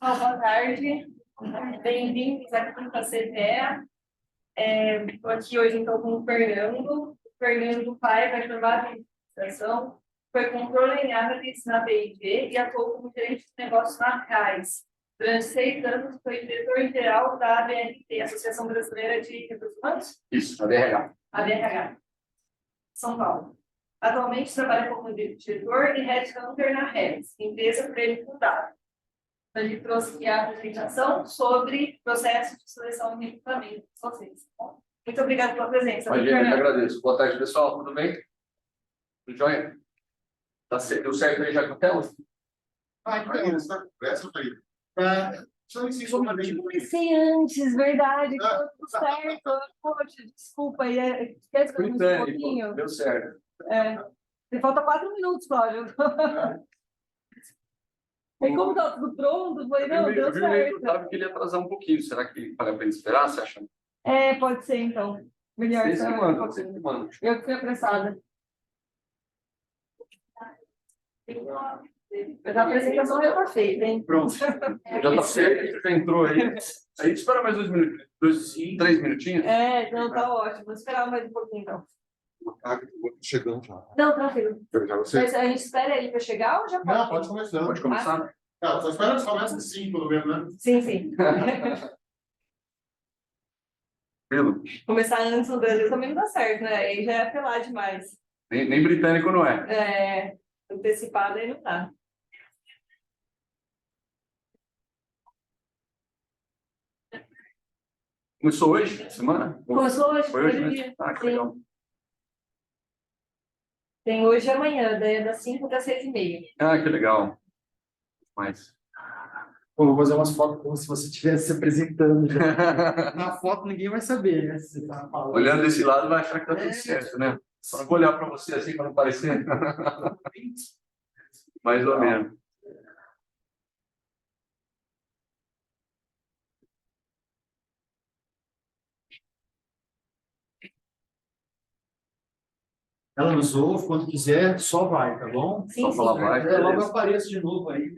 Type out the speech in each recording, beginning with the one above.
Boa tarde, bem-vindos aqui para a CTE. Estou aqui hoje então com o Fernando. O Fernando Pai vai formar a administração, foi controle em análise na BIG e atuou como gerente de negócios na CAIS. Durante 6 anos foi diretor-geral da ABRT, Associação Brasileira de Recursos Humanos? Isso, ABRH. ABRH, São Paulo. Atualmente trabalha como diretor e headhunter na Redes, empresa por ele fundada. Ele trouxe aqui a apresentação sobre processo de seleção e recrutamento de vocês. Muito obrigada pela presença. Imagina, eu que agradeço. Boa tarde, pessoal. Tudo bem? Tudo jóia? Tá certo. Deu certo aí já com a tela? Comecei antes, verdade. Tudo certo. Poxa, desculpa aí. Quer esperar um pouquinho? Deu certo. Falta 4 minutos, Cláudio. E como tá tudo pronto, eu falei, não, deu certo. Eu que ele ia atrasar um pouquinho. Será que vale a pena esperar, você acha? Pode ser, então. Melhor. Você que manda, você que manda. Eu que fui apressada. Mas a apresentação já está feita, hein? Pronto. Já está certo, já entrou aí. A gente espera mais 2 minutos. 3 minutinhos? Não, tá ótimo. Vou esperar mais um pouquinho, então. Chegando já. Não, tranquilo. Já você? Mas a gente espera ele para chegar ou já pode? Não, pode começar. Pode começar? Só espera que comece assim, pelo menos, né? Sim, sim. Tranquilo? Começar antes do Brasil também não dá certo, né? Aí já é apelar demais. Nem britânico não é. Antecipado aí não dá. Começou hoje, semana? Começou hoje? Foi hoje, né? Dia. Ah, que Sim. legal. Tem hoje e amanhã, daí é das 5 até 6h30. Ah, que legal. Mas... Pô, vou fazer umas fotos como se você estivesse se apresentando já. Na foto ninguém vai saber, né? Se você tá falando. Olhando desse lado, vai achar que tá tudo certo, né? Só não vou olhar para você assim para não parecer. Mais ou menos. Ela usou, quando quiser, só vai, tá bom? Sim, Só sim. falar vai. Logo eu Beleza. apareço de novo aí.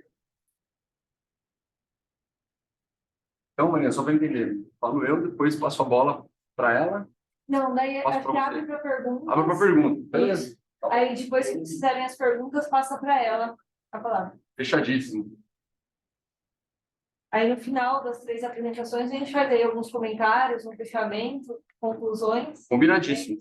Então, Maria, só para entender. Falo eu, depois passo a bola para ela. Não, daí Passo acho que pra abre você. para perguntas. Abre para pergunta. Beleza. Isso. Aí depois que fizerem as perguntas, passa para ela a palavra. Fechadíssimo. Aí no final das 3 apresentações, a gente vai ler alguns comentários, um fechamento, conclusões. Combinadíssimo.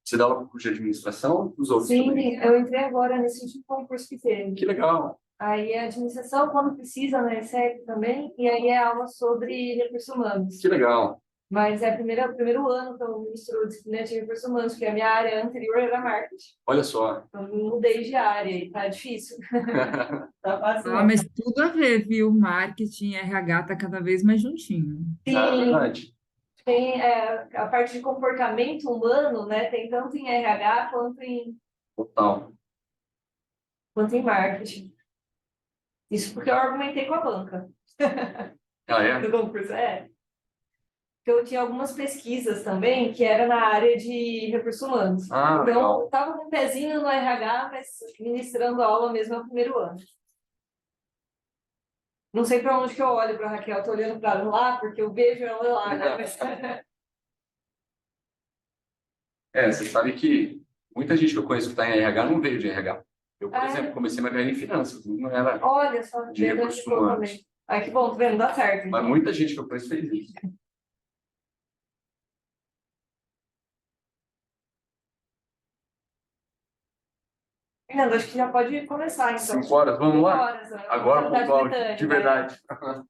Você dá aula para o curso de administração? Os outros Sim, também? eu entrei agora nesse último concurso que teve. Que legal. Aí é administração, quando precisa, né, segue também, e aí é aula sobre recursos humanos. Que legal. Mas é o primeiro ano que eu ministro disciplina de recursos humanos, porque a minha área anterior era marketing. Olha só. Então, eu mudei de área e tá difícil. Tá fácil. Ah, mas tudo a ver, viu? Marketing e RH tá cada vez mais juntinho. É Sim, verdade. tem a parte de comportamento humano, né? Tem tanto em RH Total. quanto em marketing. Isso porque eu argumentei com a banca Ah, é? do concurso. Eu tinha algumas pesquisas também que era na área de recursos humanos. Ah, Então, legal. eu estava com um pezinho no RH, mas ministrando aula mesmo no primeiro ano. Não sei para onde que eu olho para a Raquel, estou olhando para lá, porque eu vejo ela lá, né? Mas... Você sabe que muita gente que eu conheço que está em RH não veio de RH. Eu, por Ah, exemplo, comecei minha carreira em finanças, não era Olha só, de recursos humanos. Ai, que bom, tá vendo? Dá certo. Mas muita gente que eu conheço fez isso. Fernando, acho que já pode começar, então. 5 horas, vamos lá? 5 horas, né? Agora, Atividade pontual, mecânica, de verdade.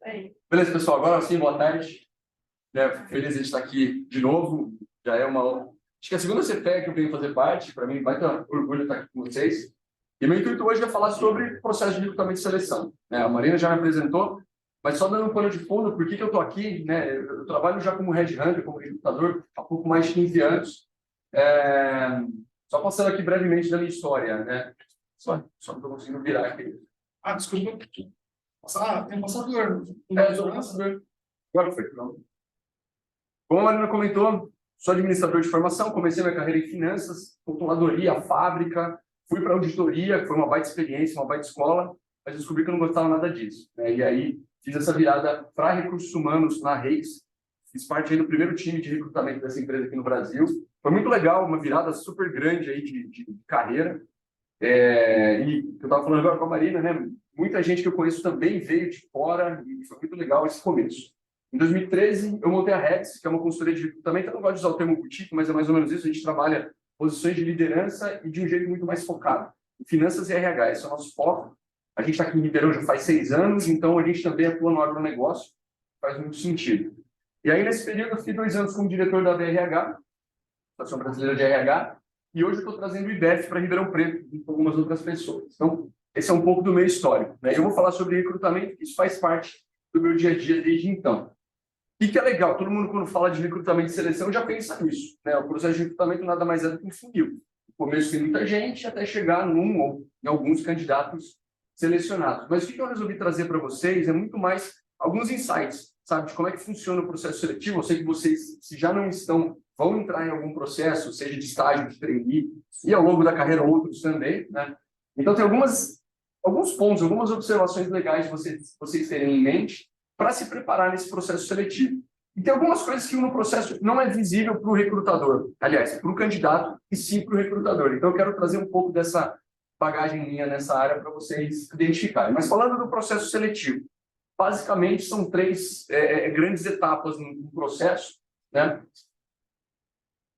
Aí. Beleza, pessoal, agora sim, boa tarde. Feliz de estar aqui de novo. Já é acho que é a segunda CPE que eu venho fazer parte. Para mim, vai ter orgulho estar aqui com vocês. E meu intuito hoje é falar sobre processo de recrutamento e seleção. A Marina já me apresentou, mas só dando um pano de fundo, por que eu estou aqui? Eu trabalho já como headhunter, como recrutador, há pouco mais de 15 anos. Só passando aqui brevemente da minha história. Só não estou conseguindo virar aqui. Ah, desculpa. Tem um passador. Sou passador. Agora foi, pronto. Como a Marina comentou, sou administrador de formação, comecei minha carreira em finanças, controladoria, fábrica, fui para auditoria, que foi uma baita experiência, uma baita escola, mas descobri que eu não gostava nada disso, né? E aí fiz essa virada para recursos humanos na Reis, fiz parte aí do primeiro time de recrutamento dessa empresa aqui no Brasil. Foi muito legal, uma virada super grande aí de carreira. E eu estava falando agora com a Marina, né? Muita gente que eu conheço também veio de fora e foi muito legal esse começo. Em 2013, eu montei a Rex, que é uma consultoria de recrutamento. Eu não gosto de usar o termo boutique, mas é mais ou menos isso. A gente trabalha posições de liderança e de um jeito muito mais focado em finanças e RH. Esse é o nosso foco. A gente está aqui em Ribeirão já faz 6 anos, então a gente também atua no agronegócio. Faz muito sentido. E aí, nesse período, eu fiquei 2 anos como diretor da BRH, Associação Brasileira de RH, e hoje eu estou trazendo o IBEF para Ribeirão Preto e com algumas outras pessoas. Então, esse é um pouco do meu histórico, né? Eu vou falar sobre recrutamento, isso faz parte do meu dia a dia desde então. E que é legal, todo mundo quando fala de recrutamento e seleção já pensa nisso, né? O processo de recrutamento nada mais é do que um funil. No começo tem muita gente até chegar num ou em alguns candidatos selecionados. Mas o que eu resolvi trazer para vocês é muito mais alguns insights, sabe? De como é que funciona o processo seletivo. Eu sei que vocês, se já não estão, vão entrar em algum processo, seja de estágio, de trainee, e ao longo da carreira outros também, né? Então tem alguns pontos, algumas observações legais de vocês terem em mente para se preparar nesse processo seletivo. E tem algumas coisas que no processo não é visível para o recrutador, aliás, para o candidato e sim para o recrutador. Então eu quero trazer um pouco dessa bagagem minha nessa área para vocês identificarem. Mas falando do processo seletivo, basicamente são 3 grandes etapas no processo, né?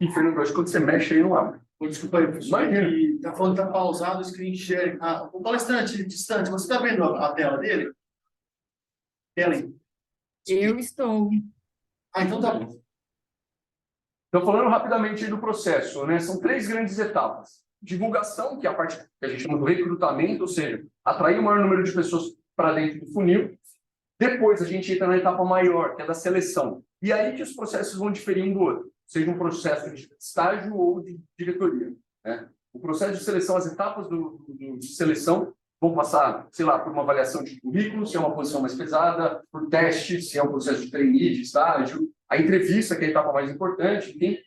E, Fernando, acho que quando você mexe aí não abre. Desculpa aí, professor. Está falando que está pausado o screen share. O palestrante distante, você está vendo a tela dele? Ellen? Eu estou. Então tá bom. Então, falando rapidamente aí do processo, né? São 3 grandes etapas. Divulgação, que é a parte que a gente chama do recrutamento, ou seja, atrair o maior número de pessoas para dentro do funil. Depois, a gente entra na etapa maior, que é da seleção. E aí que os processos vão diferir um do outro, seja um processo de estágio ou de diretoria, né? O processo de seleção, as etapas de seleção vão passar, sei lá, por uma avaliação de currículo, se é uma posição mais pesada, por teste, se é um processo de trainee, de estágio, a entrevista, que é a etapa mais importante, enfim.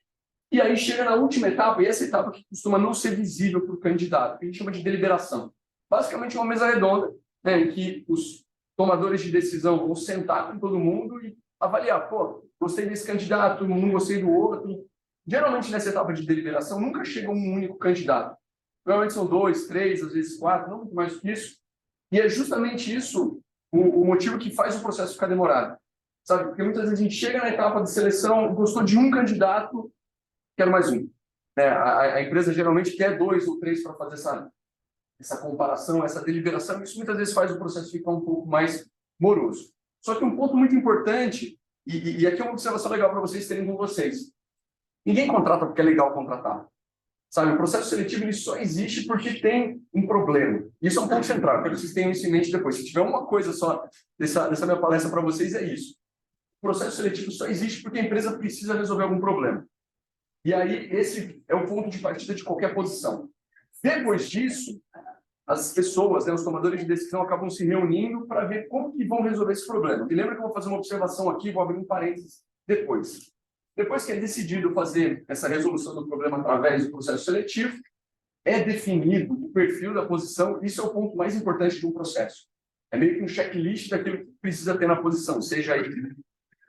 E aí chega na última etapa, e essa etapa que costuma não ser visível para o candidato, que a gente chama de deliberação. Basicamente, é uma mesa redonda, né, em que os tomadores de decisão vão sentar com todo mundo e avaliar, pô, gostei desse candidato, não gostei do outro. Geralmente, nessa etapa de deliberação, nunca chega um único candidato. Normalmente são 2, 3, às vezes 4, não muito mais do que isso. E é justamente isso o motivo que faz o processo ficar demorado. Sabe? Porque muitas vezes a gente chega na etapa de seleção, gostou de um candidato, quero mais um. Né? A empresa geralmente quer 2 ou 3 para fazer essa comparação, essa deliberação. Isso muitas vezes faz o processo ficar um pouco mais moroso. Só que um ponto muito importante, e aqui é uma observação legal para vocês terem com vocês. Ninguém contrata porque é legal contratar. Sabe, o processo seletivo ele só existe porque tem um problema. Isso é um ponto central, eu quero que vocês tenham isso em mente depois. Se tiver uma coisa só dessa minha palestra para vocês, é isso. O processo seletivo só existe porque a empresa precisa resolver algum problema. E aí, esse é o ponto de partida de qualquer posição. Depois disso, as pessoas, né, os tomadores de decisão, acabam se reunindo para ver como que vão resolver esse problema. E lembra que eu vou fazer uma observação aqui, vou abrir um parênteses depois. Depois que é decidido fazer essa resolução do problema através do processo seletivo, é definido o perfil da posição. Isso é o ponto mais importante de um processo. É meio que um checklist daquilo que precisa ter na posição, seja aí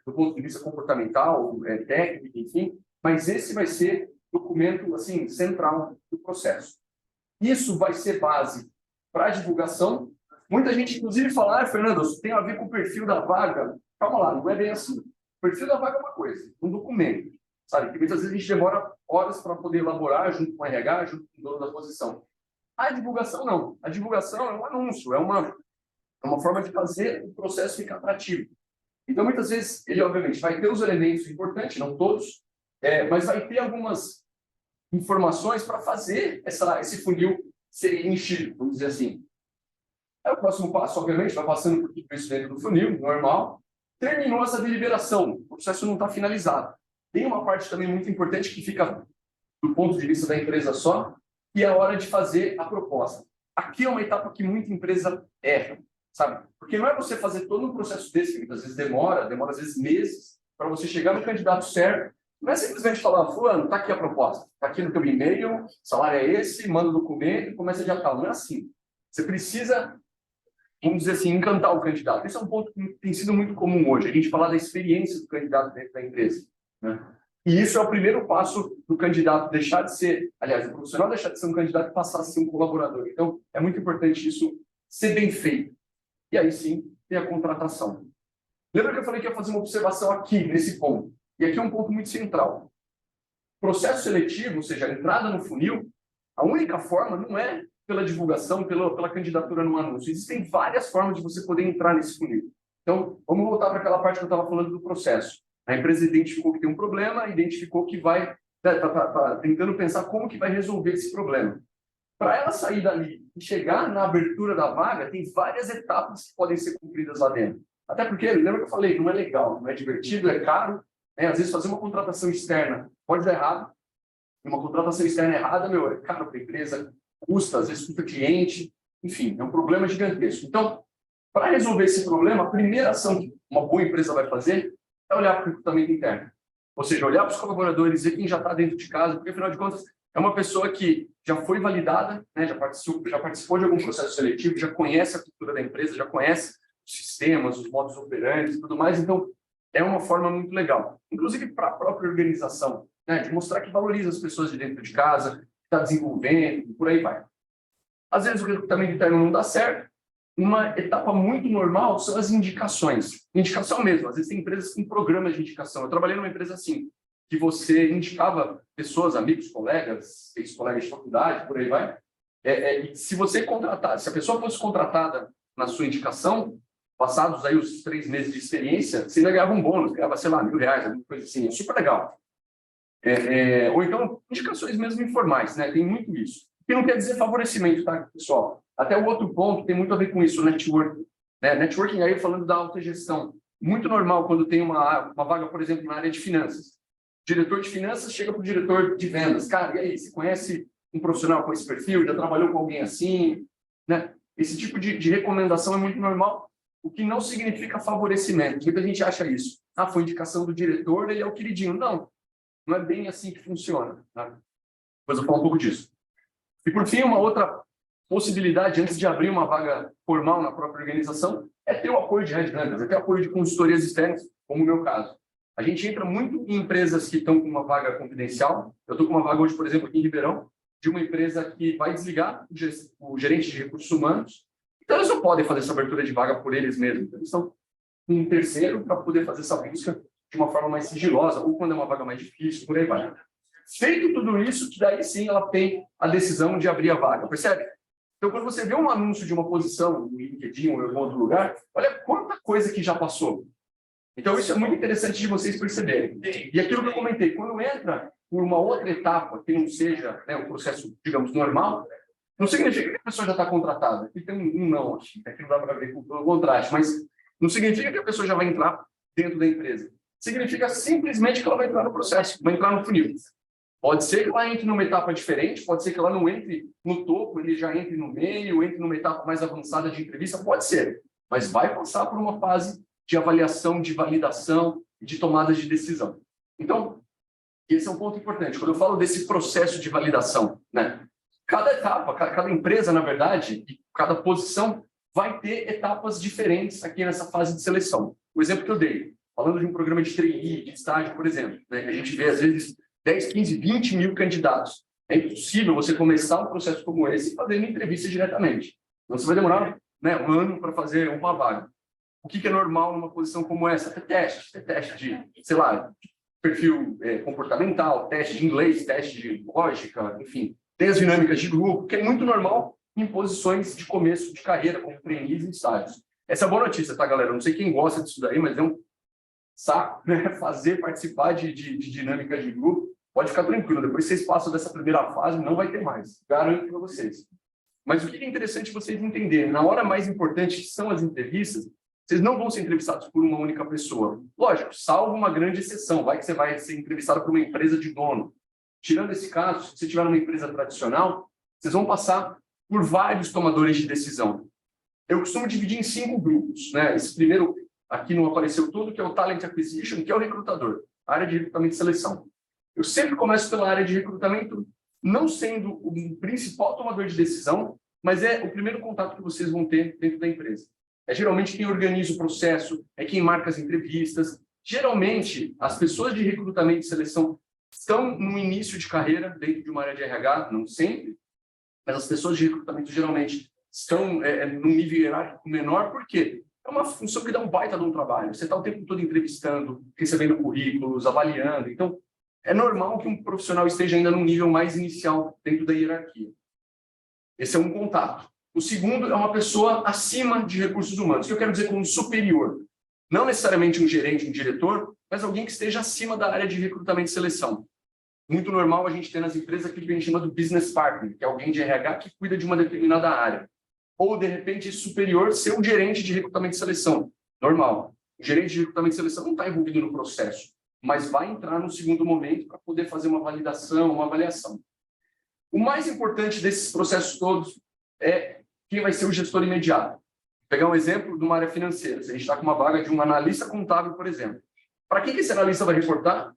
do ponto de vista comportamental, técnico, enfim. Mas esse vai ser o documento assim, central do processo. Isso vai ser base para a divulgação. Muita gente, inclusive, fala, Fernando, isso tem a ver com o perfil da vaga. Calma lá, não é bem assim. O perfil da vaga é uma coisa, um documento, sabe? Que muitas vezes a gente demora horas para poder elaborar junto com o RH, junto com o dono da posição. A divulgação, não. A divulgação é um anúncio, é uma forma de fazer o processo ficar atrativo. Então, muitas vezes, ele, obviamente, vai ter os elementos importantes, não todos, mas vai ter algumas informações para fazer esse funil ser enchido, vamos dizer assim. O próximo passo, obviamente, vai passando por tudo isso dentro do funil, normal. Terminou essa deliberação, o processo não está finalizado. Tem uma parte também muito importante que fica do ponto de vista da empresa só, que é a hora de fazer a proposta. aqui é uma etapa que muita empresa erra, sabe? Porque não é você fazer todo um processo desse, que muitas vezes demora às vezes meses, para você chegar no candidato certo. Não é simplesmente falar, fulano, tá aqui a proposta, tá aqui no teu e-mail, salário é esse, manda o documento e começa a tal. Não é assim. Você precisa, vamos dizer assim, encantar o candidato. Esse é um ponto que tem sido muito comum hoje, a gente falar da experiência do candidato dentro da empresa, né? E isso é o primeiro passo do candidato deixar de ser, aliás, o profissional deixar de ser um candidato e passar a ser um colaborador. Então, é muito importante isso ser bem feito. E aí sim, tem a contratação. Lembra que eu falei que ia fazer uma observação aqui, nesse ponto? E aqui é um ponto muito central. Processo seletivo, ou seja, a entrada no funil, a única forma não é pela divulgação, pela candidatura no anúncio. Existem várias formas de você poder entrar nesse funil. Então, vamos voltar para aquela parte que eu estava falando do processo. A empresa identificou que tem um problema, identificou que vai... Está tentando pensar como que vai resolver esse problema. Para ela sair dali e chegar na abertura da vaga, tem várias etapas que podem ser cumpridas lá dentro. Até porque, lembra que eu falei, não é legal, não é divertido, é caro. Né? Às vezes fazer uma contratação externa pode dar errado. E uma contratação externa errada, é caro para a empresa, custa, às vezes custa cliente. Enfim, é um problema gigantesco. Então, para resolver esse problema, a primeira ação que uma boa empresa vai fazer é olhar para o recrutamento interno. Ou seja, olhar para os colaboradores, ver quem já está dentro de casa, porque, afinal de contas, é uma pessoa que já foi validada, né, já participou de algum processo seletivo, já conhece a cultura da empresa, já conhece os sistemas, os modus operandi e tudo mais. Então, é uma forma muito legal. Inclusive para a própria organização, né, de mostrar que valoriza as pessoas de dentro de casa, que está desenvolvendo, e por aí vai. Às vezes o recrutamento interno não dá certo. Uma etapa muito normal são as indicações. Indicação mesmo. Às vezes tem empresas com programas de indicação. Eu trabalhei numa empresa assim, que você indicava pessoas, amigos, colegas, ex-colegas de faculdade, por aí vai. E se você contratar, se a pessoa fosse contratada na sua indicação, passados aí os 3 meses de experiência, você ainda ganhava um bônus, ganhava, sei lá, R$1.000, alguma coisa assim. É super legal. Ou então, indicações mesmo informais, né? Tem muito isso. Que não quer dizer favorecimento, tá, pessoal? Até o outro ponto tem muito a ver com isso, o networking. Né? Networking aí falando da autogestão. Muito normal quando tem uma vaga, por exemplo, na área de finanças. O diretor de finanças chega para o diretor de vendas. Cara, e aí, você conhece um profissional com esse perfil? Já trabalhou com alguém assim? Né? Esse tipo de recomendação é muito normal, o que não significa favorecimento. Muita gente acha isso. Ah, foi indicação do diretor, ele é o queridinho. Não, não é bem assim que funciona. Tá? Depois eu falo um pouco disso. E, por fim, uma outra possibilidade, antes de abrir uma vaga formal na própria organização, é ter o apoio de headhunters, é ter o apoio de consultorias externas, como o meu caso. A gente entra muito em empresas que estão com uma vaga confidencial. Eu estou com uma vaga hoje, por exemplo, aqui em Ribeirão, de uma empresa que vai desligar o gerente de recursos humanos. Então, eles não podem fazer essa abertura de vaga por eles mesmos. Eles estão com um terceiro para poder fazer essa busca de uma forma mais sigilosa, ou quando é uma vaga mais difícil, por aí vai. Feito tudo isso, que daí sim ela tem a decisão de abrir a vaga, percebe? Então, quando você vê um anúncio de uma posição no LinkedIn ou em algum outro lugar, olha quanta coisa que já passou. Então, isso é muito interessante de vocês perceberem. E aquilo que eu comentei, quando entra por uma outra etapa, que não seja, né, um processo, digamos, normal, não significa que a pessoa já está contratada. Aqui tem um não, aqui não dá para ver com o contraste, mas não significa que a pessoa já vai entrar dentro da empresa. Significa simplesmente que ela vai entrar no processo, vai entrar no funil. Pode ser que ela entre numa etapa diferente, pode ser que ela não entre no topo, ele já entre no meio, entre numa etapa mais avançada de entrevista, pode ser. Mas vai passar por uma fase de avaliação, de validação, de tomada de decisão. Então, esse é um ponto importante. Quando eu falo desse processo de validação, né? Cada etapa, cada empresa, na verdade, e cada posição vai ter etapas diferentes aqui nessa fase de seleção. O exemplo que eu dei, falando de um programa de trainee, de estágio, por exemplo, né? A gente vê, às vezes, 10, 15, 20 mil candidatos. É impossível você começar um processo como esse fazendo entrevista diretamente. Então, você vai demorar, né, um ano para fazer uma vaga. O que é normal numa posição como essa? Ter teste de, sei lá, perfil comportamental, teste de inglês, teste de lógica, enfim, tem as dinâmicas de grupo, que é muito normal em posições de começo de carreira, como trainees e estágios. Essa é a boa notícia, tá, galera? Eu não sei quem gosta disso daí, mas é um saco, né? Participar de dinâmicas de grupo. Pode ficar tranquilo, depois vocês passam dessa primeira fase, não vai ter mais, garanto para vocês. Mas o que é interessante vocês entenderem, na hora mais importante, que são as entrevistas, vocês não vão ser entrevistados por uma única pessoa. Lógico, salvo uma grande exceção, vai que você vai ser entrevistado por uma empresa de dono. Tirando esse caso, se você estiver numa empresa tradicional, vocês vão passar por vários tomadores de decisão. Eu costumo dividir em 5 grupos, né? Esse primeiro aqui não apareceu todo, que é o Talent Acquisition, que é o recrutador, a área de recrutamento e seleção. Eu sempre começo pela área de recrutamento, não sendo o principal tomador de decisão, mas é o primeiro contato que vocês vão ter dentro da empresa. É geralmente quem organiza o processo, é quem marca as entrevistas. Geralmente, as pessoas de recrutamento e seleção estão no início de carreira dentro de uma área de RH, não sempre, mas as pessoas de recrutamento geralmente estão num nível hierárquico menor, porque é uma função que dá um baita de um trabalho. Você está o tempo todo entrevistando, recebendo currículos, avaliando. Então, é normal que um profissional esteja ainda num nível mais inicial dentro da hierarquia. Esse é um contato. O segundo é uma pessoa acima de recursos humanos, que eu quero dizer como superior. Não necessariamente um gerente, um diretor, mas alguém que esteja acima da área de recrutamento e seleção. Muito normal a gente ter nas empresas aquilo que a gente chama do business partner, que é alguém de RH que cuida de uma determinada área. Ou, de repente, superior ser um gerente de recrutamento e seleção. Normal. O gerente de recrutamento e seleção não está envolvido no processo, mas vai entrar no segundo momento para poder fazer uma validação, uma avaliação. O mais importante desses processos todos é quem vai ser o gestor imediato. Vou pegar um exemplo de uma área financeira. Se a gente está com uma vaga de um analista contábil, por exemplo. Para quem que esse analista vai reportar?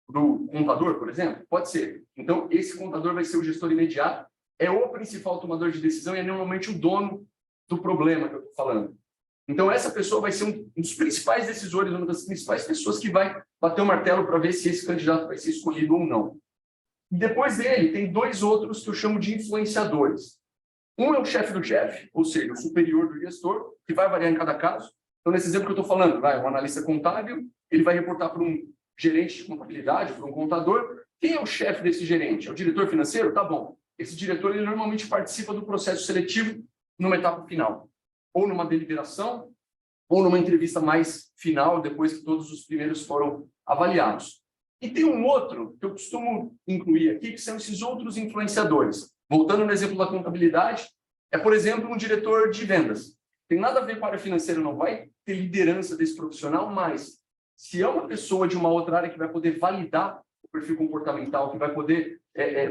Do contador, por exemplo? Pode ser. Então, esse contador vai ser o gestor imediato, é o principal tomador de decisão e é normalmente o dono do problema que eu estou falando. Então, essa pessoa vai ser um dos principais decisores, uma das principais pessoas que vai bater o martelo para ver se esse candidato vai ser escolhido ou não. E depois dele, tem 2 outros que eu chamo de influenciadores. Um é o chefe do chefe, ou seja, o superior do gestor, que vai variar em cada caso. Então, nesse exemplo que eu estou falando, um analista contábil, ele vai reportar para um gerente de contabilidade, para um contador. Quem é o chefe desse gerente? É o diretor financeiro? Tá bom. Esse diretor, ele normalmente participa do processo seletivo numa etapa final. Ou numa deliberação, ou numa entrevista mais final, depois que todos os primeiros foram avaliados. E tem um outro que eu costumo incluir aqui, que são esses outros influenciadores. Voltando no exemplo da contabilidade, é, por exemplo, um diretor de vendas. Tem nada a ver com a área financeira, não vai ter liderança desse profissional, mas se é uma pessoa de uma outra área que vai poder validar o perfil comportamental, que vai poder,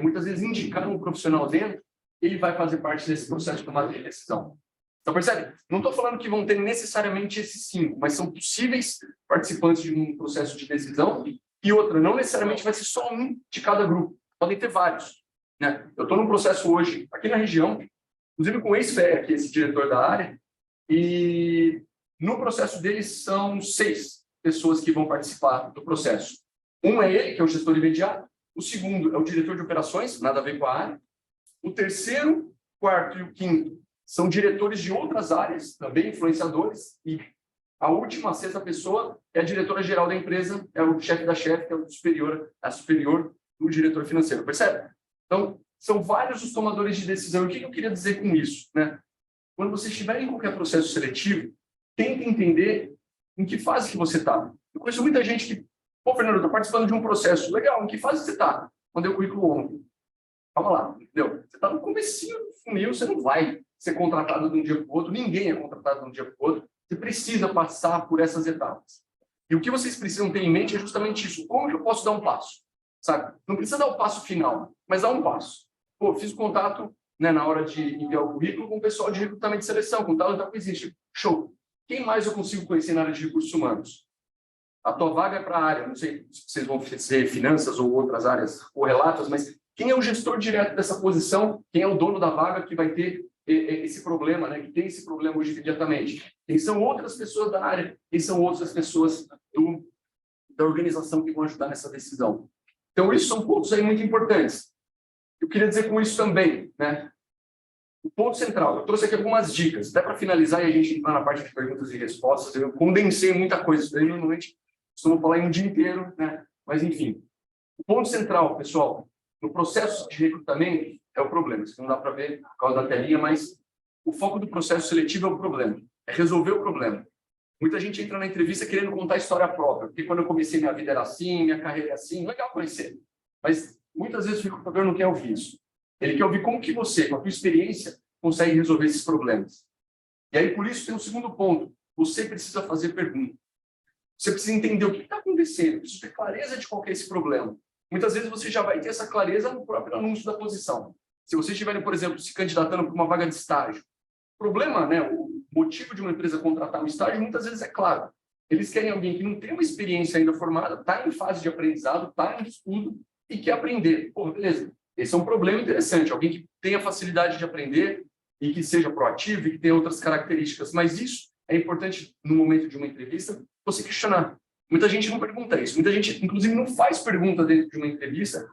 muitas vezes, indicar um profissional dentro, ele vai fazer parte desse processo de tomada de decisão. Então, percebe? Não estou falando que vão ter necessariamente esses 5, mas são possíveis participantes de um processo de decisão. E outra, não necessariamente vai ser só um de cada grupo. Podem ter vários. Né? Eu estou num processo hoje, aqui na região, inclusive com o ex-FEA, que é esse diretor da área, e no processo deles são 6 pessoas que vão participar do processo. Um é ele, que é o gestor imediato. O segundo é o diretor de operações, nada a ver com a área. O terceiro, quarto e o quinto são diretores de outras áreas, também influenciadores. E a última, a 6ª pessoa, é a diretora-geral da empresa, é o chefe da chefe, que é o superior, a superior do diretor financeiro. Percebe? Então, são vários os tomadores de decisão. E o que eu queria dizer com isso? Né? Quando você estiver em qualquer processo seletivo, tente entender em que fase que você está. Eu conheço muita gente que, pô, Fernando, eu estou participando de um processo. Legal, em que fase você está? Mandei o currículo ontem. Calma lá, entendeu? Você está no comecinho do funil, você não vai ser contratado de um dia para o outro, ninguém é contratado de um dia para o outro. Você precisa passar por essas etapas. E o que vocês precisam ter em mente é justamente isso. Como que eu posso dar um passo? Sabe? Não precisa dar o passo final, mas dar um passo. Pô, fiz contato, né, na hora de enviar o currículo com o pessoal de recrutamento de seleção, com Talent Acquisition. Show. Quem mais eu consigo conhecer na área de recursos humanos? A tua vaga é para a área, não sei se vocês vão ser finanças ou outras áreas correlatas, mas quem é o gestor direto dessa posição? Quem é o dono da vaga que vai ter esse problema, né? Que tem esse problema hoje imediatamente? Quem são outras pessoas da área? Quem são outras pessoas da organização que vão ajudar nessa decisão? Então, isso são pontos aí muito importantes. Eu queria dizer com isso também, né? O ponto central, eu trouxe aqui algumas dicas, até para finalizar e a gente entrar na parte de perguntas e respostas. Eu condensei muita coisa, isso daí normalmente costumo falar em um dia inteiro, né? Mas, enfim. O ponto central, pessoal, no processo de recrutamento é o problema. Isso não dá para ver por causa da telinha, mas o foco do processo seletivo é o problema, é resolver o problema. Muita gente entra na entrevista querendo contar a história própria, porque quando eu comecei minha vida era assim, minha carreira é assim, legal conhecer. Mas muitas vezes o recrutador não quer ouvir isso. Ele quer ouvir como que você, com a tua experiência, consegue resolver esses problemas. E aí, por isso, tem um segundo ponto. Você precisa fazer pergunta. Você precisa entender o que está acontecendo, precisa ter clareza de qual que é esse problema. Muitas vezes você já vai ter essa clareza no próprio anúncio da posição. Se vocês estiverem, por exemplo, se candidatando para uma vaga de estágio, o problema, né, o motivo de uma empresa contratar um estágio, muitas vezes é claro. Eles querem alguém que não tem uma experiência ainda formada, está em fase de aprendizado, está em estudo e quer aprender. Pô, beleza. Esse é um problema interessante. Alguém que tenha facilidade de aprender e que seja proativo e que tenha outras características. Mas isso é importante no momento de uma entrevista, você questionar. Muita gente não pergunta isso. Muita gente, inclusive, não faz pergunta dentro de uma entrevista.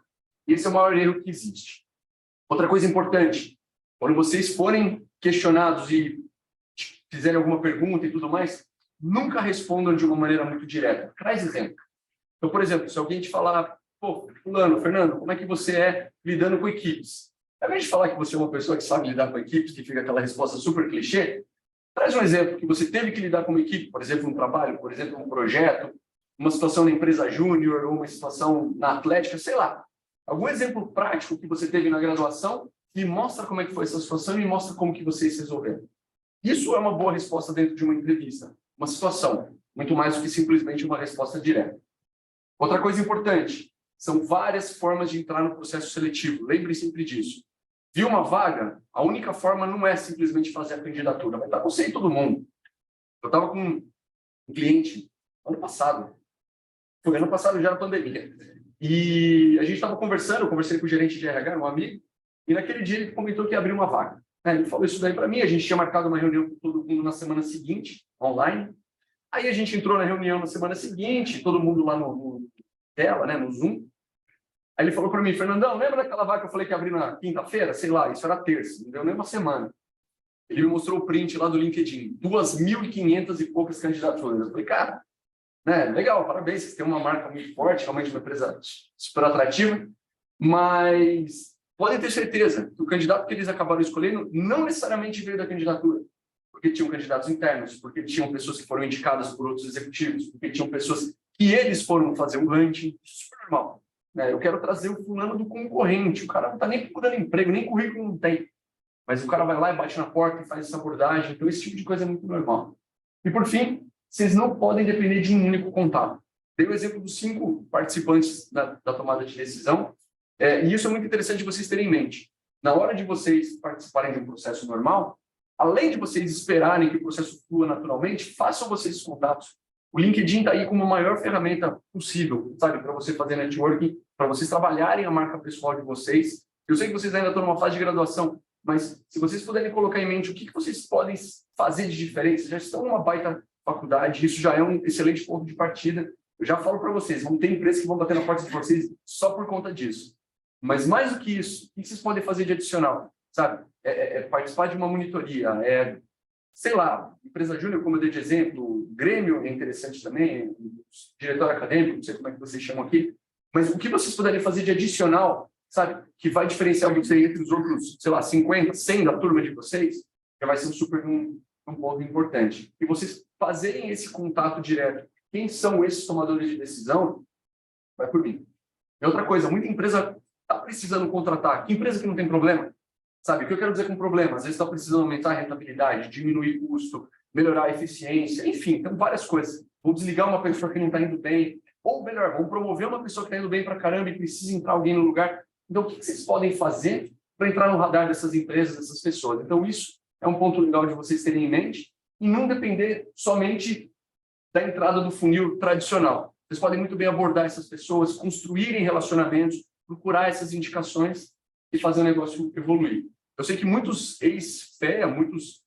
E esse é o maior erro que existe. Outra coisa importante, quando vocês forem questionados e fizerem alguma pergunta e tudo mais, nunca respondam de uma maneira muito direta. Traz exemplo. Então, por exemplo, se alguém te falar, pô, fulano, Fernando, como é que você é lidando com equipes? Ao invés de falar que você é uma pessoa que sabe lidar com equipes, que fica aquela resposta super clichê, traz um exemplo que você teve que lidar com uma equipe, por exemplo, um trabalho, por exemplo, um projeto, uma situação na empresa júnior ou uma situação na atlética, sei lá. Algum exemplo prático que você teve na graduação e mostra como é que foi essa situação e mostra como que vocês resolveram. Isso é uma boa resposta dentro de uma entrevista, uma situação, muito mais do que simplesmente uma resposta direta. Outra coisa importante, são várias formas de entrar no processo seletivo. Lembre sempre disso. Viu uma vaga, a única forma não é simplesmente fazer a candidatura, vai estar você e todo mundo. Eu estava com um cliente ano passado já na pandemia, e a gente estava conversando, eu conversei com o gerente de RH, um amigo, e naquele dia ele comentou que ia abrir uma vaga. Ele falou isso daí para mim, a gente tinha marcado uma reunião com todo mundo na semana seguinte, online. Aí a gente entrou na reunião na semana seguinte, todo mundo lá no tela, né, no Zoom. Aí ele falou para mim, Fernandão, lembra daquela vaga que eu falei que ia abrir na quinta-feira? Sei lá, isso era terça, não deu nem uma semana. Ele me mostrou o print lá do LinkedIn, 2.500 e poucas candidaturas. Eu falei, cara, né, legal, parabéns, vocês têm uma marca muito forte, realmente uma empresa super atrativa, mas podem ter certeza que o candidato que eles acabaram escolhendo não necessariamente veio da candidatura, porque tinham candidatos internos, porque tinham pessoas que foram indicadas por outros executivos, porque tinham pessoas que eles foram fazer um hunting, super normal. Né? Eu quero trazer o fulano do concorrente, o cara não está nem procurando emprego, nem currículo não tem, mas o cara vai lá e bate na porta e faz essa abordagem, então esse tipo de coisa é muito normal. E por fim, vocês não podem depender de um único contato. Dei o exemplo dos 5 participantes da tomada de decisão, e isso é muito interessante de vocês terem em mente. Na hora de vocês participarem de um processo normal, além de vocês esperarem que o processo flua naturalmente, façam vocês os contatos. O LinkedIn está aí como a maior ferramenta possível, sabe, para você fazer networking, para vocês trabalharem a marca pessoal de vocês. Eu sei que vocês ainda estão numa fase de graduação, mas se vocês puderem colocar em mente o que vocês podem fazer de diferente, vocês já estão numa baita faculdade, isso já é um excelente ponto de partida. Eu já falo para vocês, vão ter empresas que vão bater na porta de vocês só por conta disso. Mas mais do que isso, o que vocês podem fazer de adicional? Sabe? Participar de uma monitoria, sei lá, empresa júnior, como eu dei de exemplo, Grêmio é interessante também, diretor acadêmico, não sei como é que vocês chamam aqui, mas o que vocês puderem fazer de adicional, sabe, que vai diferenciar você entre os outros, sei lá, 50, 100 da turma de vocês, já vai ser um ponto importante. E vocês fazerem esse contato direto, quem são esses tomadores de decisão, vai por mim. E outra coisa, muita empresa está precisando contratar, que empresa que não tem problema? Sabe, o que eu quero dizer com problema? Às vezes está precisando aumentar a rentabilidade, diminuir custo, melhorar a eficiência, enfim, tem várias coisas. Vou desligar uma pessoa que não está indo bem, ou melhor, vamos promover uma pessoa que está indo bem para caramba e precisa entrar alguém no lugar. Então, o que vocês podem fazer para entrar no radar dessas empresas, dessas pessoas? Então, isso é um ponto legal de vocês terem em mente e não depender somente da entrada do funil tradicional. Vocês podem muito bem abordar essas pessoas, construírem relacionamentos, procurar essas indicações e fazer o negócio evoluir. Eu sei que muitos ex-FEA, muitos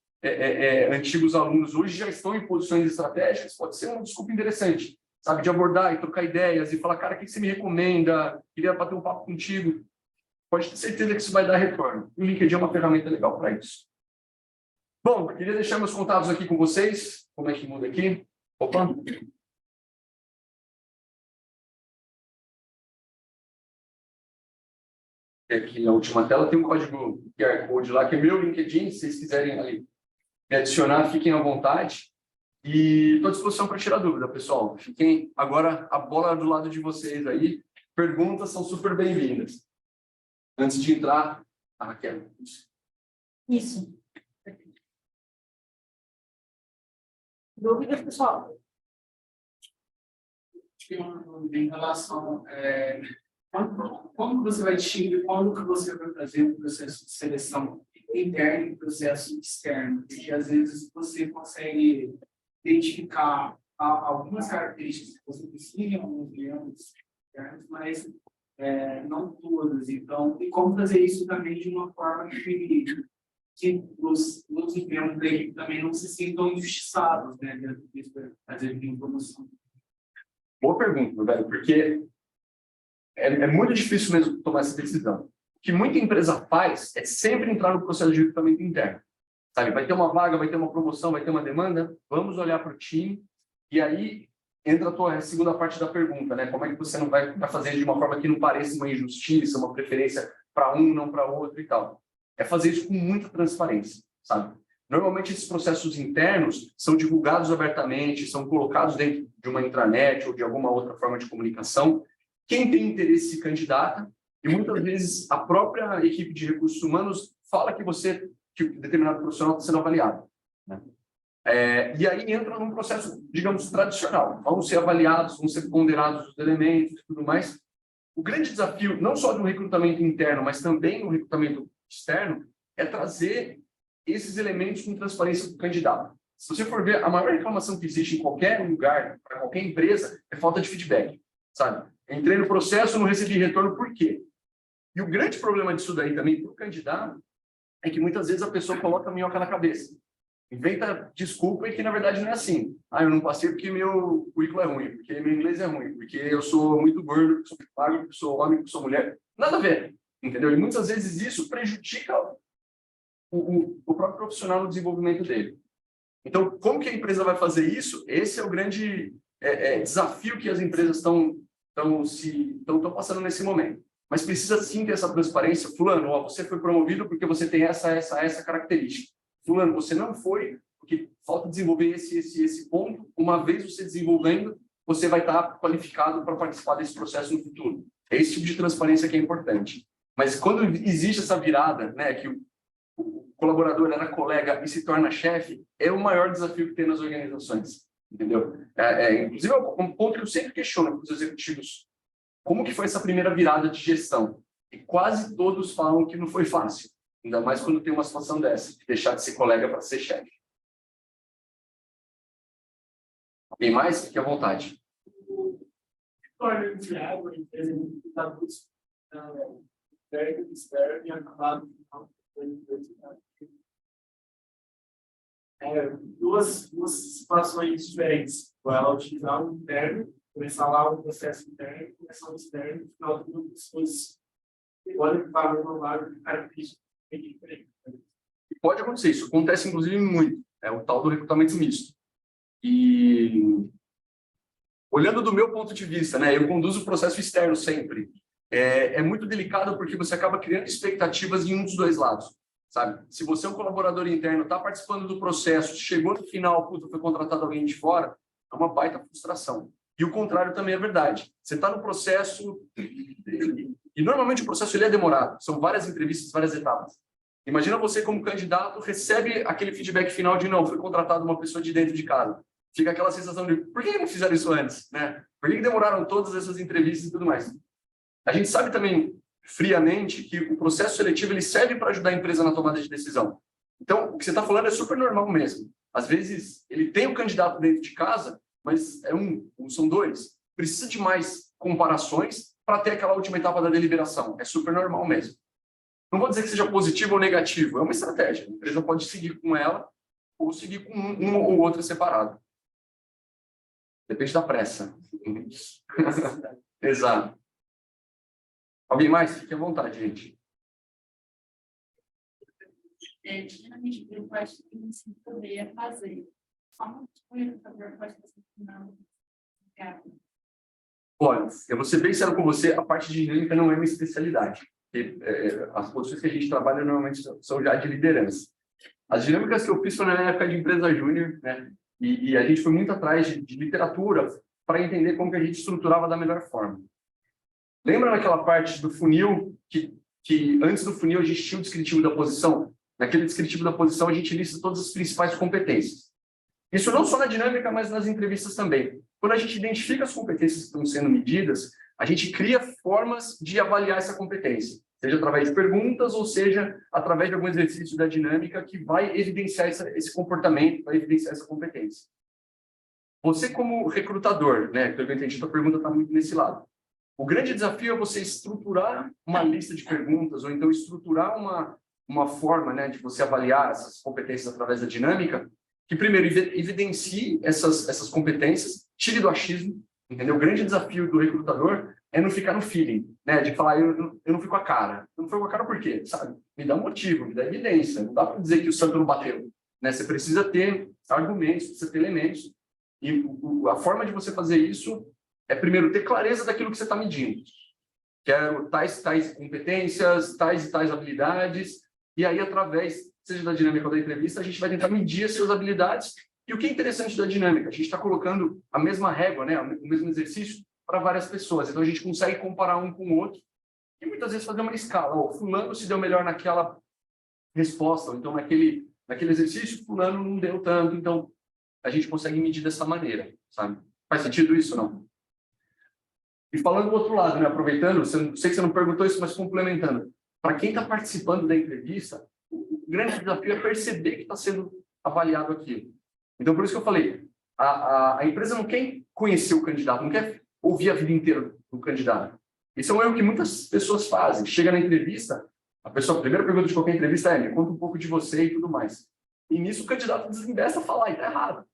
antigos alunos hoje já estão em posições estratégicas, pode ser uma desculpa interessante, sabe, de abordar e trocar ideias e falar, cara, o que você me recomenda? Queria bater um papo contigo. Pode ter certeza que isso vai dar retorno. E o LinkedIn é uma ferramenta legal para isso. Bom, queria deixar meus contatos aqui com vocês. Como é que muda aqui? Opa! Aqui na última tela tem um código QR Code lá, que é meu LinkedIn. Se vocês quiserem ali me adicionar, fiquem à vontade. E estou à disposição para tirar dúvida, pessoal. Fiquem agora a bola do lado de vocês aí. Perguntas são super bem-vindas. Antes de entrar, a Raquel. Isso. Dúvidas, pessoal? Em relação Como você vai distinguir quando que você vai fazer o processo de seleção interno e processo externo? Porque às vezes você consegue identificar algumas características que você precisa em alguns clientes internos, mas não todas. Então, e como fazer isso também de uma forma que os membros da equipe também não se sintam injustiçados, né, dentro disso, fazer de informação. Boa pergunta, velho, porque é muito difícil mesmo tomar essa decisão. O que muita empresa faz é sempre entrar no processo de recrutamento interno. Sabe? Vai ter uma vaga, vai ter uma promoção, vai ter uma demanda, vamos olhar para o time, e aí entra a tua segunda parte da pergunta, né? Como é que você não vai fazer de uma forma que não pareça uma injustiça, uma preferência para um, não para outro e tal. É fazer isso com muita transparência, sabe? Normalmente esses processos internos são divulgados abertamente, são colocados dentro de uma intranet ou de alguma outra forma de comunicação. Quem tem interesse se candidata, e muitas vezes a própria equipe de recursos humanos fala que determinado profissional está sendo avaliado, né? E aí entra num processo, digamos, tradicional. Vão ser avaliados, vão ser ponderados os elementos e tudo mais. O grande desafio, não só do recrutamento interno, mas também do recrutamento externo, é trazer esses elementos com transparência do candidato. Se você for ver, a maior reclamação que existe em qualquer lugar, para qualquer empresa, é falta de feedback, sabe? Entrei no processo, não recebi retorno, por quê? E o grande problema disso daí também para o candidato é que muitas vezes a pessoa coloca a minhoca na cabeça. Inventa desculpa e que na verdade não é assim. Eu não passei porque meu currículo é ruim, porque meu inglês é ruim, porque eu sou muito gordo, porque sou muito magro, porque sou homem, porque sou mulher. Nada a ver, entendeu? E muitas vezes isso prejudica o próprio profissional no desenvolvimento dele. Então, como que a empresa vai fazer isso? Esse é o grande desafio que as empresas estão passando nesse momento. Mas precisa sim ter essa transparência. Fulano, você foi promovido porque você tem essa característica. Fulano, você não foi porque falta desenvolver esse ponto. Uma vez você desenvolvendo, você vai estar qualificado para participar desse processo no futuro. É esse tipo de transparência que é importante. Mas quando existe essa virada, né, que o colaborador era colega e se torna chefe, é o maior desafio que tem nas organizações, entendeu? Inclusive, é um ponto que eu sempre questiono para os executivos. Como que foi essa primeira virada de gestão? E quase todos falam que não foi fácil, ainda mais quando tem uma situação dessa, de deixar de ser colega para ser chefe. Alguém mais? Fique à vontade. Olha, Thiago, a empresa está buscando externo e acabado duas situações diferentes. Ela utilizar o interno, começar lá o processo interno, começar o externo, no final de tudo, pessoas podem falar uma vaga de características diferentes. E pode acontecer, isso acontece inclusive muito, é o tal do recrutamento misto. E olhando do meu ponto de vista, né, eu conduzo o processo externo sempre. É muito delicado porque você acaba criando expectativas em um dos dois lados, sabe? Se você é um colaborador interno, está participando do processo, chegou no final, foi contratado alguém de fora, é uma baita frustração. E o contrário também é verdade. Você está no processo, e normalmente o processo ele é demorado, são várias entrevistas, várias etapas. Imagina você como candidato, recebe aquele feedback final de não, foi contratado uma pessoa de dentro de casa. Fica aquela sensação de, por que não fizeram isso antes? Né? Por que demoraram todas essas entrevistas e tudo mais? A gente sabe também, friamente, que o processo seletivo ele serve para ajudar a empresa na tomada de decisão. Então, o que você está falando é super normal mesmo. Às vezes, ele tem o candidato dentro de casa, mas é são dois. Precisa de mais comparações para ter aquela última etapa da deliberação. É super normal mesmo. Não vou dizer que seja positivo ou negativo, é uma estratégia. A empresa pode seguir com ela ou seguir com um ou outro separado. Depende da pressa. Exato. Alguém mais? Fique à vontade, gente. Geralmente, eu acho que você poderia fazer. Como o recrutador pode fazer não? Olha, eu vou ser bem sincero com você, a parte de dinâmica não é minha especialidade. As posições que a gente trabalha normalmente são já de liderança. As dinâmicas que eu fiz foram na época de empresa júnior, né? E a gente foi muito atrás de literatura para entender como que a gente estruturava da melhor forma. Lembra naquela parte do funil, que antes do funil a gente tinha o descritivo da posição? Naquele descritivo da posição a gente lista todas as principais competências. Isso não só na dinâmica, mas nas entrevistas também. Quando a gente identifica as competências que estão sendo medidas, a gente cria formas de avaliar essa competência, seja através de perguntas ou seja através de algum exercício da dinâmica que vai evidenciar esse comportamento, vai evidenciar essa competência. Você como recrutador, né, pelo que eu entendi, a tua pergunta está muito nesse lado. O grande desafio é você estruturar uma lista de perguntas ou então estruturar uma forma, né, de você avaliar essas competências através da dinâmica, que primeiro evidencie essas competências, tire do achismo, entendeu? O grande desafio do recrutador é não ficar no feeling, né, de falar, eu não fico com a cara. Eu não fico com a cara por quê? Sabe? Me dá um motivo, me dá evidência. Não dá para dizer que o santo não bateu, né? Você precisa ter argumentos, precisa ter elementos. E a forma de você fazer isso é, primeiro, ter clareza daquilo que você está medindo. Que é tais competências, tais e tais habilidades. E aí, através, seja da dinâmica ou da entrevista, a gente vai tentar medir as suas habilidades. E o que é interessante da dinâmica? A gente está colocando a mesma régua, né, o mesmo exercício para várias pessoas. Então, a gente consegue comparar um com o outro e muitas vezes fazer uma escala. Oh, fulano se deu melhor naquela resposta, ou então naquele exercício, fulano não deu tanto. Então, a gente consegue medir dessa maneira, sabe? Faz sentido isso ou não? E falando do outro lado, né, aproveitando, sei que você não perguntou isso, mas complementando. Para quem está participando da entrevista, o grande desafio é perceber que está sendo avaliado aquilo. Então, por isso que eu falei, a empresa não quer conhecer o candidato, não quer ouvir a vida inteira do candidato. Esse é um erro que muitas pessoas fazem. Chega na entrevista, a primeira pergunta de qualquer entrevista é: me conta um pouco de você e tudo mais. E nisso o candidato desembesta a falar, e está errado.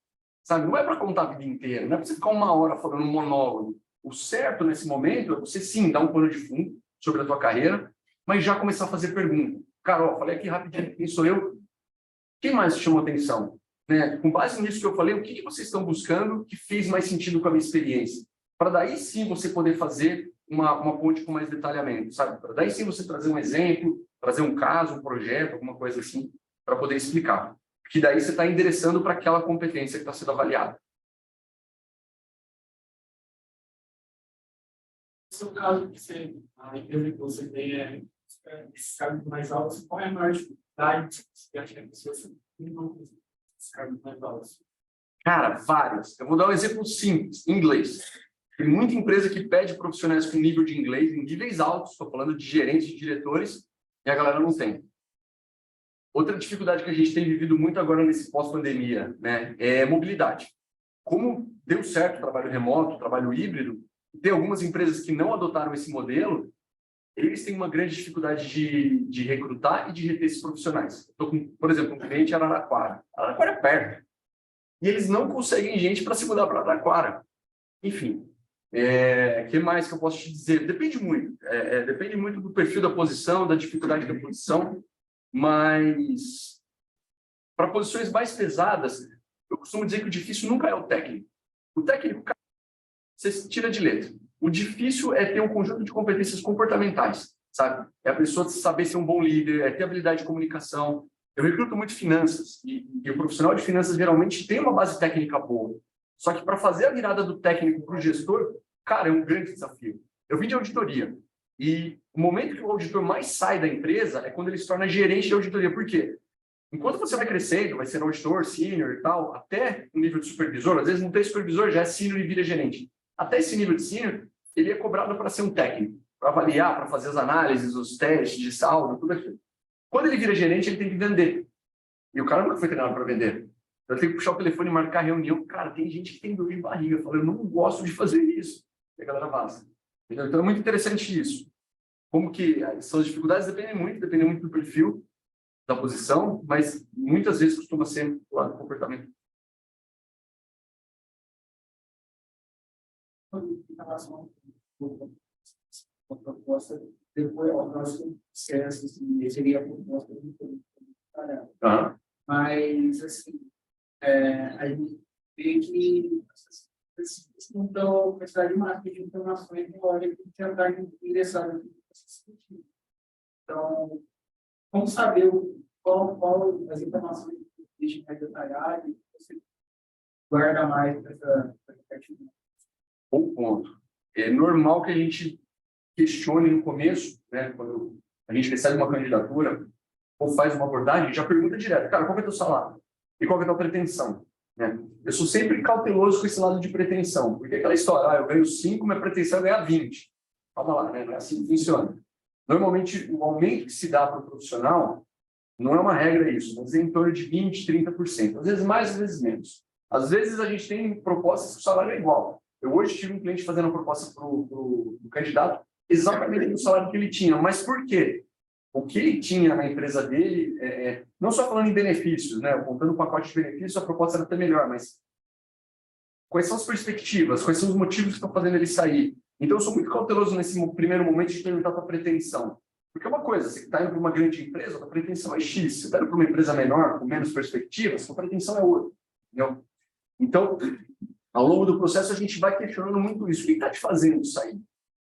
Sabe? Não é para contar a vida inteira, não é para você ficar 1 hora falando um monólogo. O certo nesse momento é você sim dar um pano de fundo sobre a tua carreira, mas já começar a fazer pergunta. Carol, falei aqui rapidinho quem sou eu. Quem mais te chamou atenção? Né? Com base nisso que eu falei, o que vocês estão buscando que fez mais sentido com a minha experiência? Para daí sim você poder fazer uma ponte com mais detalhamento, sabe? Para daí sim você trazer um exemplo, trazer um caso, um projeto, alguma coisa assim, para poder explicar. Que daí você está endereçando para aquela competência que está sendo avaliada. No seu caso, a empresa que você tem esses cargos mais altos, qual é a maior dificuldade que você acha que a pessoa não tem esses cargos mais altos? Cara, várias. Eu vou dar um exemplo simples, inglês. Tem muita empresa que pede profissionais com nível de inglês, em níveis altos, estou falando de gerentes, de diretores, e a galera não tem. Outra dificuldade que a gente tem vivido muito agora nesse pós-pandemia, né, é mobilidade. Como deu certo o trabalho remoto, o trabalho híbrido, tem algumas empresas que não adotaram esse modelo, eles têm uma grande dificuldade de recrutar e de reter esses profissionais. Estou com, por exemplo, um cliente em Araraquara. Araraquara é perto. E eles não conseguem gente para se mudar para Araraquara. Enfim, que mais que eu posso te dizer? Depende muito. Depende muito do perfil da posição, da dificuldade da posição, mas para posições mais pesadas, eu costumo dizer que o difícil nunca é o técnico. O técnico, você tira de letra. O difícil é ter um conjunto de competências comportamentais, sabe? É a pessoa saber ser um bom líder, é ter habilidade de comunicação. Eu recruto muito finanças, e o profissional de finanças geralmente tem uma base técnica boa. Só que para fazer a virada do técnico para o gestor, cara, é um grande desafio. Eu vim de auditoria, e o momento que o auditor mais sai da empresa é quando ele se torna gerente de auditoria. Por quê? Enquanto você vai crescendo, vai ser auditor, sênior e tal, até o nível de supervisor, às vezes não tem supervisor, já é sênior e vira gerente. Até esse nível de sênior, ele é cobrado para ser um técnico, para avaliar, para fazer as análises, os testes de saldo, tudo aquilo. Quando ele vira gerente, ele tem que vender. E o cara nunca foi treinado para vender. Eu tenho que puxar o telefone e marcar reunião. Cara, tem gente que tem dor de barriga. Fala, eu não gosto de fazer isso. E a galera vaza. Então é muito interessante isso. Como que são as dificuldades dependem muito do perfil, da posição, mas muitas vezes costuma ser do lado do comportamento. Em relação à proposta, depois ao nosso sucesso, seria a proposta do trabalho. Mas, assim, a gente vê que vocês não estão precisando de marketing de informações na hora de tentar ingressar no sentido. Então, como saber qual as informações que deixam mais detalhadas e você guarda mais essa parte? Bom ponto. É normal que a gente questione no começo, né, quando a gente recebe uma candidatura ou faz uma abordagem, já pergunta direto, cara, qual que é o teu salário? E qual que é a tua pretensão? né? Eu sou sempre cauteloso com esse lado de pretensão, porque aquela história, eu ganho 5, minha pretensão é ganhar 20. Calma lá, né? Não é assim que funciona. Normalmente, o aumento que se dá para o profissional não é uma regra isso, mas é em torno de 20%, 30%. Às vezes mais, às vezes menos. Às vezes a gente tem propostas que o salário é igual. Eu hoje tive um cliente fazendo uma proposta para o candidato exatamente no salário que ele tinha. Mas por quê? O que ele tinha na empresa dele, não só falando em benefícios, né? Contando o pacote de benefícios, a proposta era até melhor, mas quais são as perspectivas, quais são os motivos que estão fazendo ele sair? Então, eu sou muito cauteloso nesse primeiro momento de perguntar a tua pretensão. Porque é uma coisa, você está indo para uma grande empresa, a tua pretensão é X. Você está indo para uma empresa menor, com menos perspectivas, a sua pretensão é outra. Entendeu? Então, ao longo do processo, a gente vai questionando muito isso. O que está te fazendo sair?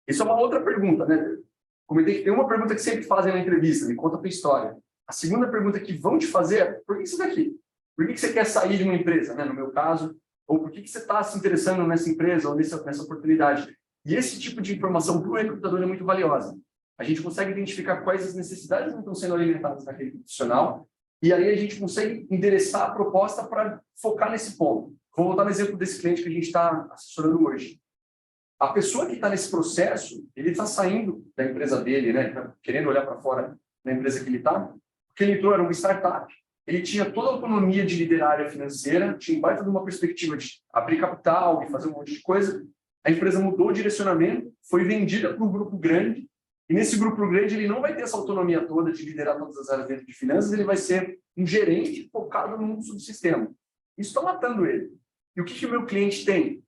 Isso é uma outra pergunta, né? Comentei que tem uma pergunta que sempre fazem na entrevista, me conta a tua história. A segunda pergunta que vão te fazer é, por que você está aqui? Por que você quer sair de uma empresa, né? No meu caso, ou por que você está se interessando nessa empresa ou nessa oportunidade? E esse tipo de informação para o recrutador é muito valiosa. A gente consegue identificar quais as necessidades que estão sendo alimentadas naquele profissional e aí a gente consegue endereçar a proposta para focar nesse ponto. Vou voltar no exemplo desse cliente que a gente está assessorando hoje. A pessoa que está nesse processo, ele está saindo da empresa dele, né? Tá querendo olhar para fora da empresa que ele está, porque ele entrou, era uma startup, ele tinha toda a autonomia de liderar a área financeira, tinha baita de uma perspectiva de abrir capital e fazer um monte de coisa. A empresa mudou o direcionamento, foi vendida para um grupo grande, e nesse grupo grande ele não vai ter essa autonomia toda de liderar todas as áreas dentro de finanças, ele vai ser um gerente focado num subsistema. Isso está matando ele. E o que o meu cliente tem?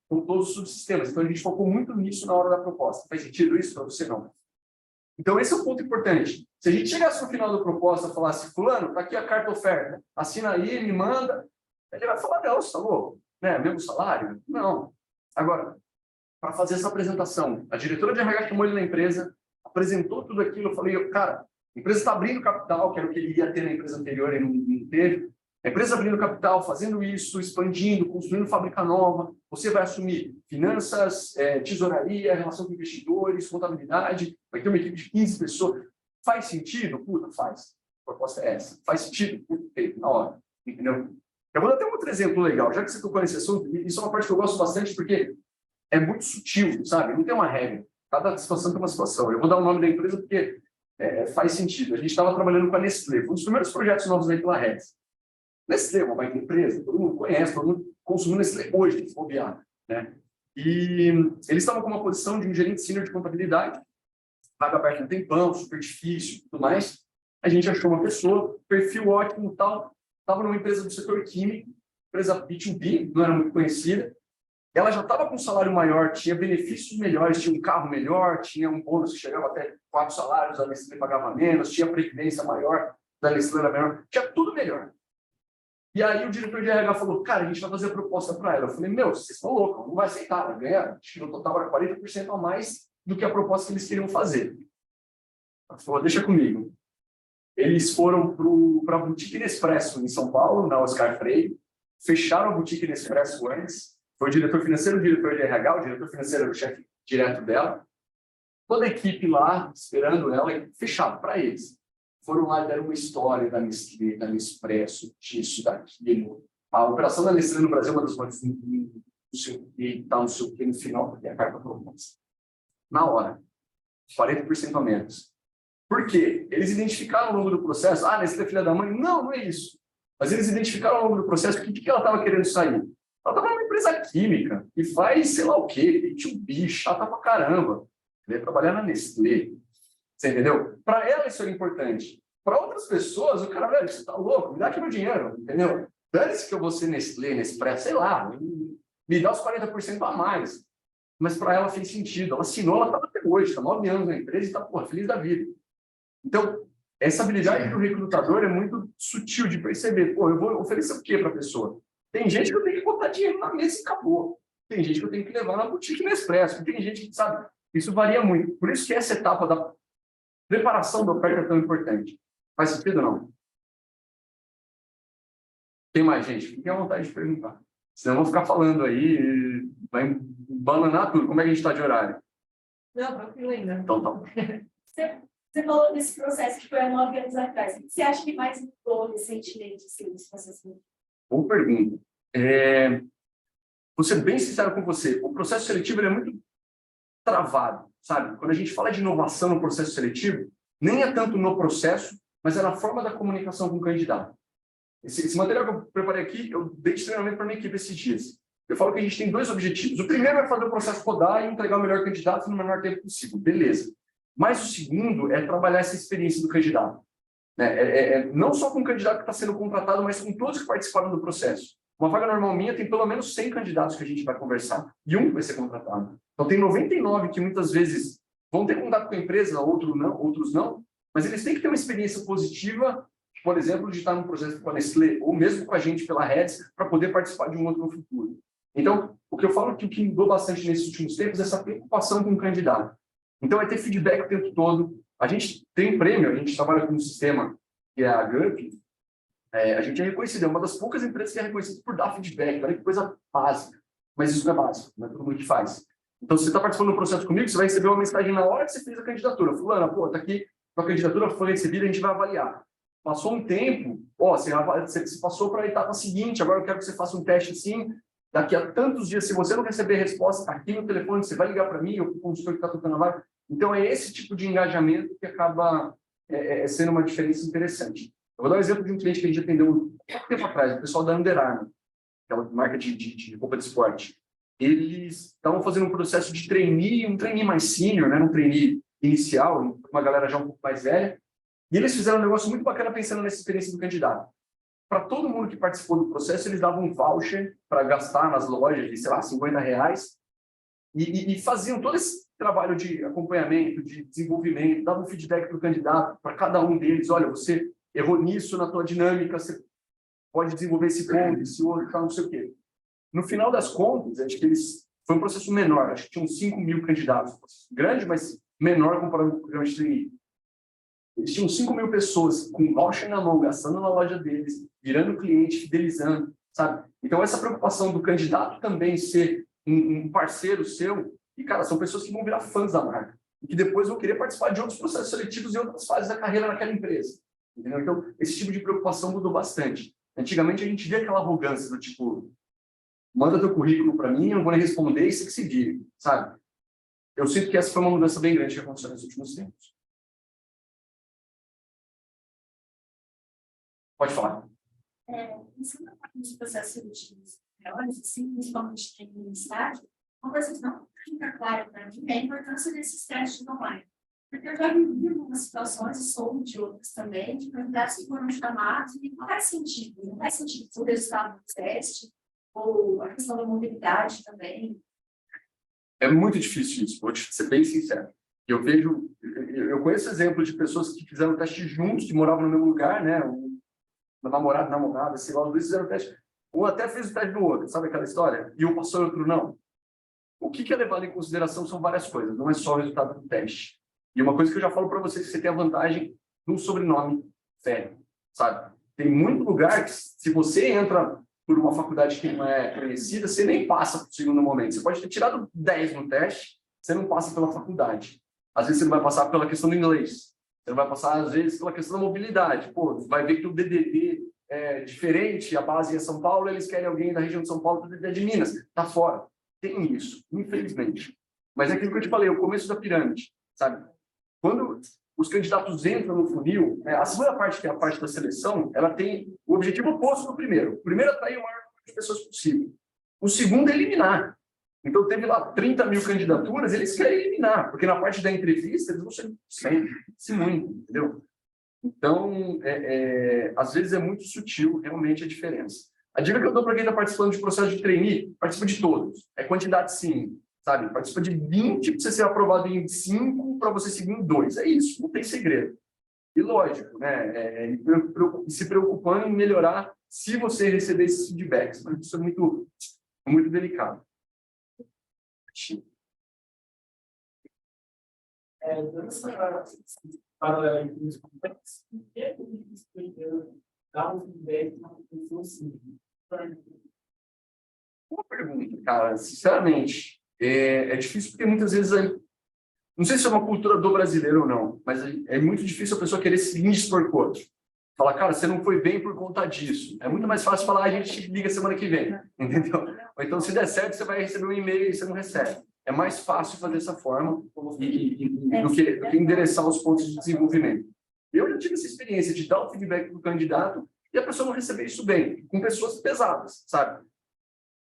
Com todos os subsistemas. Então, a gente focou muito nisso na hora da proposta. Faz sentido isso para você? Não. Então, esse é um ponto importante. Se a gente chegasse no final da proposta e falasse, fulano, está aqui a carta oferta, assina aí, me manda, ele vai falar, não, você está louco? Né? Mesmo salário? Não. Agora, para fazer essa apresentação, a diretora de RH chamou ele na empresa, apresentou tudo aquilo, eu falei, cara, a empresa está abrindo capital, que era o que ele ia ter na empresa anterior e não teve. A empresa abrindo capital, fazendo isso, expandindo, construindo fábrica nova, você vai assumir finanças, tesouraria, relação com investidores, contabilidade, vai ter uma equipe de 15 pessoas. Faz sentido? Puta, faz. A proposta é essa. Faz sentido? Puta, feito, na hora. Entendeu? Eu vou dar até um outro exemplo legal, já que você tocou nesse assunto, isso é uma parte que eu gosto bastante, porque é muito sutil, sabe? Não tem uma regra. Cada situação tem uma situação. Eu vou dar o nome da empresa porque faz sentido. A gente estava trabalhando com a Nestlé, foi um dos primeiros projetos novos aí pela Reds. Nestlé é uma baita empresa, todo mundo conhece, todo mundo consome Nestlé hoje, se bobear, né? E eles estavam com uma posição de um gerente sênior de contabilidade, vaga aberta um tempão, super difícil, tudo mais. A gente achou uma pessoa, perfil ótimo e tal, estava numa empresa do setor químico, empresa B2B, não era muito conhecida. Ela já estava com um salário maior, tinha benefícios melhores, tinha um carro melhor, tinha um bônus que chegava até 4 salários, a Nestlé pagava menos, tinha previdência maior, da Nestlé era menor, tinha tudo melhor. E aí o diretor de RH falou, cara, a gente vai fazer a proposta para ela. Eu falei, meu, vocês estão loucos, não vai aceitar, vai ganhar. Acho que no total era 40% a mais do que a proposta que eles queriam fazer. Ela falou, deixa comigo. Eles foram para a Boutique Nespresso em São Paulo, na Oscar Freire, fecharam a Boutique Nespresso antes, foi o diretor financeiro, o diretor de RH, o diretor financeiro era o chefe direto dela, toda a equipe lá, esperando ela, e fechado para eles. Foram lá e deram uma história da Nestlé, da Nespresso, disso, daquilo. A operação da Nestlé no Brasil é uma das mais e está no seu no final, porque é a carta proposta. Na hora, 40% a menos. Por quê? Eles identificaram ao longo do processo, Nestlé é filha da mãe? Não, não é isso. Mas eles identificaram ao longo do processo o que ela estava querendo sair. Ela estava numa empresa química e faz sei lá o quê, B2B, chata pra caramba. Ela ia trabalhar na Nestlé. Você entendeu? Para ela isso era importante. Para outras pessoas, o cara, velho, você tá louco, me dá aqui meu dinheiro, entendeu? Dane-se que eu vou ser Nestlé, Nespresso, sei lá, me dá os 40% a mais. Mas para ela fez sentido. Ela assinou, ela está até hoje, está 9 anos na empresa e está feliz da vida. Então, essa habilidade do recrutador é muito sutil de perceber. Pô, eu vou oferecer o quê para a pessoa? Tem gente que eu tenho que botar dinheiro na mesa e acabou. Tem gente que eu tenho que levar na boutique Nespresso. Tem gente que sabe. Isso varia muito. Por isso que essa etapa da preparação da oferta é tão importante. Faz sentido ou não? Tem mais gente? Fiquem à vontade de perguntar. Senão eu vou ficar falando aí, vai bananar tudo. Como é que a gente está de horário? Não, tranquilo ainda. Então tá. Você falou desse processo que foi há 9 anos atrás. O que você acha que mais mudou recentemente, assim, nesse processo? Ou pergunta. Vou ser bem sincero com você, o processo seletivo ele é muito travado, sabe? Quando a gente fala de inovação no processo seletivo, nem é tanto no processo, mas é na forma da comunicação com o candidato. Esse material que eu preparei aqui, eu dei de treinamento para a minha equipe esses dias. Eu falo que a gente tem 2 objetivos. O primeiro é fazer o processo rodar e entregar o melhor candidato no menor tempo possível. Beleza. Mas o segundo é trabalhar essa experiência do candidato. Não só com o candidato que está sendo contratado, mas com todos que participaram do processo. Uma vaga normal minha tem pelo menos 100 candidatos que a gente vai conversar. E um vai ser contratado. Então tem 99 que muitas vezes vão ter contato com a empresa, outros não. Mas eles têm que ter uma experiência positiva, por exemplo, de estar num processo com a Nestlé, ou mesmo com a gente pela Reds, para poder participar de um outro no futuro. Então, o que eu falo que o que mudou bastante nesses últimos tempos é essa preocupação com o candidato. Então, é ter feedback o tempo todo. A gente tem prêmio, a gente trabalha com um sistema que é a GUP. A gente é reconhecido, é uma das poucas empresas que é reconhecida por dar feedback. Olha que coisa básica. Mas isso não é básico, não é todo mundo que faz. Então, se você está participando do processo comigo, você vai receber uma mensagem na hora que você fez a candidatura. Fulana, pô, tá aqui, a candidatura foi recebida, a gente vai avaliar. Passou um tempo, você passou para a etapa seguinte, agora eu quero que você faça um teste assim, daqui a tantos dias, se você não receber resposta, aqui no telefone, você vai ligar para mim, ou para o consultor que está tocando a vaga. Então, é esse tipo de engajamento que acaba sendo uma diferença interessante. Eu vou dar um exemplo de um cliente que a gente atendeu há pouco tempo atrás, o pessoal da Under Armour, aquela marca de roupa de esporte. Eles estavam fazendo um processo de trainee, um trainee mais sênior, né, um trainee inicial, uma galera já um pouco mais velha, e eles fizeram um negócio muito bacana pensando nessa experiência do candidato. Para todo mundo que participou do processo, eles davam um voucher para gastar nas lojas de, sei lá, R$50, e faziam todo esse trabalho de acompanhamento, de desenvolvimento, davam um feedback para o candidato, para cada um deles. Olha, você errou nisso na tua dinâmica, você pode desenvolver esse ponto, esse outro, não sei o quê. No final das contas, acho que foi um processo menor, acho que tinham 5.000 candidatos, grande, mas menor comparado com o programa de trainee. Eles tinham 5.000 pessoas com voucher na mão, gastando na loja deles, virando cliente, fidelizando, sabe? Então, essa preocupação do candidato também ser um parceiro seu, e, cara, são pessoas que vão virar fãs da marca, e que depois vão querer participar de outros processos seletivos e outras fases da carreira naquela empresa. Entendeu? Então, esse tipo de preocupação mudou bastante. Antigamente, a gente via aquela arrogância do tipo, manda teu currículo para mim, eu vou responder e você que se vire, sabe? Eu sinto que essa foi uma mudança bem grande que aconteceu nos últimos tempos. Pode falar. Pensando na parte dos processos seletivos maiores, assim, principalmente em estágio, uma coisa que não fica clara para mim é a importância desses testes online. Porque eu já vivi algumas situações, e soube de outras também, de candidatos que foram chamados e não faz sentido o resultado do teste, ou a questão da mobilidade também. É muito difícil isso, vou ser bem sincero. Eu conheço exemplos de pessoas que fizeram teste juntos, que moravam no mesmo lugar, né? Namorada, sei lá, os dois fizeram teste. Um até fez o teste do outro, sabe aquela história? E um passou e o outro não. O que é levado em consideração são várias coisas, não é só o resultado do teste. E uma coisa que eu já falo para vocês, que você tem a vantagem do sobrenome Ferri, sabe? Tem muito lugar que, se você entra por uma faculdade que não é conhecida, você nem passa para o segundo momento. Você pode ter tirado 10 no teste, você não passa pela faculdade. Às vezes você não vai passar pela questão do inglês. Você não vai passar, às vezes, pela questão da mobilidade. Pô, vai ver que o DDD é diferente, a base é São Paulo, eles querem alguém da região de São Paulo, o DDD é de Minas. Está fora. Tem isso, infelizmente. Mas é aquilo que eu te falei, o começo da pirâmide, sabe? Quando os candidatos entram no funil, a segunda parte, que é a parte da seleção, ela tem o objetivo oposto do primeiro. O primeiro é atrair o maior número de pessoas possível. O segundo é eliminar. Então, teve lá 30.000 candidaturas, eles querem eliminar, porque na parte da entrevista, eles vão ser muito, entendeu? Então, às vezes é muito sutil, realmente, a diferença. A dica que eu dou para quem está participando de processo de trainee, participa de todos. É quantidade sim, sabe? Participa de 20 para você ser aprovado em 5, para você seguir em 2. É isso, não tem segredo. E lógico, né? Se preocupando em melhorar se você receber esses feedbacks. Mas isso é muito, muito delicado. Para os complexos, o que é dar um feedback para uma pessoa assim? Uma pergunta, cara, sinceramente, é difícil porque muitas vezes, não sei se é uma cultura do brasileiro ou não, mas é muito difícil a pessoa querer se indispor com o outro. Falar, cara, você não foi bem por conta disso. É muito mais fácil falar, a gente liga semana que vem, entendeu? Ou então, se der certo, você vai receber um e-mail e você não recebe. É mais fácil fazer dessa forma do que endereçar os pontos de desenvolvimento. Eu já tive essa experiência de dar o feedback para o candidato e a pessoa não receber isso bem, com pessoas pesadas, sabe?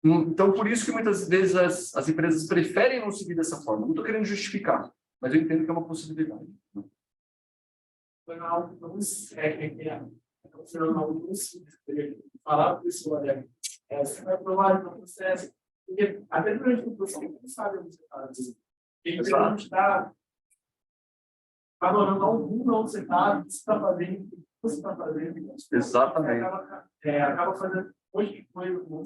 Então, por isso que muitas vezes as empresas preferem não seguir dessa forma. Não estou querendo justificar, mas eu entendo que é uma possibilidade. Foi algo tão sério, foi algo tão simples. Falar para a pessoa, olha, você vai provar no processo, porque até durante o processo, você não sabe onde você está. Quem não está valorando algum não você está, o que você está fazendo, o que você está fazendo. Exatamente. Acaba fazendo hoje foi um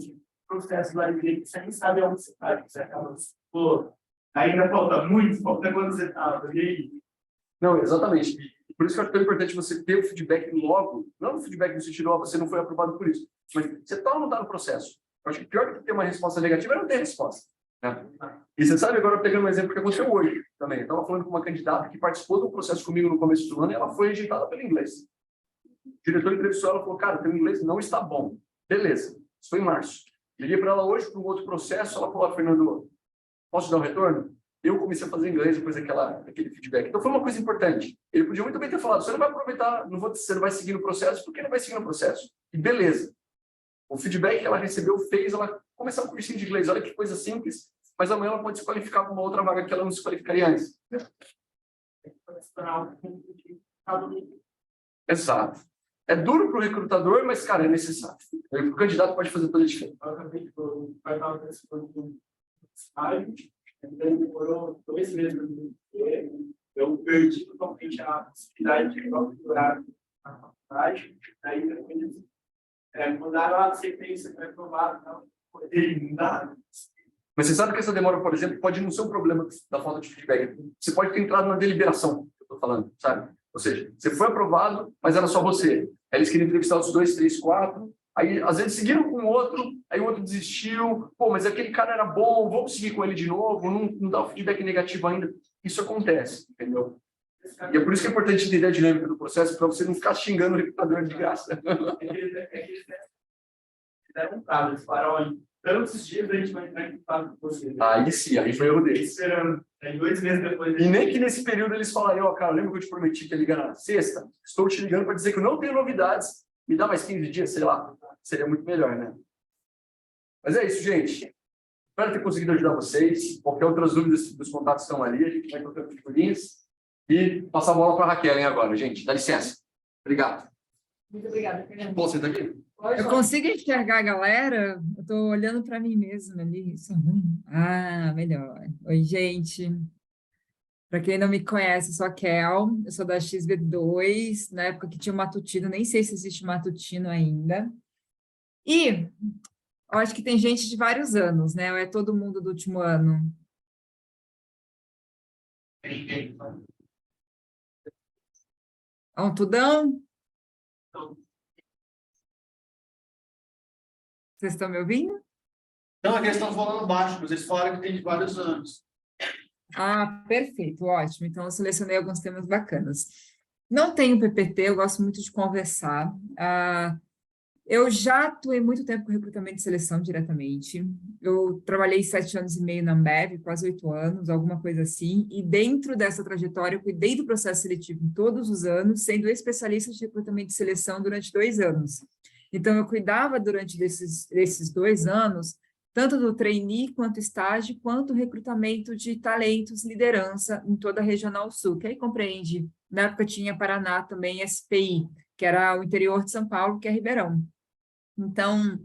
processo lá de que você nem sabe onde você está, você acaba, pô, ainda falta muito, falta quando você está, e aí? Não, exatamente. Por isso que eu acho tão importante você ter o feedback logo, não o feedback no sentido, você não foi aprovado por isso, mas você está ou não está no processo. Eu acho que pior do que ter uma resposta negativa é não ter resposta. Né? E você sabe, agora pegando um exemplo que aconteceu hoje também. Eu estava falando com uma candidata que participou do processo comigo no começo do ano e ela foi rejeitada pelo inglês. O diretor entrevistou ela e falou, cara, teu inglês não está bom. Beleza, isso foi em março. Liguei para ela hoje para um outro processo, ela falou, Fernando, posso dar um retorno? Eu comecei a fazer inglês depois daquele feedback. Então foi uma coisa importante. Ele podia muito bem ter falado, você não vai aproveitar, você não vai seguir no processo, porque não vai seguir no processo. E beleza. O feedback que ela recebeu fez ela começar um cursinho de inglês. Olha que coisa simples, mas amanhã ela pode se qualificar para uma outra vaga que ela não se qualificaria antes. Exato. É duro para o recrutador, mas, cara, é necessário. O candidato pode fazer toda a diferença. Demorou 2 meses eu perdi totalmente a possibilidade de procurar na faculdade. Daí depois mandaram a sequência para provar, não foi nada. Mas você sabe que essa demora, por exemplo, pode não ser um problema da falta de feedback. Você pode ter entrado na deliberação, que eu estou falando, sabe? Ou seja, você foi aprovado, mas era só você. Aí eles queriam entrevistar os 2, 3, 4. Aí, às vezes, seguiram com o outro, aí o outro desistiu. Pô, mas aquele cara era bom, vamos seguir com ele de novo, não dá o feedback negativo ainda. Isso acontece, entendeu? E é por isso que é importante entender a dinâmica do processo, para você não ficar xingando o recrutador de graça. Eles deram um prazo, eles falaram, olha, tantos dias a gente vai entrar em contato com você. Aí sim, aí foi o erro deles. Esperando. Aí 2 meses depois... E nem que nesse período eles falarem, ó, cara, lembra que eu te prometi que ia ligar na sexta? Estou te ligando para dizer que eu não tenho novidades. Me dá mais 15 dias, sei lá. Seria muito melhor, né? Mas é isso, gente. Espero ter conseguido ajudar vocês. Qualquer outras dúvidas dos contatos estão ali. A gente vai trocando figurinhas. E passar a bola para a Raquel agora, gente. Dá licença. Obrigado. Muito obrigada, Fernando. Posso sentar aqui? Eu consigo enxergar a galera? Eu estou olhando para mim mesma ali. Isso é ruim. Ah, melhor. Oi, gente. Para quem não me conhece, eu sou a Kel, eu sou da XB2, na época que tinha o matutino, nem sei se existe matutino ainda. E eu acho que tem gente de vários anos, né? Ou é todo mundo do último ano? Tudão? Vocês estão me ouvindo? Não, é que eles estão falando baixo, mas eles falaram que tem de vários anos. Ah, perfeito, ótimo. Então, eu selecionei alguns temas bacanas. Não tenho PPT, eu gosto muito de conversar. Eu já atuei muito tempo com recrutamento e seleção diretamente. Eu trabalhei 7 anos e meio na Ambev, quase 8 anos, alguma coisa assim. E dentro dessa trajetória, eu cuidei do processo seletivo em todos os anos, sendo especialista de recrutamento e seleção durante 2 anos. Então, eu cuidava durante esses 2 anos tanto do trainee, quanto estágio, quanto recrutamento de talentos, liderança em toda a Regional Sul, que aí compreende, na época tinha Paraná também, SPI, que era o interior de São Paulo, que é Ribeirão. Então,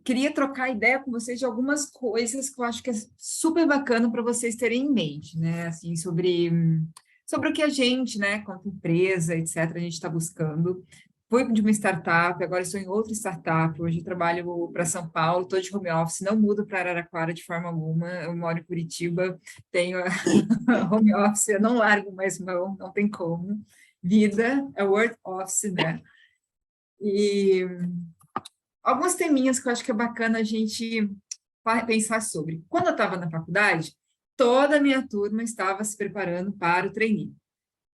queria trocar ideia com vocês de algumas coisas que eu acho que é super bacana para vocês terem em mente, né, assim, sobre o que a gente, né, quanto empresa, etc., a gente está buscando. Fui de uma startup, agora estou em outra startup, hoje eu trabalho para São Paulo, estou de home office, não mudo para Araraquara de forma alguma, eu moro em Curitiba, tenho home office, eu não largo mais mão, não tem como. Vida é word office, né? E alguns teminhas que eu acho que é bacana a gente pensar sobre. Quando eu estava na faculdade, toda a minha turma estava se preparando para o trainee.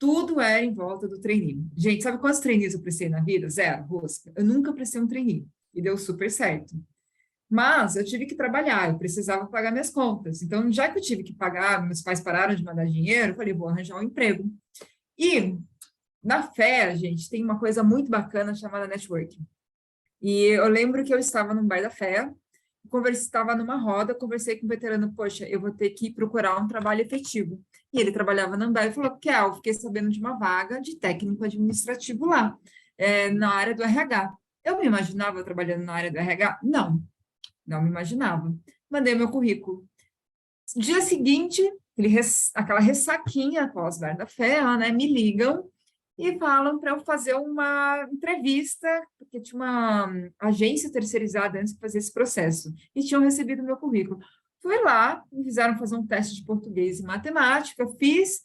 tudo era em volta do trainee. Gente, sabe quantos trainees eu prestei na vida? Zero, rosca. Eu nunca prestei um trainee e deu super certo. Mas eu tive que trabalhar, eu precisava pagar minhas contas. Então, já que eu tive que pagar, meus pais pararam de mandar dinheiro, eu falei, vou arranjar um emprego. E na fé, gente, tem uma coisa muito bacana chamada networking. E eu lembro que eu estava no bar da fé, estava numa roda, conversei com um veterano, poxa, eu vou ter que procurar um trabalho efetivo. E ele trabalhava na Ambev e falou, Kel, fiquei sabendo de uma vaga de técnico administrativo lá, na área do RH. Eu me imaginava trabalhando na área do RH? Não me imaginava. Mandei meu currículo. Dia seguinte, aquela ressaquinha após bar da fé, né, me ligam e falam para eu fazer uma entrevista, porque tinha uma agência terceirizada antes de fazer esse processo, e tinham recebido meu currículo. Fui lá, me fizeram fazer um teste de português e matemática, fiz.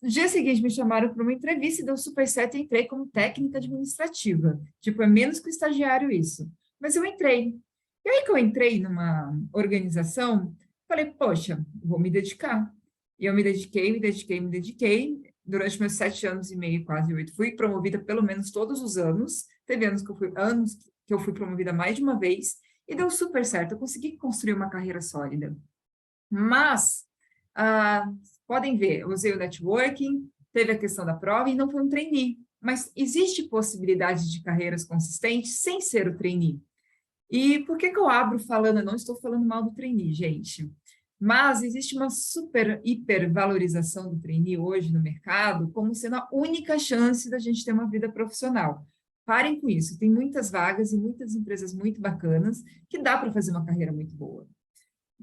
No dia seguinte, me chamaram para uma entrevista e deu super certo, e entrei como técnica administrativa. Tipo, é menos que o estagiário isso. Mas eu entrei. E aí que eu entrei numa organização, falei, poxa, vou me dedicar. E eu me dediquei. Durante meus 7 anos e meio, quase 8, fui promovida pelo menos todos os anos. Teve anos que eu fui promovida mais de uma vez, e deu super certo. Eu consegui construir uma carreira sólida. Mas, podem ver, eu usei o networking, teve a questão da prova, e não foi um trainee. Mas existe possibilidade de carreiras consistentes sem ser o trainee. E por que eu abro falando? Eu não estou falando mal do trainee, gente. Mas existe uma super, hiper valorização do trainee hoje no mercado como sendo a única chance da gente ter uma vida profissional. Parem com isso, tem muitas vagas e muitas empresas muito bacanas que dá para fazer uma carreira muito boa.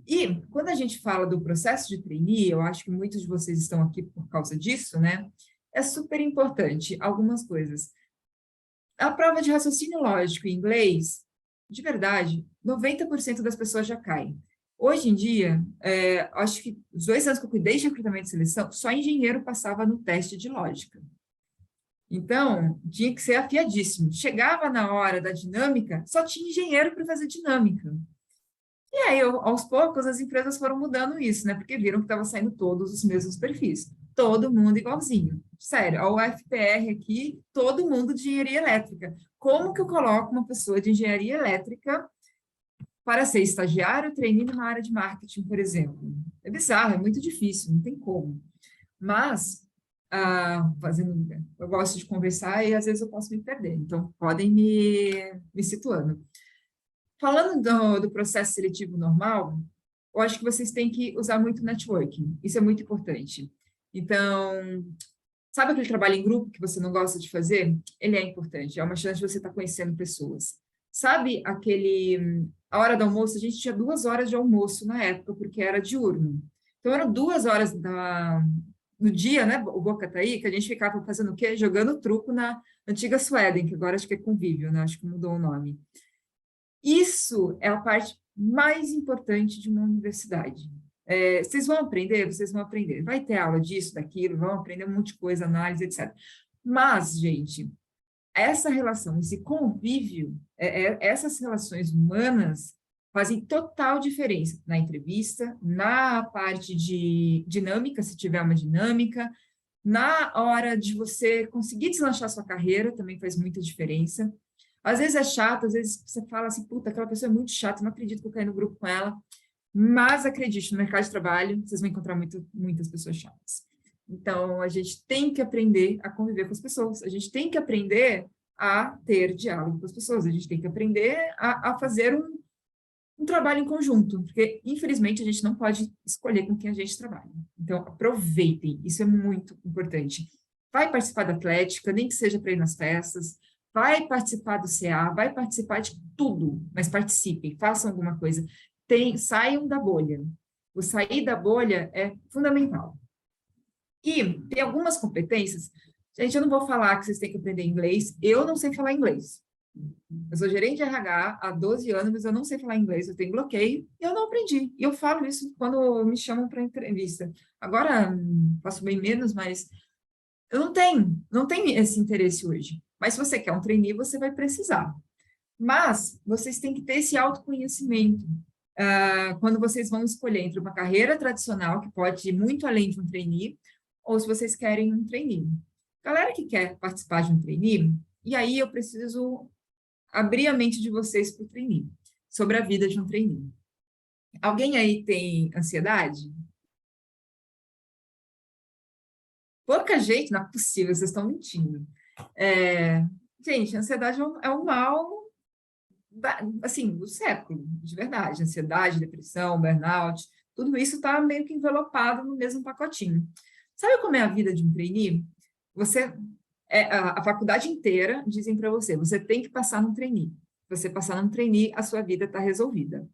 E quando a gente fala do processo de trainee, eu acho que muitos de vocês estão aqui por causa disso, né? É super importante algumas coisas. A prova de raciocínio lógico em inglês, de verdade, 90% das pessoas já caem. Hoje em dia, acho que os 2 anos que eu cuidei de recrutamento e seleção, só engenheiro passava no teste de lógica. Então, tinha que ser afiadíssimo. Chegava na hora da dinâmica, só tinha engenheiro para fazer dinâmica. E aí, aos poucos, as empresas foram mudando isso, né? Porque viram que estava saindo todos os mesmos perfis. Todo mundo igualzinho. Sério, a UFPR aqui, todo mundo de engenharia elétrica. Como que eu coloco uma pessoa de engenharia elétrica para ser estagiário, trainee numa área de marketing, por exemplo? É bizarro, é muito difícil, não tem como. Mas, eu gosto de conversar e às vezes eu posso me perder, então podem me situando. Falando do processo seletivo normal, eu acho que vocês têm que usar muito networking, isso é muito importante. Então, sabe aquele trabalho em grupo que você não gosta de fazer? Ele é importante, é uma chance de você estar conhecendo pessoas. Sabe a hora do almoço, a gente tinha 2 horas de almoço na época, porque era diurno. Então, eram 2 horas no dia, né, o Bocatáí, que a gente ficava fazendo o quê? Jogando truco na antiga Sueden, que agora acho que é Convívio, né? Acho que mudou o nome. Isso é a parte mais importante de uma universidade. Vocês vão aprender. Vai ter aula disso, daquilo, vão aprender um monte de coisa, análise, etc. Mas, gente, essa relação, esse convívio, essas relações humanas fazem total diferença na entrevista, na parte de dinâmica, se tiver uma dinâmica, na hora de você conseguir deslanchar sua carreira, também faz muita diferença. Às vezes é chato, às vezes você fala assim, puta, aquela pessoa é muito chata, não acredito que eu caí no grupo com ela, mas acredite, no mercado de trabalho, vocês vão encontrar muitas pessoas chatas. Então, a gente tem que aprender a conviver com as pessoas, a gente tem que aprender a ter diálogo com as pessoas, a gente tem que aprender a fazer um trabalho em conjunto, porque, infelizmente, a gente não pode escolher com quem a gente trabalha. Então, aproveitem, isso é muito importante. Vai participar da atlética, nem que seja para ir nas festas, vai participar do CA, vai participar de tudo, mas participem, façam alguma coisa. Saiam da bolha. O sair da bolha é fundamental. E tem algumas competências. Gente, eu não vou falar que vocês têm que aprender inglês. Eu não sei falar inglês. Eu sou gerente de RH há 12 anos, mas eu não sei falar inglês, eu tenho bloqueio, e eu não aprendi. E eu falo isso quando me chamam para entrevista. Agora, faço bem menos, mas eu não tenho esse interesse hoje. Mas se você quer um trainee, você vai precisar. Mas vocês têm que ter esse autoconhecimento. Quando vocês vão escolher entre uma carreira tradicional, que pode ir muito além de um trainee, ou se vocês querem um trainee. Galera que quer participar de um trainee, e aí eu preciso abrir a mente de vocês para o trainee, sobre a vida de um trainee. Alguém aí tem ansiedade? Pouca gente, não é possível, vocês estão mentindo. Gente, ansiedade é um mal, assim, do século, de verdade. Ansiedade, depressão, burnout, tudo isso está meio que envelopado no mesmo pacotinho. Sabe como é a vida de um trainee? A faculdade inteira dizem para você, você tem que passar num trainee. Se você passar num trainee, a sua vida está resolvida.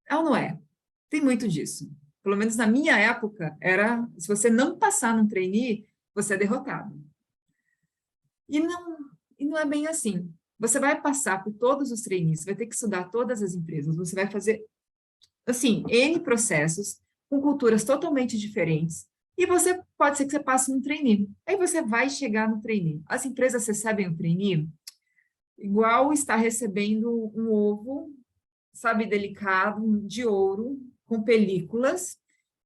É ou não é? Tem muito disso. Pelo menos na minha época, se você não passar num trainee, você é derrotado. E não é bem assim. Você vai passar por todos os trainees, você vai ter que estudar todas as empresas, você vai fazer, assim, N processos, com culturas totalmente diferentes, e pode ser que você passe num trainee. Aí você vai chegar no trainee. As empresas recebem o trainee igual está recebendo um ovo, sabe, delicado, de ouro, com películas,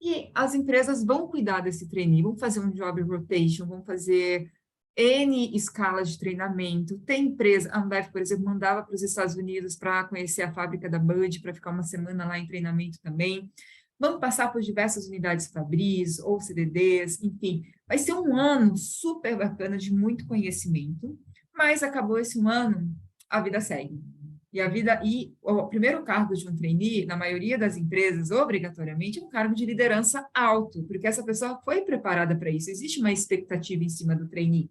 e as empresas vão cuidar desse trainee, vão fazer um job rotation, vão fazer N escalas de treinamento. Tem empresa, a Ambev, por exemplo, mandava para os Estados Unidos para conhecer a fábrica da Bud, para ficar uma semana lá em treinamento também. Vamos passar por diversas unidades Fabris ou CDDs, enfim. Vai ser um ano super bacana de muito conhecimento, mas acabou esse um ano, a vida segue. E o primeiro cargo de um trainee, na maioria das empresas, obrigatoriamente, é um cargo de liderança alto, porque essa pessoa foi preparada para isso. Existe uma expectativa em cima do trainee.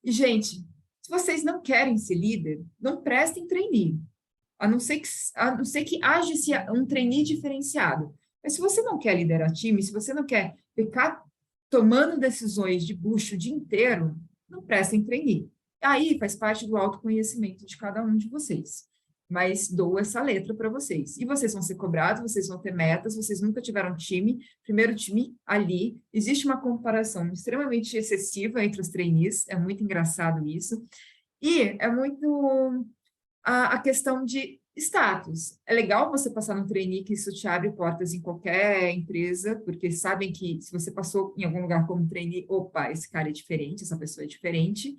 E, gente, se vocês não querem ser líder, não prestem trainee. A não ser que haja um trainee diferenciado. Mas se você não quer liderar time, se você não quer ficar tomando decisões de bucho o dia inteiro, não prestem trainee. Aí faz parte do autoconhecimento de cada um de vocês. Mas dou essa letra para vocês. E vocês vão ser cobrados, vocês vão ter metas, vocês nunca tiveram time. Primeiro time ali. Existe uma comparação extremamente excessiva entre os trainees, é muito engraçado isso. E é muito a questão de status. É legal você passar no trainee, que isso te abre portas em qualquer empresa, porque sabem que se você passou em algum lugar como trainee, opa, esse cara é diferente, essa pessoa é diferente.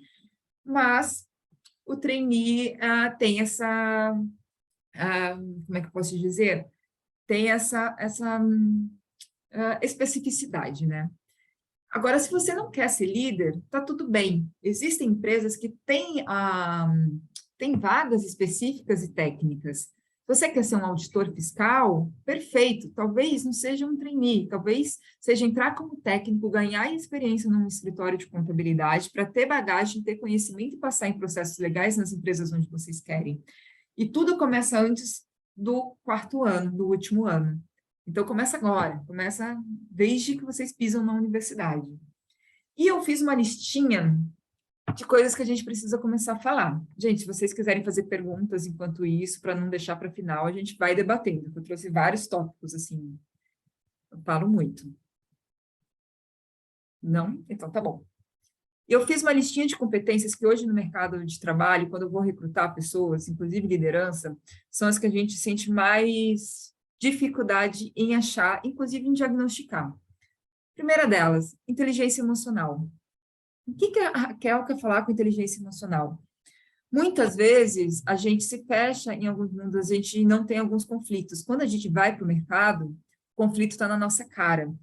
Mas o trainee tem essa, como é que eu posso dizer? Tem essa especificidade, né? Agora, se você não quer ser líder, tá tudo bem. Existem empresas que têm vagas específicas e técnicas. Se você quer ser um auditor fiscal, perfeito. Talvez não seja um trainee, talvez seja entrar como técnico, ganhar experiência num escritório de contabilidade para ter bagagem, ter conhecimento e passar em processos legais nas empresas onde vocês querem. E tudo começa antes do quarto ano, do último ano. Então, começa agora, começa desde que vocês pisam na universidade. E eu fiz uma listinha de coisas que a gente precisa começar a falar. Gente, se vocês quiserem fazer perguntas enquanto isso, para não deixar para o final, a gente vai debatendo. Eu trouxe vários tópicos, assim, eu falo muito. Não? Então, tá bom. Eu fiz uma listinha de competências que hoje no mercado de trabalho, quando eu vou recrutar pessoas, inclusive liderança, são as que a gente sente mais dificuldade em achar, inclusive em diagnosticar. Primeira delas, inteligência emocional. O que a Raquel quer falar com inteligência emocional? Muitas vezes, a gente se fecha em alguns mundos, a gente não tem alguns conflitos. Quando a gente vai para o mercado, o conflito está na nossa cara.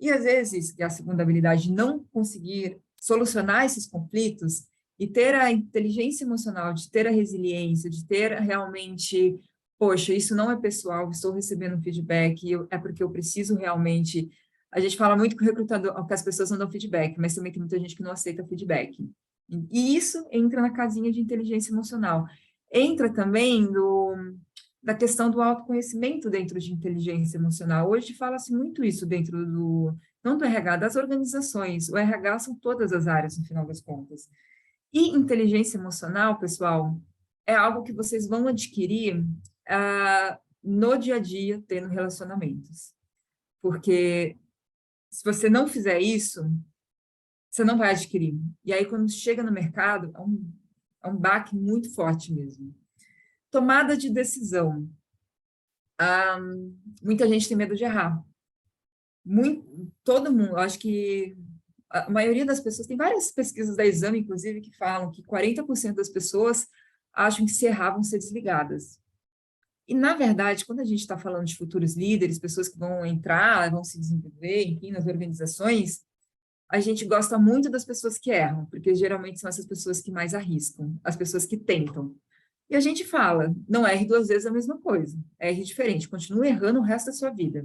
E, às vezes, a segunda habilidade, não conseguir solucionar esses conflitos e ter a inteligência emocional, de ter a resiliência, de ter realmente, poxa, isso não é pessoal, estou recebendo feedback, é porque eu preciso realmente... A gente fala muito que o recrutador, que as pessoas não dão feedback, mas também tem muita gente que não aceita feedback. E isso entra na casinha de inteligência emocional. Entra também da questão do autoconhecimento dentro de inteligência emocional. Hoje fala-se muito isso dentro não do RH, das organizações. O RH são todas as áreas, no final das contas. E inteligência emocional, pessoal, é algo que vocês vão adquirir no dia a dia, tendo relacionamentos. Porque se você não fizer isso, você não vai adquirir. E aí, quando chega no mercado, é um baque muito forte mesmo. Tomada de decisão. Muita gente tem medo de errar. Todo mundo, acho que a maioria das pessoas, tem várias pesquisas da Exame, inclusive, que falam que 40% das pessoas acham que se errar vão ser desligadas. E, na verdade, quando a gente está falando de futuros líderes, pessoas que vão entrar, vão se desenvolver, enfim, nas organizações, a gente gosta muito das pessoas que erram, porque geralmente são essas pessoas que mais arriscam, as pessoas que tentam. E a gente fala, não erre 2 vezes a mesma coisa, erre diferente, continue errando o resto da sua vida.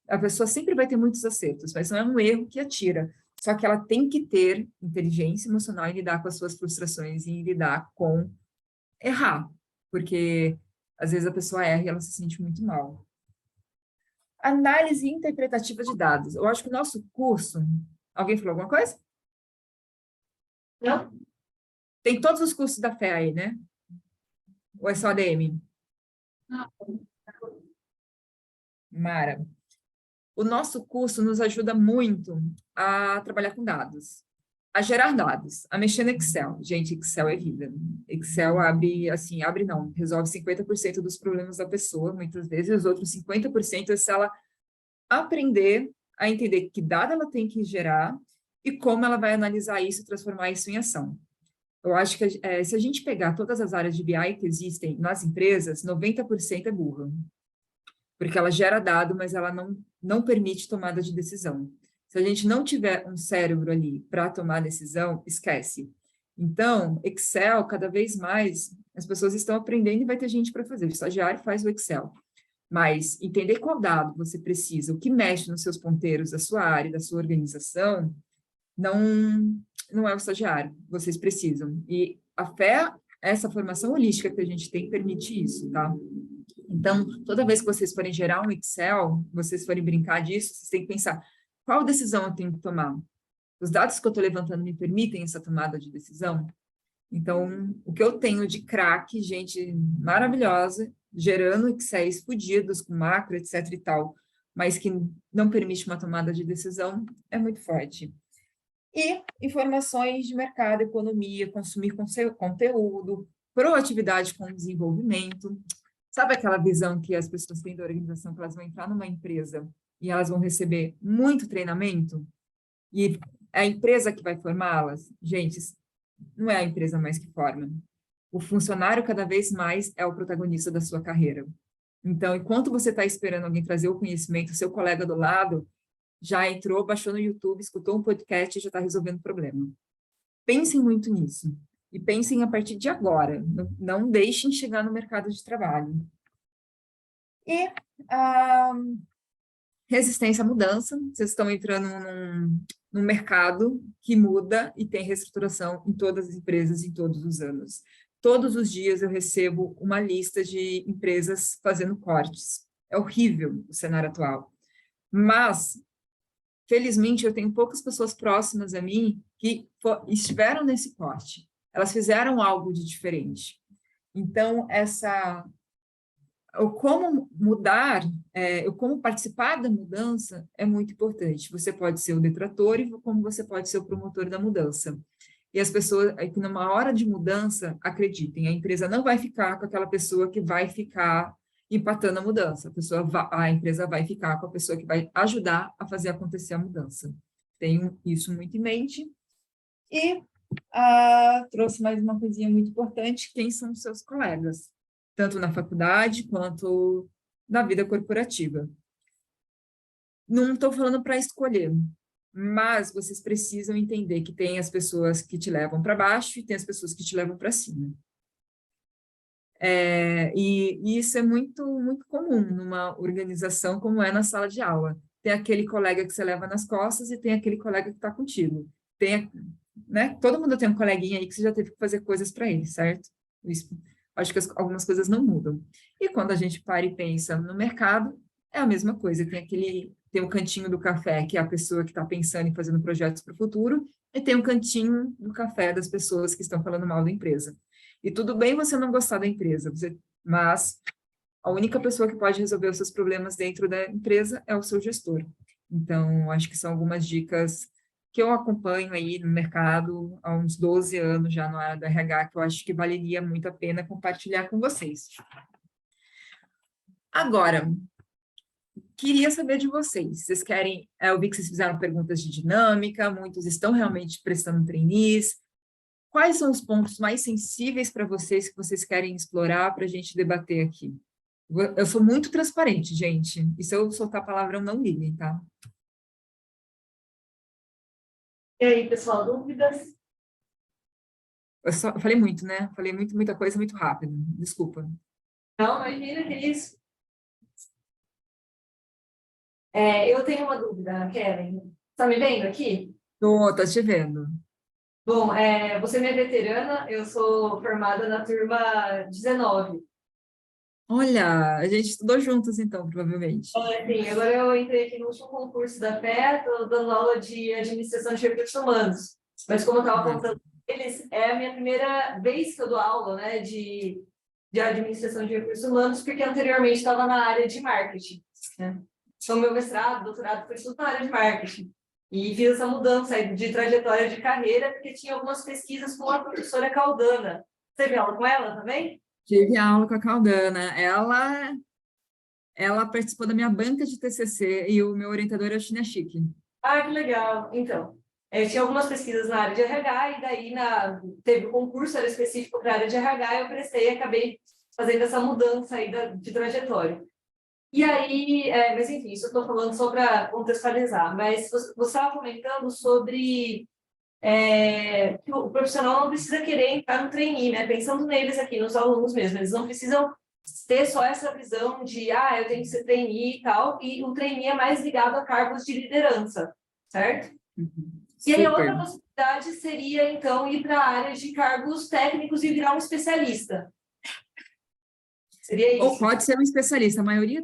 A pessoa sempre vai ter muitos acertos, mas não é um erro que atira, só que ela tem que ter inteligência emocional em lidar com as suas frustrações e em lidar com errar, porque às vezes a pessoa erra e ela se sente muito mal. Análise interpretativa de dados. Eu acho que o nosso curso... Alguém falou alguma coisa? Não? Tem todos os cursos da FEA aí, né? Ou é só ADM? Não. Mara. O nosso curso nos ajuda muito a trabalhar com dados, a gerar dados, a mexer no Excel. Gente, Excel é vida. Excel abre não, resolve 50% dos problemas da pessoa, muitas vezes, e os outros 50% é se ela aprender a entender que dado ela tem que gerar e como ela vai analisar isso e transformar isso em ação. Eu acho que se a gente pegar todas as áreas de BI que existem nas empresas, 90% é burra. Porque ela gera dado, mas ela não permite tomada de decisão. Se a gente não tiver um cérebro ali para tomar decisão, esquece. Então, Excel, cada vez mais, as pessoas estão aprendendo e vai ter gente para fazer. O estagiário faz o Excel. Mas entender qual dado você precisa, o que mexe nos seus ponteiros da sua área, da sua organização, não é o estagiário, vocês precisam. E a fé, essa formação holística que a gente tem, permite isso, tá? Então, toda vez que vocês forem gerar um Excel, vocês forem brincar disso, vocês têm que pensar, qual decisão eu tenho que tomar? Os dados que eu estou levantando me permitem essa tomada de decisão? Então, o que eu tenho de craque, gente maravilhosa, gerando Excéis fodidos com macro, etc e tal, mas que não permite uma tomada de decisão, é muito forte. E informações de mercado, economia, consumir conteúdo, proatividade com o desenvolvimento. Sabe aquela visão que as pessoas têm da organização, que elas vão entrar numa empresa e elas vão receber muito treinamento? E é a empresa que vai formá-las? Gente, não é a empresa mais que forma. O funcionário, cada vez mais, é o protagonista da sua carreira. Então, enquanto você está esperando alguém trazer o conhecimento, o seu colega do lado já entrou, baixou no YouTube, escutou um podcast e já está resolvendo o problema. Pensem muito nisso. E pensem a partir de agora. Não deixem chegar no mercado de trabalho. E resistência à mudança. Vocês estão entrando num mercado que muda e tem reestruturação em todas as empresas em todos os anos. Todos os dias eu recebo uma lista de empresas fazendo cortes. É horrível o cenário atual. Mas, felizmente, eu tenho poucas pessoas próximas a mim que estiveram nesse corte. Elas fizeram algo de diferente. Então, o como mudar, o como participar da mudança é muito importante. Você pode ser o detrator e como você pode ser o promotor da mudança. E as pessoas, que numa hora de mudança, acreditem, a empresa não vai ficar com aquela pessoa que vai ficar empatando a mudança. A empresa vai ficar com a pessoa que vai ajudar a fazer acontecer a mudança. Tenho isso muito em mente. E trouxe mais uma coisinha muito importante, quem são os seus colegas? Tanto na faculdade quanto na vida corporativa. Não estou falando para escolher, mas vocês precisam entender que tem as pessoas que te levam para baixo e tem as pessoas que te levam para cima. E isso é muito, muito comum numa organização como é na sala de aula. Tem aquele colega que você leva nas costas e tem aquele colega que está contigo. Né? Todo mundo tem um coleguinha aí que você já teve que fazer coisas para ele, certo? Isso, acho que algumas coisas não mudam. E quando a gente para e pensa no mercado, é a mesma coisa. Tem um cantinho do café, que é a pessoa que está pensando em fazendo projetos para o futuro, e tem um cantinho do café das pessoas que estão falando mal da empresa. E tudo bem você não gostar da empresa, mas a única pessoa que pode resolver os seus problemas dentro da empresa é o seu gestor. Então, acho que são algumas dicas que eu acompanho aí no mercado há uns 12 anos já na área do RH, que eu acho que valeria muito a pena compartilhar com vocês. Agora, queria saber de vocês. Vocês querem... eu vi que vocês fizeram perguntas de dinâmica, muitos estão realmente prestando trainees. Quais são os pontos mais sensíveis para vocês que vocês querem explorar para a gente debater aqui? Eu sou muito transparente, gente. E se eu soltar palavrão, não liguem, tá? E aí, pessoal, dúvidas? Eu falei muito, né? Falei muita coisa muito rápido. Desculpa. Não, imagina que isso. Eu tenho uma dúvida, Kellen. Está me vendo aqui? Tô te vendo. Bom, você é minha veterana, eu sou formada na turma 19. Olha, a gente estudou juntos, então, provavelmente. Sim, agora eu entrei aqui no último concurso da FE, estou dando aula de administração de recursos humanos. Mas como eu estava contando com eles, é a minha primeira vez que eu dou aula, né, de administração de recursos humanos, porque anteriormente estava na área de marketing, né? Então, meu mestrado, doutorado foi tudo na área de marketing. E fiz essa mudança aí de trajetória de carreira, porque tinha algumas pesquisas com a professora Caldana. Você teve aula com ela também? Tive aula com a Caldana. Ela participou da minha banca de TCC e o meu orientador é o China Chique. Ah, que legal. Então, tinha algumas pesquisas na área de RH e daí teve o concurso, era específico para a área de RH, eu prestei e acabei fazendo essa mudança aí de trajetória. E aí, mas enfim, isso eu estou falando só para contextualizar, mas você estava comentando sobre que o profissional não precisa querer entrar no trainee, né? Pensando neles aqui, nos alunos mesmo, eles não precisam ter só essa visão de, eu tenho que ser trainee e tal, e o trainee é mais ligado a cargos de liderança, certo? E aí, a outra possibilidade seria, então, ir para a área de cargos técnicos e virar um especialista. Seria isso. Ou pode ser um especialista. A maioria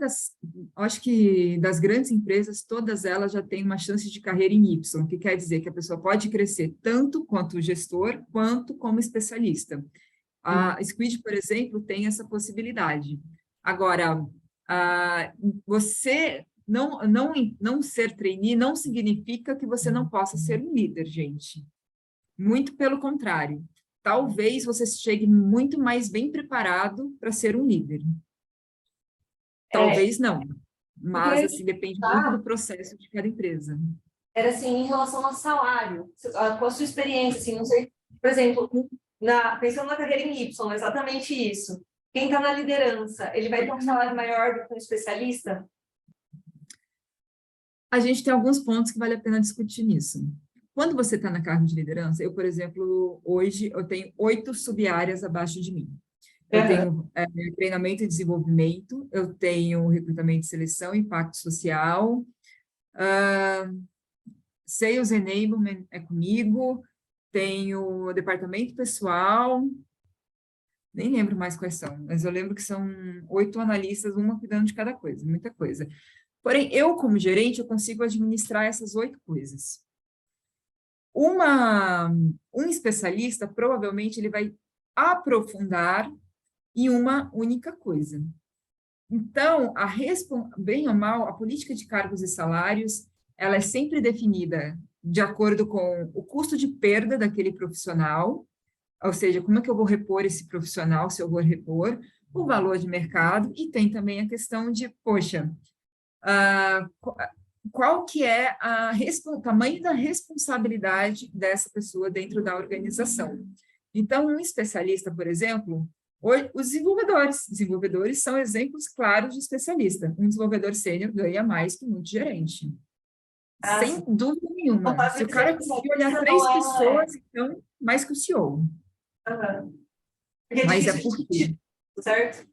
acho que das grandes empresas, todas elas já têm uma chance de carreira em Y, o que quer dizer que a pessoa pode crescer tanto quanto gestor, quanto como especialista. A Squid, por exemplo, tem essa possibilidade. Agora, você não ser trainee não significa que você não possa ser um líder, gente. Muito pelo contrário. Talvez você chegue muito mais bem preparado para ser um líder. Talvez não. Mas, assim, depende muito do processo de cada empresa. Era, assim, em relação ao salário, com a sua experiência, assim, não sei, por exemplo, pensando na carreira em Y, exatamente isso. Quem está na liderança, ele vai ter um salário maior do que um especialista? A gente tem alguns pontos que vale a pena discutir nisso. Quando você está na cargo de liderança, eu, por exemplo, hoje eu tenho 8 sub-áreas abaixo de mim. Eu tenho treinamento e desenvolvimento, eu tenho recrutamento e seleção, impacto social, Sales Enablement é comigo, tenho departamento pessoal, nem lembro mais quais são, mas eu lembro que são 8 analistas, uma cuidando de cada coisa, muita coisa. Porém, eu, como gerente, eu consigo administrar essas 8 coisas. Um especialista, provavelmente, ele vai aprofundar em uma única coisa. Então, bem ou mal, a política de cargos e salários, ela é sempre definida de acordo com o custo de perda daquele profissional, ou seja, como é que eu vou repor esse profissional, se eu vou repor, o valor de mercado, e tem também a questão de, poxa, qual que é o tamanho da responsabilidade dessa pessoa dentro da organização. Então, um especialista, por exemplo, os desenvolvedores são exemplos claros de especialista. Um desenvolvedor sênior ganha mais que muito gerente. Sem dúvida nenhuma. Se o cara conseguir olhar 3 pessoas, então, mais que o CEO. Mas é por quê? Certo?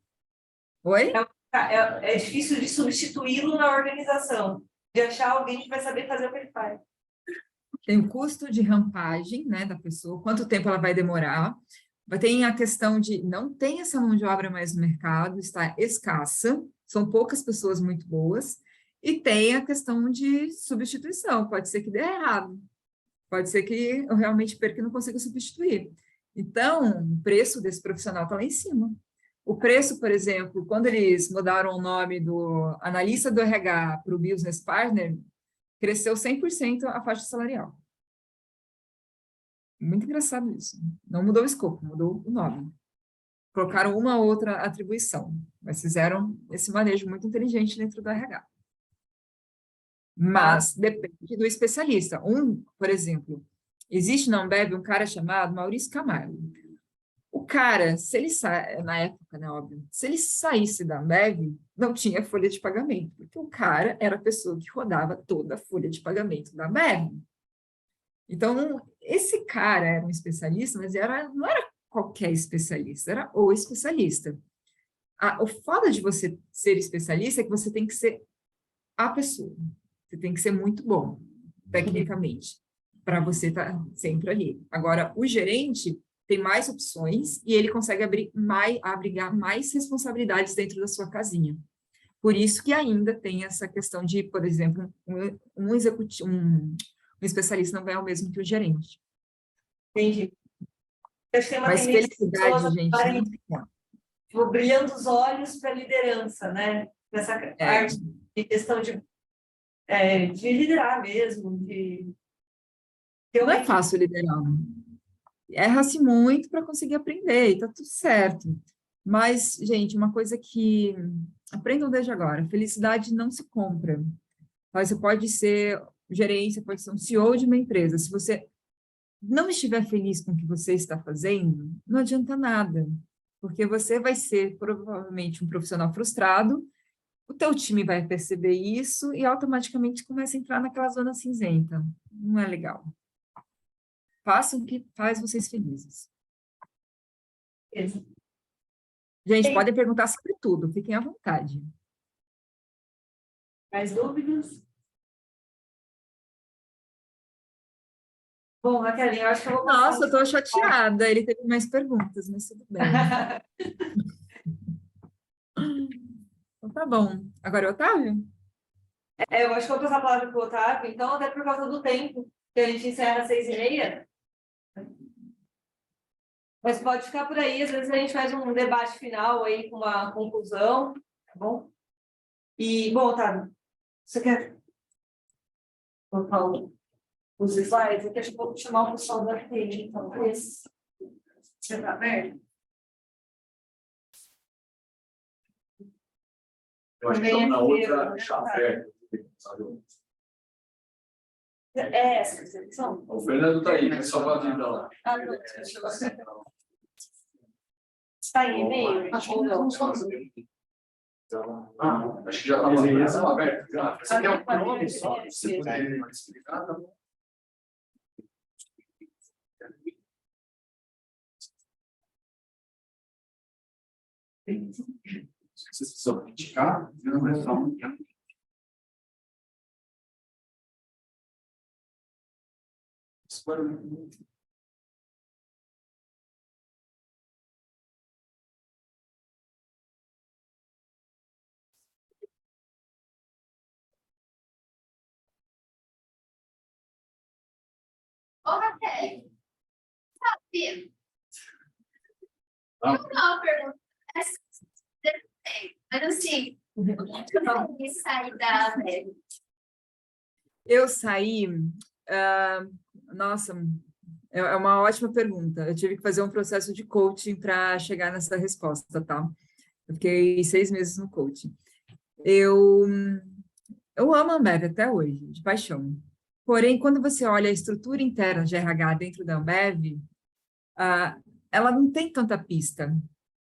Oi? É difícil de substituí-lo na organização, de achar alguém que vai saber fazer o que ele faz. Tem o custo de rampagem, né, da pessoa, quanto tempo ela vai demorar. Tem a questão de não tem essa mão de obra mais no mercado, está escassa, são poucas pessoas muito boas, e tem a questão de substituição, pode ser que dê errado, pode ser que eu realmente perca e não consiga substituir. Então, o preço desse profissional está lá em cima. O preço, por exemplo, quando eles mudaram o nome do analista do RH para o Business Partner, cresceu 100% a faixa salarial. Muito engraçado isso. Não mudou o escopo, mudou o nome. Colocaram uma outra atribuição, mas fizeram esse manejo muito inteligente dentro do RH. Mas depende do especialista. Por exemplo, existe na Ambev um cara chamado Maurício Camargo. O cara, se ele na época, né, óbvio, se ele saísse da Ambev, não tinha folha de pagamento, porque o cara era a pessoa que rodava toda a folha de pagamento da Ambev. Então, esse cara era um especialista, mas não era qualquer especialista, era o especialista. O foda de você ser especialista é que você tem que ser a pessoa. Você tem que ser muito bom, tecnicamente, para você estar sempre ali. Agora, o gerente tem mais opções e ele consegue abrigar mais responsabilidades dentro da sua casinha. Por isso que ainda tem essa questão de, por exemplo, um especialista não ganhar o mesmo que o gerente. Entendi. Acho que tem uma Mas tendência de felicidade, pessoas gente, acabarem, não fica. tipo, brilhando os olhos para a liderança, né? Nessa parte de questão de liderar mesmo, de ter Não uma é fácil liderar. Erra-se muito para conseguir aprender, e tá tudo certo. Mas, gente, uma coisa que aprendam desde agora, felicidade não se compra. Mas você pode ser gerente, você pode ser um CEO de uma empresa. Se você não estiver feliz com o que você está fazendo, não adianta nada, porque você vai ser provavelmente um profissional frustrado, o teu time vai perceber isso e automaticamente começa a entrar naquela zona cinzenta. Não é legal. Façam o que faz vocês felizes. coisa. Gente, podem perguntar sobre tudo, fiquem à vontade. Mais dúvidas? Bom, Raquel, eu acho que eu vou passar. Nossa, eu tô chateada. Ele teve mais perguntas, mas tudo bem. Então tá bom. Agora, Otávio? Eu acho que eu vou passar a palavra para o Otávio, então, até por causa do tempo, que a gente encerra às 6h30. Mas pode ficar por aí, às vezes a gente faz um debate final aí com uma conclusão, tá bom? E, bom, Otávio, você quer colocar os slides? Aqui acho que eu vou chamar o pessoal da TI, então, esse. Você tá aberto? Eu acho que estamos na outra chave. É essa a seleção? O Fernando está aí, mas só pode ir para lá. Ah, não, deixa eu ver. Está em e-mail? Ou não? Acho que já está aberto. Você quer um nome só? Se puder explicar, tá bom. Vocês precisam criticar? Não, é só um. Ô, Raquel, sabe? Eu não pergunto, mas assim, o que eu quis sair da América? Eu saí... nossa, é uma ótima pergunta. Eu tive que fazer um processo de coaching para chegar nessa resposta, tá? Eu fiquei 6 meses no coaching. Eu amo a Ambev até hoje, de paixão. Porém, quando você olha a estrutura interna de RH dentro da Ambev, ela não tem tanta pista.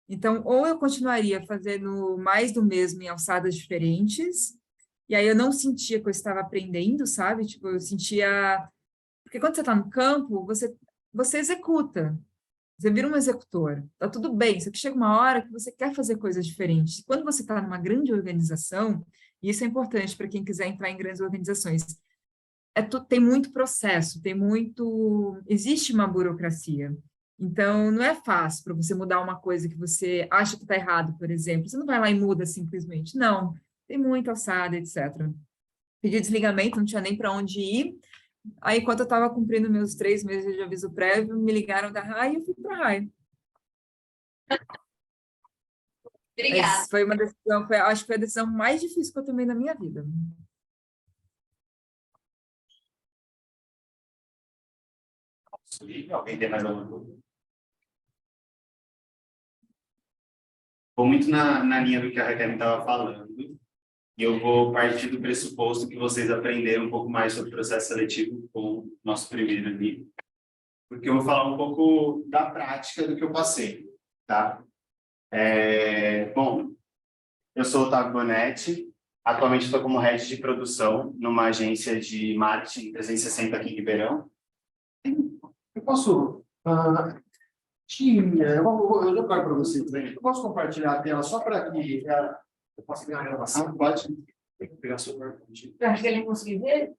Então, ou eu continuaria fazendo mais do mesmo em alçadas diferentes, e aí eu não sentia que eu estava aprendendo, sabe? Tipo, eu sentia... Porque quando você está no campo, você executa. Você vira um executor. Tá tudo bem, só que chega uma hora que você quer fazer coisas diferentes. Quando você está numa grande organização, e isso é importante para quem quiser entrar em grandes organizações, tem muito processo, existe uma burocracia. Então, não é fácil para você mudar uma coisa que você acha que está errado, por exemplo. Você não vai lá e muda simplesmente. Não, tem muita alçada, etc. Pedi desligamento, não tinha nem para onde ir. Aí, enquanto eu estava cumprindo meus 3 meses de aviso prévio, me ligaram da RAI e eu fui para a RAI. Obrigada. Foi uma decisão, acho que foi a decisão mais difícil que eu tomei na minha vida. Alguém tem mais alguma dúvida? Vou muito na linha do que a Raquel estava falando. E eu vou partir do pressuposto que vocês aprenderam um pouco mais sobre o processo seletivo com o nosso primeiro ali. Porque eu vou falar um pouco da prática do que eu passei, tá? Bom, eu sou o Otávio Bonetti, atualmente estou como head de produção numa agência de marketing 360 aqui em Ribeirão. Eu posso. Eu já paro para você também. Eu posso compartilhar a tela só para que eu possa ganhar a gravação? Pode. Tem que pegar seu celular. Eu acho que ele conseguiu ver.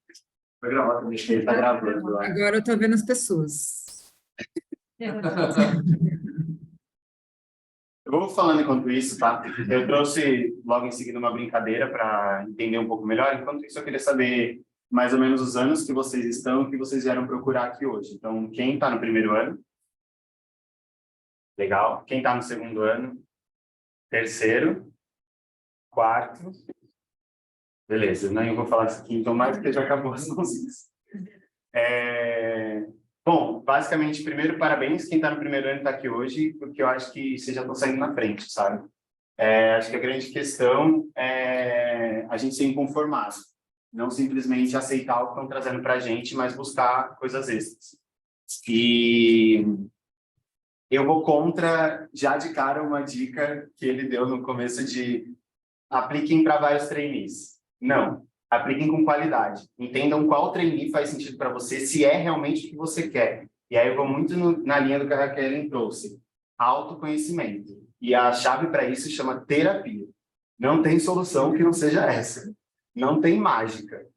Vai gravar também. Ele está gravando lá. Agora eu estou vendo as pessoas. Eu vou falando enquanto isso, tá? Eu trouxe logo em seguida uma brincadeira para entender um pouco melhor. Enquanto isso, eu queria saber mais ou menos os anos que vocês estão, que vocês vieram procurar aqui hoje. Então, quem está no primeiro ano? Legal. Quem está no segundo ano? Terceiro? Quarto? Beleza. Não, eu vou falar isso aqui então mais porque já acabou as mãozinhas. Bom, basicamente, primeiro, parabéns. Quem está no primeiro ano está aqui hoje, porque eu acho que vocês já estão saindo na frente, sabe? Acho que a grande questão é a gente ser inconformado. Não simplesmente aceitar o que estão trazendo para a gente, mas buscar coisas extras. E eu vou contra, já de cara, uma dica que ele deu no começo de apliquem para vários trainees. Não, apliquem com qualidade. Entendam qual trainee faz sentido para você, se é realmente o que você quer. E aí eu vou muito na linha do que a Raquel trouxe. Autoconhecimento. E a chave para isso chama terapia. Não tem solução que não seja essa. Não tem mágica.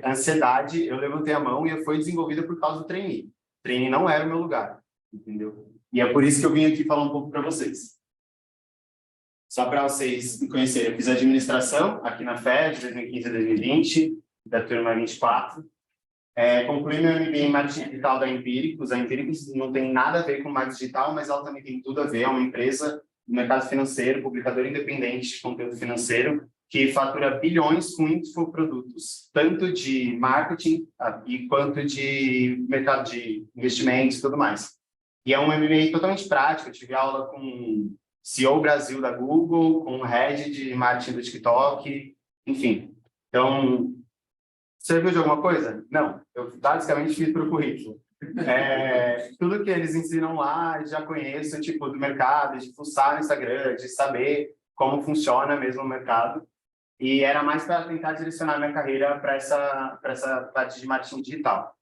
Ansiedade, eu levantei a mão e foi desenvolvida por causa do trainee. O trainee não era o meu lugar, entendeu? E é por isso que eu vim aqui falar um pouco para vocês. Só para vocês me conhecerem, eu fiz administração aqui na FED, de 2015 a 2020, da turma 24. Concluí meu MBA em marketing digital da Empíricos. A Empíricos não tem nada a ver com marketing digital, mas ela também tem tudo a ver. É uma empresa do mercado financeiro, publicador independente de conteúdo financeiro, que fatura bilhões com infoprodutos, tanto de marketing quanto de mercado de investimentos e tudo mais. E é um MBA totalmente prático. Eu tive aula com CEO Brasil da Google, com o head de marketing do TikTok, enfim. Então, serviu de alguma coisa? Não. Eu basicamente fiz para o currículo. Tudo que eles ensinam lá, eu já conheço, tipo, do mercado, de fuçar no Instagram, de saber como funciona mesmo o mercado. E era mais para tentar direcionar minha carreira para essa parte de marketing digital.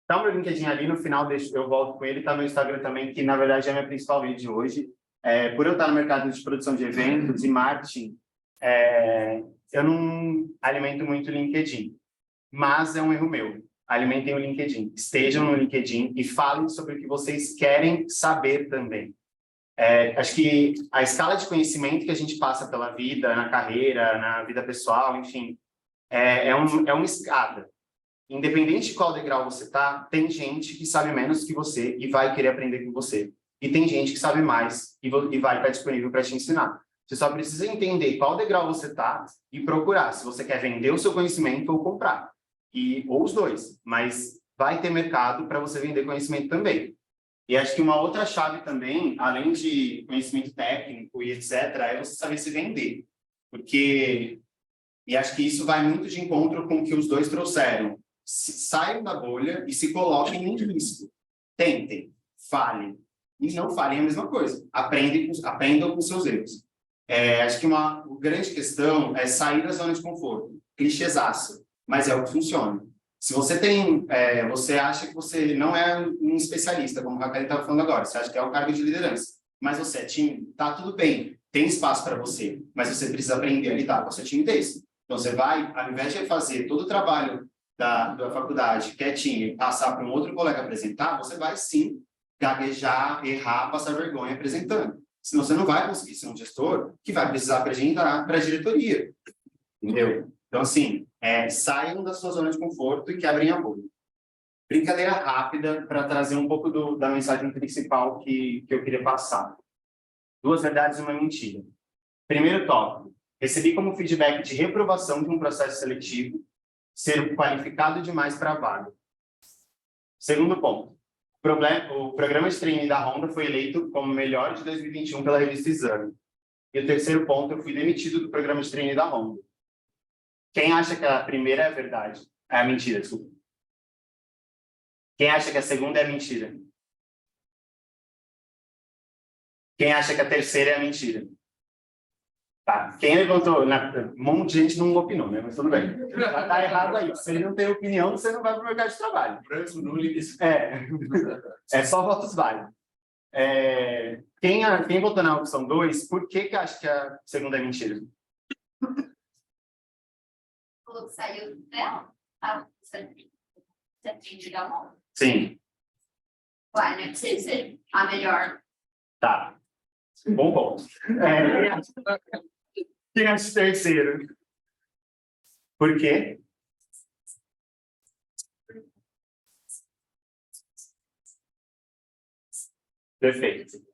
Tá o meu LinkedIn ali, no final eu volto com ele, tá no Instagram também, que na verdade é a minha principal rede de hoje. Por eu estar no mercado de produção de eventos e marketing, eu não alimento muito o LinkedIn, mas é um erro meu. Alimentem o LinkedIn, estejam no LinkedIn e falem sobre o que vocês querem saber também. Acho que a escala de conhecimento que a gente passa pela vida, na carreira, na vida pessoal, enfim, é uma escada. Independente de qual degrau você está, tem gente que sabe menos que você e vai querer aprender com você. E tem gente que sabe mais e vai estar disponível para te ensinar. Você só precisa entender qual degrau você está e procurar se você quer vender o seu conhecimento ou comprar. Ou os dois, mas vai ter mercado para você vender conhecimento também. E acho que uma outra chave também, além de conhecimento técnico e etc., é você saber se vender. E acho que isso vai muito de encontro com o que os dois trouxeram. Saiam da bolha e se coloquem em risco. Tentem, falhem. E não falem a mesma coisa. Aprendam com seus erros. Acho que uma grande questão é sair da zona de conforto. Clichêzaço, mas é o que funciona. Se você você acha que você não é um especialista, como a Raquel estava falando agora, você acha que é um cargo de liderança, mas você é tímido, tá tudo bem, tem espaço para você, mas você precisa aprender a lidar com a sua timidez. Então você vai, ao invés de fazer todo o trabalho da faculdade quietinho e passar para um outro colega apresentar, você vai sim gaguejar, errar, passar vergonha apresentando. Senão você não vai conseguir ser um gestor que vai precisar apresentar para a diretoria. Entendeu? Então, assim, saiam da sua zona de conforto e quebrem a bolha. Brincadeira rápida para trazer um pouco da mensagem principal que eu queria passar. 2 verdades e uma mentira. Primeiro tópico. Recebi como feedback de reprovação de um processo seletivo ser qualificado demais para a vaga. Segundo ponto. O programa de trainee da Honda foi eleito como melhor de 2021 pela revista Exame. E o terceiro ponto, eu fui demitido do programa de trainee da Honda. Quem acha que a primeira é a verdade? É mentira, desculpa. Quem acha que a segunda é a mentira? Quem acha que a terceira é a mentira? Tá. Quem levantou? Um monte de gente não opinou, né? Mas tudo bem. Tá errado aí. Se ele não tem opinião, você não vai para o mercado de trabalho. É só votos válidos. Quem votou na opção 2, por que acha que a segunda é mentira? Falou que saiu dela? Ah, você diga bom. Sim. Uai, não precisa ser a melhor. Tá. Bom ponto. Quem acha o terceiro? Por quê? Perfeito.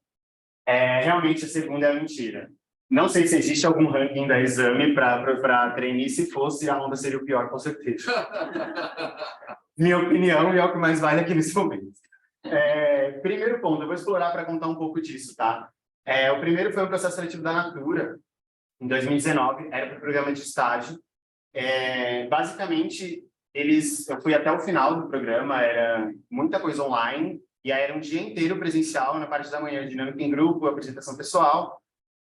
Realmente a segunda é a mentira. Não sei se existe algum ranking da exame para trainee. Se fosse, a Honda seria o pior, com certeza. Minha opinião é o que mais vale aqui nesse momento. Primeiro ponto, eu vou explorar para contar um pouco disso, tá? O primeiro foi um processo seletivo da Natura, em 2019, era para o programa de estágio. Basicamente, eu fui até o final do programa, era muita coisa online, e aí era um dia inteiro presencial, na parte da manhã, dinâmica em grupo, apresentação pessoal.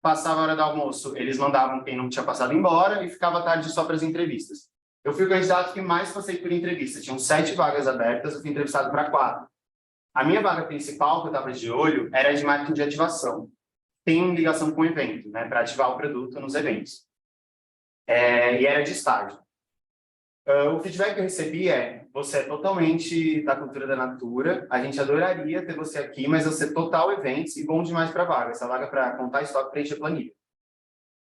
Passava a hora do almoço, eles mandavam quem não tinha passado embora, e ficava à tarde só para as entrevistas. Eu fui o candidato que mais passei por entrevista, tinham 7 vagas abertas, eu fui entrevistado para 4. A minha vaga principal, que eu estava de olho, era de marketing de ativação. Tem ligação com o evento, né, para ativar o produto nos eventos. E era de estágio. O feedback que eu recebi você é totalmente da cultura da Natura, a gente adoraria ter você aqui, mas você é total eventos e bom demais para a vaga. Essa vaga para contar estoque, preencher planilha.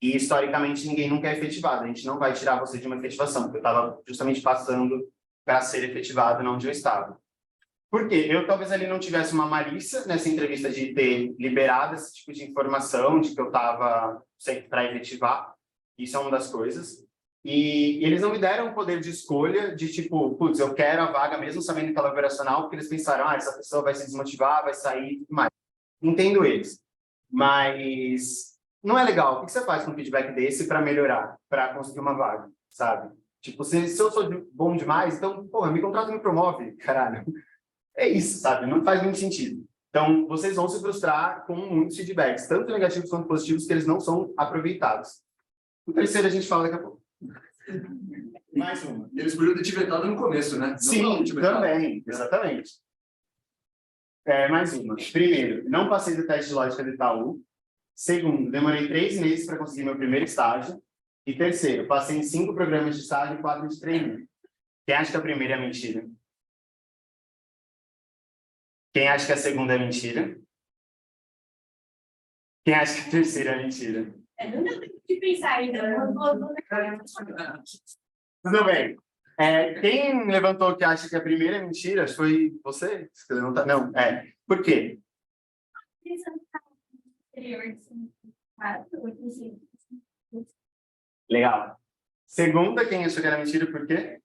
E, historicamente, ninguém nunca é efetivado. A gente não vai tirar você de uma efetivação, porque eu estava justamente passando para ser efetivado na onde eu estava. Por quê? Eu talvez ali não tivesse uma malícia nessa entrevista de ter liberado esse tipo de informação, de que eu estava sempre para efetivar. Isso é uma das coisas. E eles não me deram o poder de escolha de tipo, putz, eu quero a vaga mesmo sabendo que ela é operacional, porque eles pensaram, essa pessoa vai se desmotivar, vai sair e tudo mais. Entendo eles. Mas não é legal. O que você faz com um feedback desse para melhorar, para conseguir uma vaga, sabe? Tipo, se eu sou bom demais, então, porra, me contrata e me promove, caralho. É isso, sabe? Não faz muito sentido. Então, vocês vão se frustrar com muitos feedbacks, tanto negativos quanto positivos, que eles não são aproveitados. O terceiro a gente fala daqui a pouco. Mais uma. Eles podiam ter te vetado no começo, né? Sim, também. Exatamente. Mais uma. Primeiro, não passei do teste de lógica do Itaú. Segundo, demorei 3 meses para conseguir meu primeiro estágio. E terceiro, passei em 5 programas de estágio e 4 de treino. Quem acha que a primeira é mentira? Quem acha que a segunda é mentira? Quem acha que a terceira é mentira? Não deu tempo de pensar ainda. Tudo bem. Quem levantou que acha que a primeira é mentira foi você? Você levantou? Não, Por quê? Legal. Segunda, quem achou que era mentira, por quê?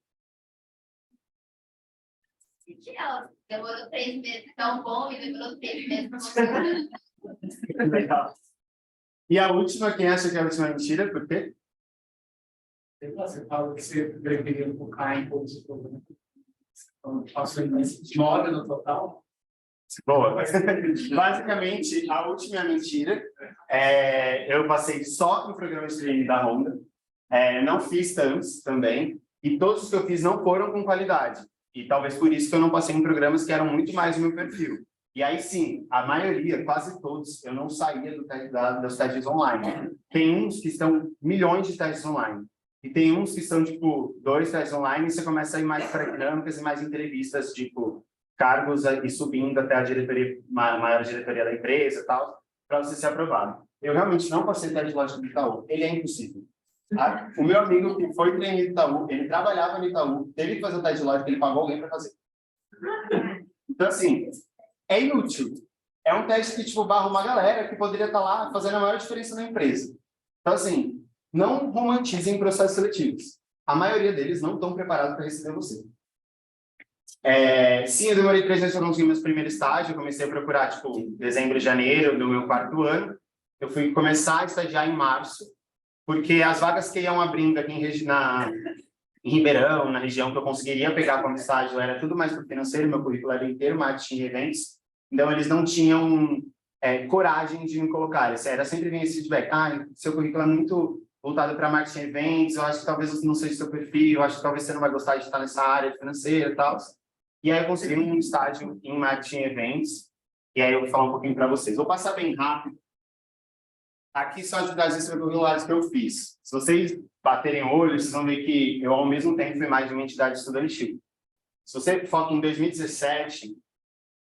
Que ela demorou 3 meses tão bom e demorou 3 meses para você. Legal. E a última, quem acha que a última é mentira, por quê? Você fala que você deveria focar em todos os problemas. Então, passou em 9 no total. Boa. Basicamente, a última é a mentira. Eu passei só no programa de treino da Honda. Não fiz tantos também. E todos os que eu fiz não foram com qualidade. E talvez por isso que eu não passei em programas que eram muito mais o meu perfil. E aí sim, a maioria, quase todos, eu não saía dos testes online. Tem uns que estão milhões de testes online. E tem uns que são, tipo, 2 testes online e você começa a ir mais para dinâmicas e mais entrevistas, tipo, cargos e subindo até a diretoria, maior diretoria da empresa e tal, para você ser aprovado. Eu realmente não passei teste de lógica do Itaú. Ele é impossível. Tá? O meu amigo que foi treinado no Itaú, ele trabalhava no Itaú, teve que fazer o teste de lógica, ele pagou alguém para fazer. Então, assim, é inútil. É um teste que, tipo, barra uma galera que poderia estar lá fazendo a maior diferença na empresa. Então, assim, não romantizem processos seletivos. A maioria deles não estão preparados para receber você. Sim, eu demorei 3 meses para conseguir meu primeiro estágio. Eu comecei a procurar, tipo, dezembro, janeiro do meu 4º ano. eu fui começar a estagiar em março, porque as vagas que iam abrindo aqui em Ribeirão, na região que eu conseguiria pegar como estágio, era tudo mais para o financeiro, meu currículo era inteiro, marketing e eventos, então eles não tinham coragem de me colocar. Era sempre vinha esse feedback, seu currículo é muito voltado para marketing e eventos, eu acho que talvez não seja seu perfil, eu acho que talvez você não vai gostar de estar nessa área financeira e tal. E aí eu consegui um estágio em marketing e eventos, e aí eu vou falar um pouquinho para vocês. Vou passar bem rápido. Aqui são atividades extracurriculares que eu fiz. Se vocês baterem o olho, vocês vão ver que eu, ao mesmo tempo, fui mais de uma entidade estudantil. Se você foca em 2017,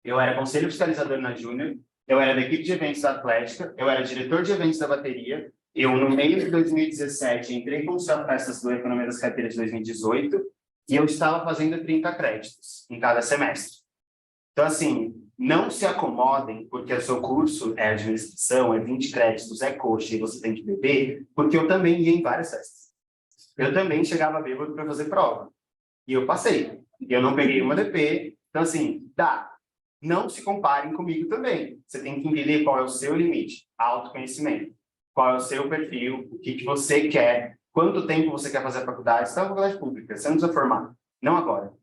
eu era conselho fiscalizador na Júnior, eu era da equipe de eventos da Atlética, eu era diretor de eventos da bateria, eu, no meio de 2017, entrei como festas do Economia das Carteiras de 2018, e eu estava fazendo 30 créditos em cada semestre. Então, assim, não se acomodem, porque o seu curso é administração, é 20 créditos, é coxa, e você tem que beber, porque eu também ia em várias festas. Eu também chegava bêbado para fazer prova. E eu passei. E eu não peguei uma DP. Então, assim, dá. Não se comparem comigo também. Você tem que entender qual é o seu limite. Autoconhecimento. Qual é o seu perfil, o que você quer, quanto tempo você quer fazer a faculdade. Você está na faculdade pública, você não precisa formar. Não agora.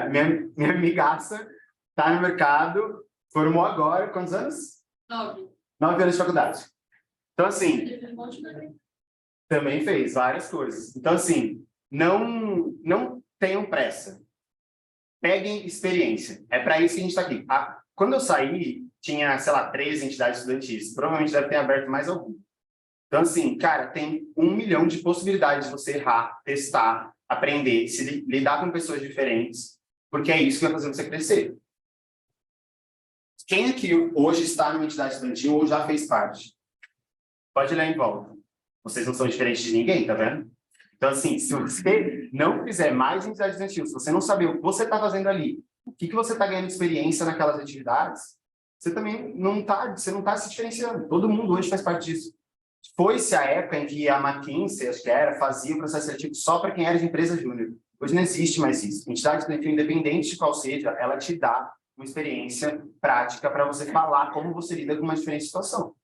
Minha amigaça está no mercado, formou agora, quantos anos? 9. 9 anos de faculdade. Então, assim, também fez várias coisas. Então, assim, não tenham pressa. Peguem experiência. É para isso que a gente está aqui. Quando eu saí, tinha, sei lá, 13 entidades estudantis. Provavelmente deve ter aberto mais algum. Então, assim, cara, tem 1 milhão de possibilidades de você errar, testar, aprender, lidar com pessoas diferentes, porque é isso que vai fazer você crescer. Quem aqui hoje está numa entidade estudantil ou já fez parte? Pode olhar em volta. Vocês não são diferentes de ninguém, tá vendo? Então, assim, se você não fizer mais entidade estudantil, se você não saber o que você está fazendo ali, o que você está ganhando de experiência naquelas atividades, você também não está se diferenciando. Todo mundo hoje faz parte disso. Foi-se a época em que a McKinsey, acho que fazia o processo seletivo só para quem era de empresa júnior. Hoje não existe mais isso. Entidade estudantil, independente de qual seja, ela te dá uma experiência prática para você falar como você lida com uma diferente situação.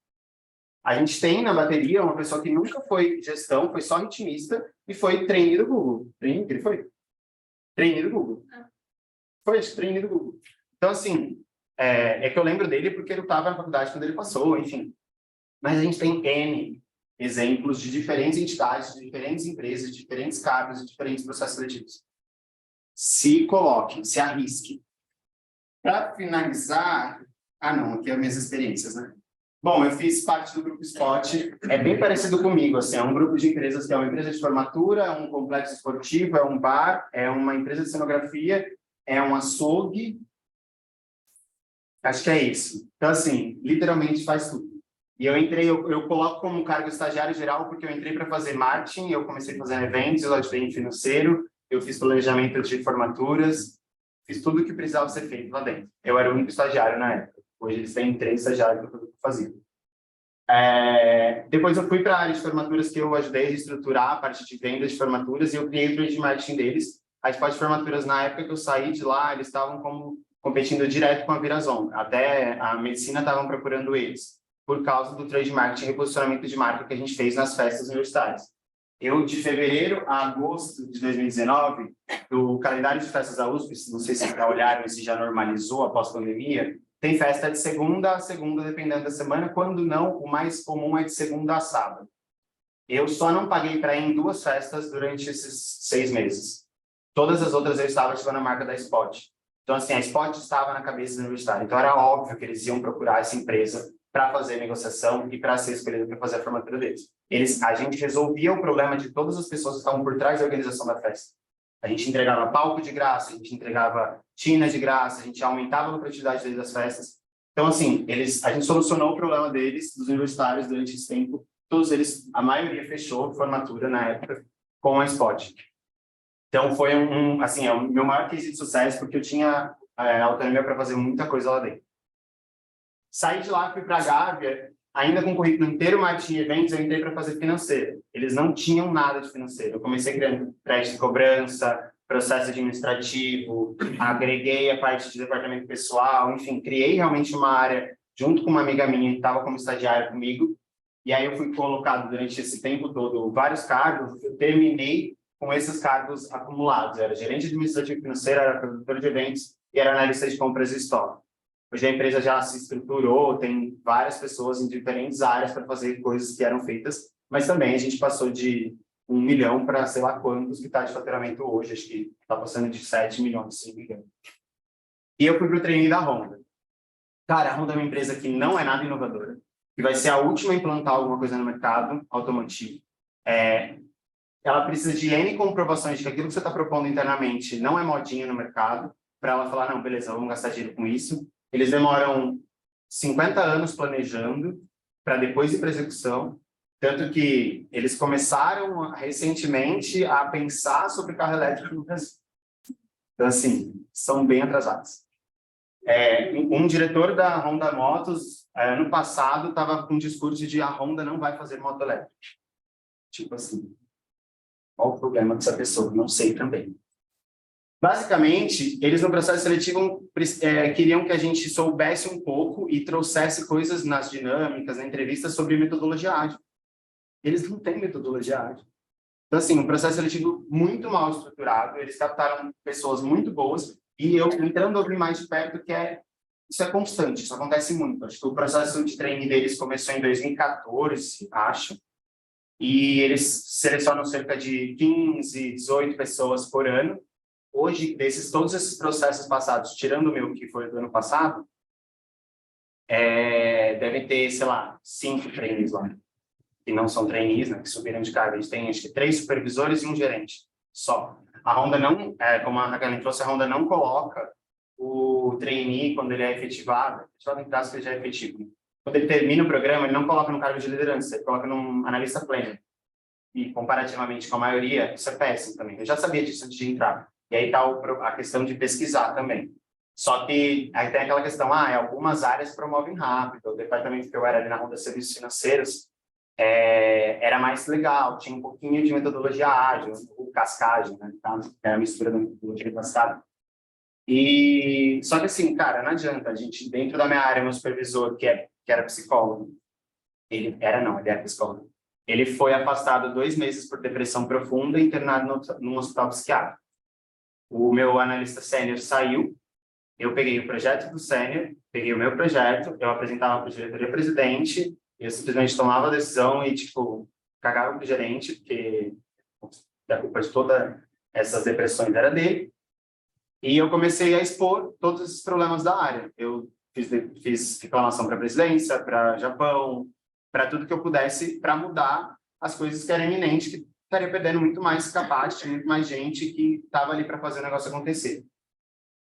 A gente tem na bateria uma pessoa que nunca foi gestão, foi só ritmista e foi trainee do Google. Ele foi? Trainee do Google. Foi trainee do Google. Então, assim, é que eu lembro dele porque ele estava na faculdade quando ele passou, enfim. Mas a gente tem N exemplos de diferentes entidades, de diferentes empresas, de diferentes cargos, de diferentes processos seletivos. Se coloque, se arrisque. Para finalizar... não, aqui é as minhas experiências, né? Bom, eu fiz parte do Grupo Spot, é bem parecido comigo, assim, é um grupo de empresas que é uma empresa de formatura, é um complexo esportivo, é um bar, é uma empresa de cenografia, é um açougue, acho que é isso. Então, assim, literalmente faz tudo. E eu coloco como cargo estagiário geral porque eu entrei para fazer marketing, eu comecei fazendo eventos, eu ajudei em financeiro, eu fiz planejamento de formaturas, fiz tudo o que precisava ser feito lá dentro. Eu era o único estagiário na época. Hoje eles têm 3 estagiários para fazer o que eu fazia. Depois eu fui para a área de formaturas que eu ajudei a reestruturar a parte de vendas de formaturas e eu criei o trade de marketing deles. As partes de formaturas, na época que eu saí de lá, eles estavam competindo direto com a Virazon. Até a medicina estavam procurando eles, por causa do trade marketing e reposicionamento de marca que a gente fez nas festas universitárias. Eu, de fevereiro a agosto de 2019, o calendário de festas da USP, não sei se já olharam e se já normalizou após a pandemia, tem festa de segunda a segunda, dependendo da semana, quando não, o mais comum é de segunda a sábado. Eu só não paguei para ir em 2 festas durante esses 6 meses. Todas as outras eu estava ativando a marca da Spot. Então, assim, a Spot estava na cabeça do universitário. Então, era óbvio que eles iam procurar essa empresa para fazer negociação e para ser escolhido para fazer a formatura deles. A gente resolvia o problema de todas as pessoas que estavam por trás da organização da festa. A gente entregava palco de graça, a gente entregava tina de graça, a gente aumentava a lucratividade deles das festas. Então, assim, a gente solucionou o problema deles, dos universitários, durante esse tempo. Todos eles, a maioria fechou formatura na época com a Spot. Então, foi assim, o meu maior case de sucesso, porque eu tinha autonomia para fazer muita coisa lá dentro. Saí de lá, fui para a Gávea, ainda com o currículo inteiro marketing e eventos, eu entrei para fazer financeiro. Eles não tinham nada de financeiro. Eu comecei criando crédito de cobrança, processo administrativo, agreguei a parte de departamento pessoal, enfim, criei realmente uma área, junto com uma amiga minha que estava como estagiária comigo, E aí eu fui colocado durante esse tempo todo vários cargos, eu terminei com esses cargos acumulados. Era gerente administrativo financeiro, era produtor de eventos e era analista de compras e estoque. Hoje a empresa já se estruturou, tem várias pessoas em diferentes áreas para fazer coisas que eram feitas, mas também a gente passou de 1 milhão para sei lá quantos que está de faturamento hoje, acho que está passando de 7 milhões, se não me engano. E eu fui para o trainee da Honda. Cara, a Honda é uma empresa que não é nada inovadora, que vai ser a última a implantar alguma coisa no mercado automotivo. Ela precisa de N comprovações de que aquilo que você está propondo internamente não é modinha no mercado, para ela falar, não, beleza, vamos gastar dinheiro com isso. Eles demoram 50 anos planejando para depois ir para execução, tanto que eles começaram recentemente a pensar sobre carro elétrico no Brasil. Então, assim, são bem atrasados. Um diretor da Honda Motos, ano passado, estava com um discurso de a Honda não vai fazer moto elétrica. Tipo assim, qual o problema dessa pessoa? Não sei também. Basicamente, eles no processo seletivo queriam que a gente soubesse um pouco e trouxesse coisas nas dinâmicas, na entrevista sobre metodologia ágil. Eles não têm metodologia ágil. Então, assim, um processo seletivo muito mal estruturado, eles captaram pessoas muito boas e eu entrando a ouvir mais de perto que isso é constante, isso acontece muito. Acho que o processo de treino deles começou em 2014, acho, e eles selecionam cerca de 15, 18 pessoas por ano. Hoje, todos esses processos passados, tirando o meu, que foi do ano passado, devem ter, sei lá, 5 trainees lá, que não são trainees, né, que subiram de cargo. A gente tem, acho que, 3 supervisores e um gerente, só. A Honda não, como a Raquel trouxe, a Honda não coloca o trainee quando ele é efetivado, em caso que ele já é efetivo. Quando ele termina o programa, ele não coloca no cargo de liderança, ele coloca num analista pleno. E, comparativamente com a maioria, isso é péssimo também. Eu já sabia disso antes de entrar. E aí está a questão de pesquisar também. Só que aí tem aquela questão, algumas áreas promovem rápido. O departamento que eu era ali na Honda Serviços Financeiros era mais legal, tinha um pouquinho de metodologia ágil, o cascagem, né? Era a mistura da metodologia e cascagem. E só que assim, cara, não adianta. A gente, dentro da minha área, meu supervisor, que era psicólogo, ele era psicólogo. Ele foi afastado 2 meses por depressão profunda e internado num hospital psiquiátrico. O meu analista sênior saiu, eu peguei o projeto do sênior, peguei o meu projeto, eu apresentava para o diretor e presidente, eu simplesmente tomava a decisão e, tipo, cagava para o gerente, porque a culpa de todas essas depressões era dele. E eu comecei a expor todos esses problemas da área. Eu fiz reclamação para a presidência, para o Japão, para tudo que eu pudesse, para mudar as coisas que eram iminentes, que estaria perdendo muito mais capacity, muito mais gente que estava ali para fazer o negócio acontecer.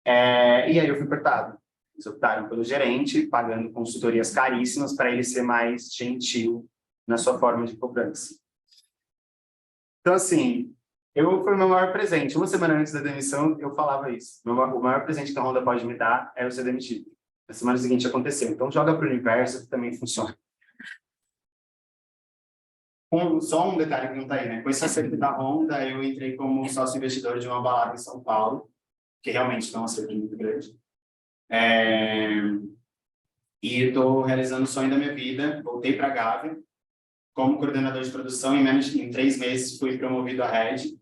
E aí eu fui cortado. Eles optaram pelo gerente, pagando consultorias caríssimas para ele ser mais gentil na sua forma de cobrança. Então, assim, foi o meu maior presente. 1 semana antes da demissão, eu falava isso. O maior presente que a Honda pode me dar é eu ser demitido. Na semana seguinte aconteceu. Então, joga para o universo, que também funciona. Só um detalhe que não está aí, né? Com esse acerto da Honda, eu entrei como sócio investidor de uma balada em São Paulo, que realmente não é um acerto muito grande. E estou realizando o sonho da minha vida. Voltei para a Gávea como coordenador de produção. Em 3 meses fui promovido a head.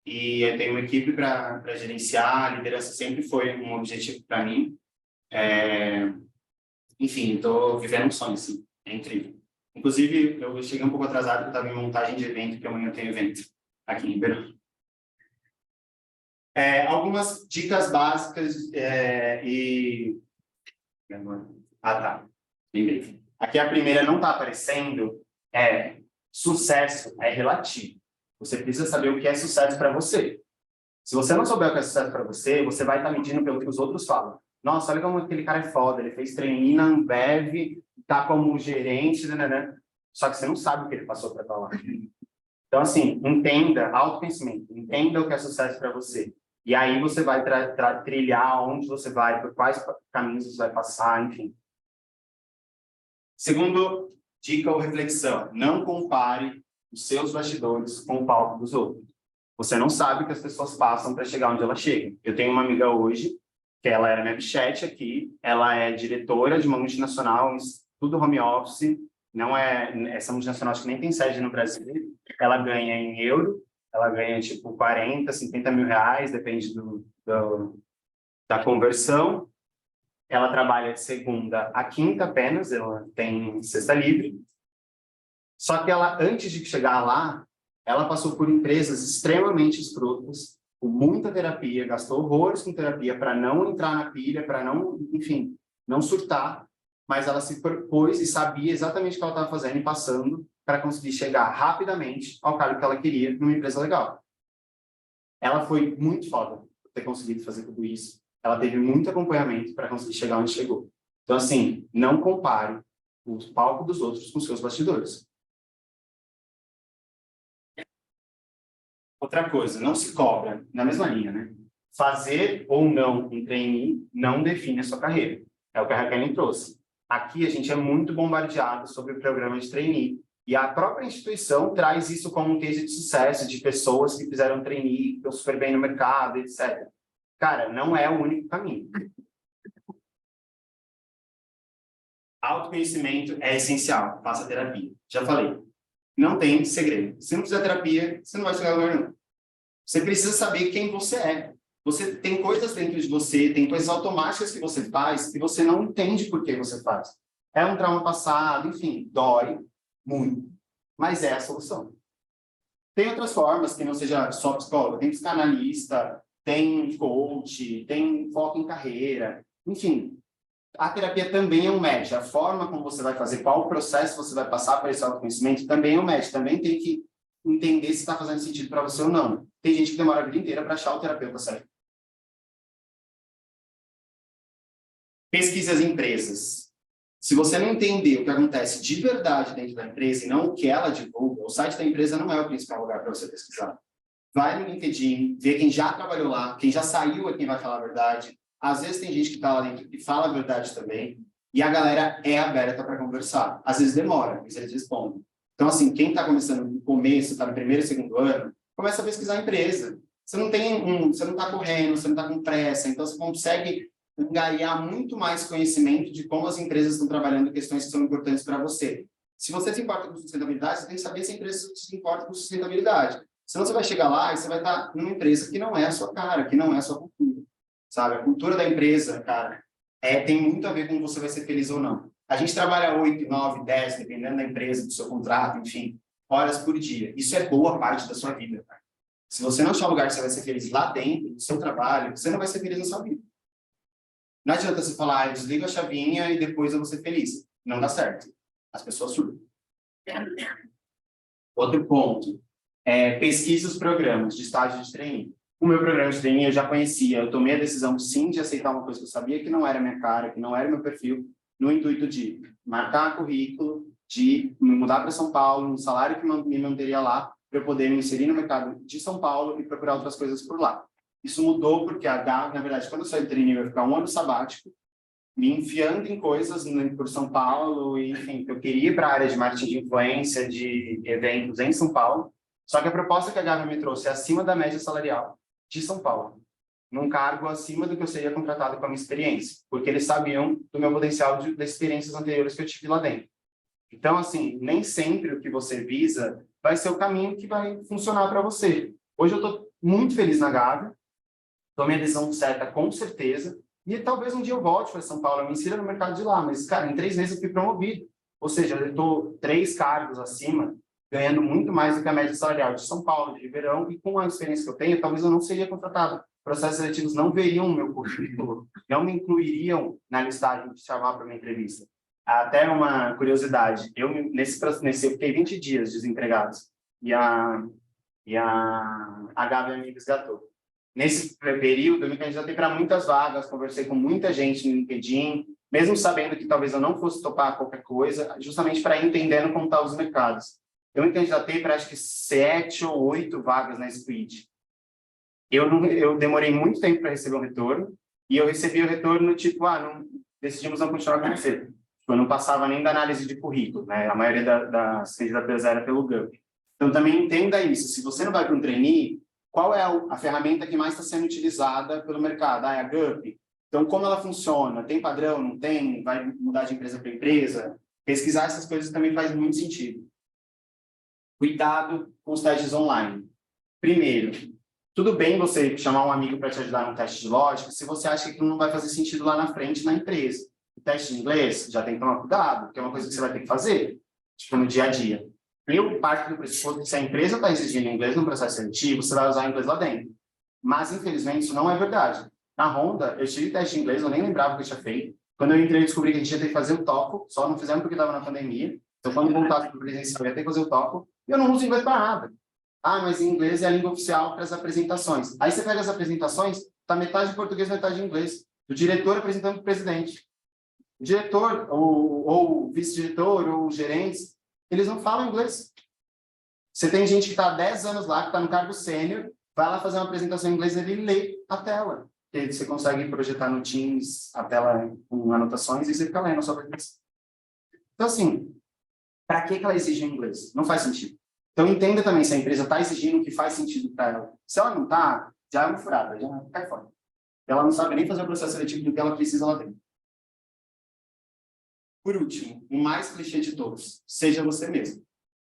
E eu tenho uma equipe para gerenciar. A liderança sempre foi um objetivo para mim. Enfim, estou vivendo um sonho, assim. É incrível. Inclusive, eu cheguei um pouco atrasado, porque eu estava em montagem de evento, porque amanhã tem evento aqui em Ribeirão. Algumas dicas básicas tá. Lembrei. Aqui a primeira não está aparecendo. Sucesso é relativo. Você precisa saber o que é sucesso para você. Se você não souber o que é sucesso para você, você vai estar medindo pelo que os outros falam. Nossa, olha como aquele cara é foda, ele fez trainee na Ambev, tá como gerente, né? Só que você não sabe o que ele passou para estar lá. Então, assim, entenda, autoconhecimento, entenda o que é sucesso para você. E aí você vai trilhar onde você vai, por quais caminhos você vai passar, enfim. Segundo dica ou reflexão, não compare os seus bastidores com o palco dos outros. Você não sabe o que as pessoas passam para chegar onde elas chegam. Eu tenho uma amiga hoje, que ela era minha bichete aqui, ela é diretora de uma multinacional, tudo home office, não é, essa multinacional acho que nem tem sede no Brasil, ela ganha em euro, ela ganha tipo 40, 50 mil reais, depende da conversão. Ela trabalha de segunda a quinta apenas, ela tem sexta livre. Só que ela, antes de chegar lá, ela passou por empresas extremamente escrotas, com muita terapia, gastou horrores com terapia para não entrar na pilha, para não, enfim, não surtar, mas ela se propôs e sabia exatamente o que ela estava fazendo e passando para conseguir chegar rapidamente ao cargo que ela queria numa empresa legal. Ela foi muito foda por ter conseguido fazer tudo isso. Ela teve muito acompanhamento para conseguir chegar onde chegou. Então, assim, não compare o palco dos outros com os seus bastidores. Outra coisa, não se cobra, na mesma linha, né? Fazer ou não um trainee não define a sua carreira. É o que a Raquel trouxe. Aqui a gente é muito bombardeado sobre o programa de trainee. E a própria instituição traz isso como um case de sucesso de pessoas que fizeram trainee, que estão super bem no mercado, etc. Cara, não é o único caminho. Autoconhecimento é essencial. Faça terapia. Já falei. Não tem segredo. Se não fizer terapia, você não vai chegar a lugar nenhum. Você precisa saber quem você é. Você tem coisas dentro de você, tem coisas automáticas que você faz que você não entende por que você faz. É um trauma passado, enfim, dói muito. Mas é a solução. Tem outras formas que não seja só psicólogo. Tem psicanalista, tem coach, tem foco em carreira. Enfim, a terapia também é um match. A forma como você vai fazer, qual o processo você vai passar para esse autoconhecimento também é um match. Também tem que entender se está fazendo sentido para você ou não. Tem gente que demora a vida inteira para achar o terapeuta certo. Pesquise as empresas. Se você não entender o que acontece de verdade dentro da empresa e não o que ela divulga, o site da empresa não é o principal lugar para você pesquisar. Vai no LinkedIn, vê quem já trabalhou lá, quem já saiu é quem vai falar a verdade. Às vezes tem gente que está lá dentro e fala a verdade também. E a galera é aberta para conversar. Às vezes demora, mas eles respondem. Então, assim, quem está começando no começo, está no primeiro e segundo ano, começa a pesquisar a empresa. Você não está correndo, você não está com pressa, então você consegue angariar muito mais conhecimento de como as empresas estão trabalhando questões que são importantes para você. Se você se importa com sustentabilidade, você tem que saber se a empresa se importa com sustentabilidade. Senão você vai chegar lá e você vai estar numa empresa que não é a sua cara, que não é a sua cultura. Sabe? A cultura da empresa, cara, tem muito a ver com você vai ser feliz ou não. A gente trabalha 8, 9, 10, dependendo da empresa, do seu contrato, enfim, horas por dia. Isso é boa parte da sua vida, cara. Se você não achar um lugar que você vai ser feliz lá dentro, do seu trabalho, você não vai ser feliz na sua vida. Não adianta você falar, eu desligo a chavinha e depois eu vou ser feliz. Não dá certo. As pessoas surtam. Outro ponto. Pesquise os programas de estágio de trainee. O meu programa de trainee eu já conhecia. Eu tomei a decisão, sim, de aceitar uma coisa que eu sabia que não era minha cara, que não era meu perfil, no intuito de marcar currículo, de me mudar para São Paulo, um salário que me manteria lá, para eu poder me inserir no mercado de São Paulo e procurar outras coisas por lá. Isso mudou porque na verdade, quando eu saí do trainee, eu ia ficar um ano sabático, me enfiando em coisas por São Paulo, e, enfim, eu queria ir para a área de marketing de influência, de eventos em São Paulo, só que a proposta que a Gávea me trouxe é acima da média salarial de São Paulo, num cargo acima do que eu seria contratado com a minha experiência, porque eles sabiam do meu potencial das experiências anteriores que eu tive lá dentro. Então, assim, nem sempre o que você visa vai ser o caminho que vai funcionar para você. Hoje eu estou muito feliz na Gávea, tomei a decisão certa, com certeza, e talvez um dia eu volte para São Paulo, eu me insira no mercado de lá, mas, cara, em 3 meses eu fui promovido. Ou seja, eu estou 3 cargos acima, ganhando muito mais do que a média salarial de São Paulo, de Ribeirão, e com a experiência que eu tenho, talvez eu não seria contratado. Processos seletivos não veriam o meu currículo, não me incluiriam na listagem de chamar para uma entrevista. Até uma curiosidade, eu fiquei 20 dias desempregado, e a Gávea me resgatou. Nesse período, eu me candidatei para muitas vagas, conversei com muita gente no LinkedIn, mesmo sabendo que talvez eu não fosse topar qualquer coisa, justamente para ir entendendo como estavam os mercados. Eu me candidatei para acho que 7 ou 8 vagas na Squid. Eu demorei muito tempo para receber um retorno, e eu recebi o retorno tipo, decidimos não continuar com você. Eu não passava nem da análise de currículo, né? A maioria das candidaturas era pelo GUP. Então, também entenda isso. Se você não vai para um trainee, qual é a ferramenta que mais está sendo utilizada pelo mercado? É a GUP. Então, como ela funciona? Tem padrão? Não tem? Vai mudar de empresa para empresa? Pesquisar essas coisas também faz muito sentido. Cuidado com os testes online. Primeiro, tudo bem você chamar um amigo para te ajudar no teste de lógica se você acha que aquilo não vai fazer sentido lá na frente na empresa. O teste de inglês, já tem que tomar cuidado, porque é uma coisa que você vai ter que fazer, tipo, no dia a dia. Eu parto do pressuposto que se a empresa está exigindo inglês no processo seletivo, você vai usar inglês lá dentro. Mas, infelizmente, isso não é verdade. Na Honda, eu tive teste de inglês, eu nem lembrava que eu tinha feito. Quando eu entrei, eu descobri que a gente ia ter que fazer o TOEFL, só não fizemos porque estava na pandemia. Então, quando voltasse para o presencial, eu ia ter que fazer o TOEFL. E eu não uso inglês para nada. Ah, mas inglês é a língua oficial para as apresentações. Aí você pega as apresentações, está metade em português, metade em inglês. O diretor apresentando para o presidente. O diretor, ou vice-diretor, ou gerentes, eles não falam inglês. Você tem gente que está há 10 anos lá, que está no cargo sênior, vai lá fazer uma apresentação em inglês e ele lê a tela. E você consegue projetar no Teams a tela com anotações e você fica lendo a sua apresentação. Então, assim, para que ela exige inglês? Não faz sentido. Então, entenda também se a empresa está exigindo o que faz sentido para ela. Se ela não está, já é uma furada, já cai fora. Ela não sabe nem fazer o processo seletivo do que ela precisa lá dentro. Por último, o mais clichê de todos, seja você mesmo.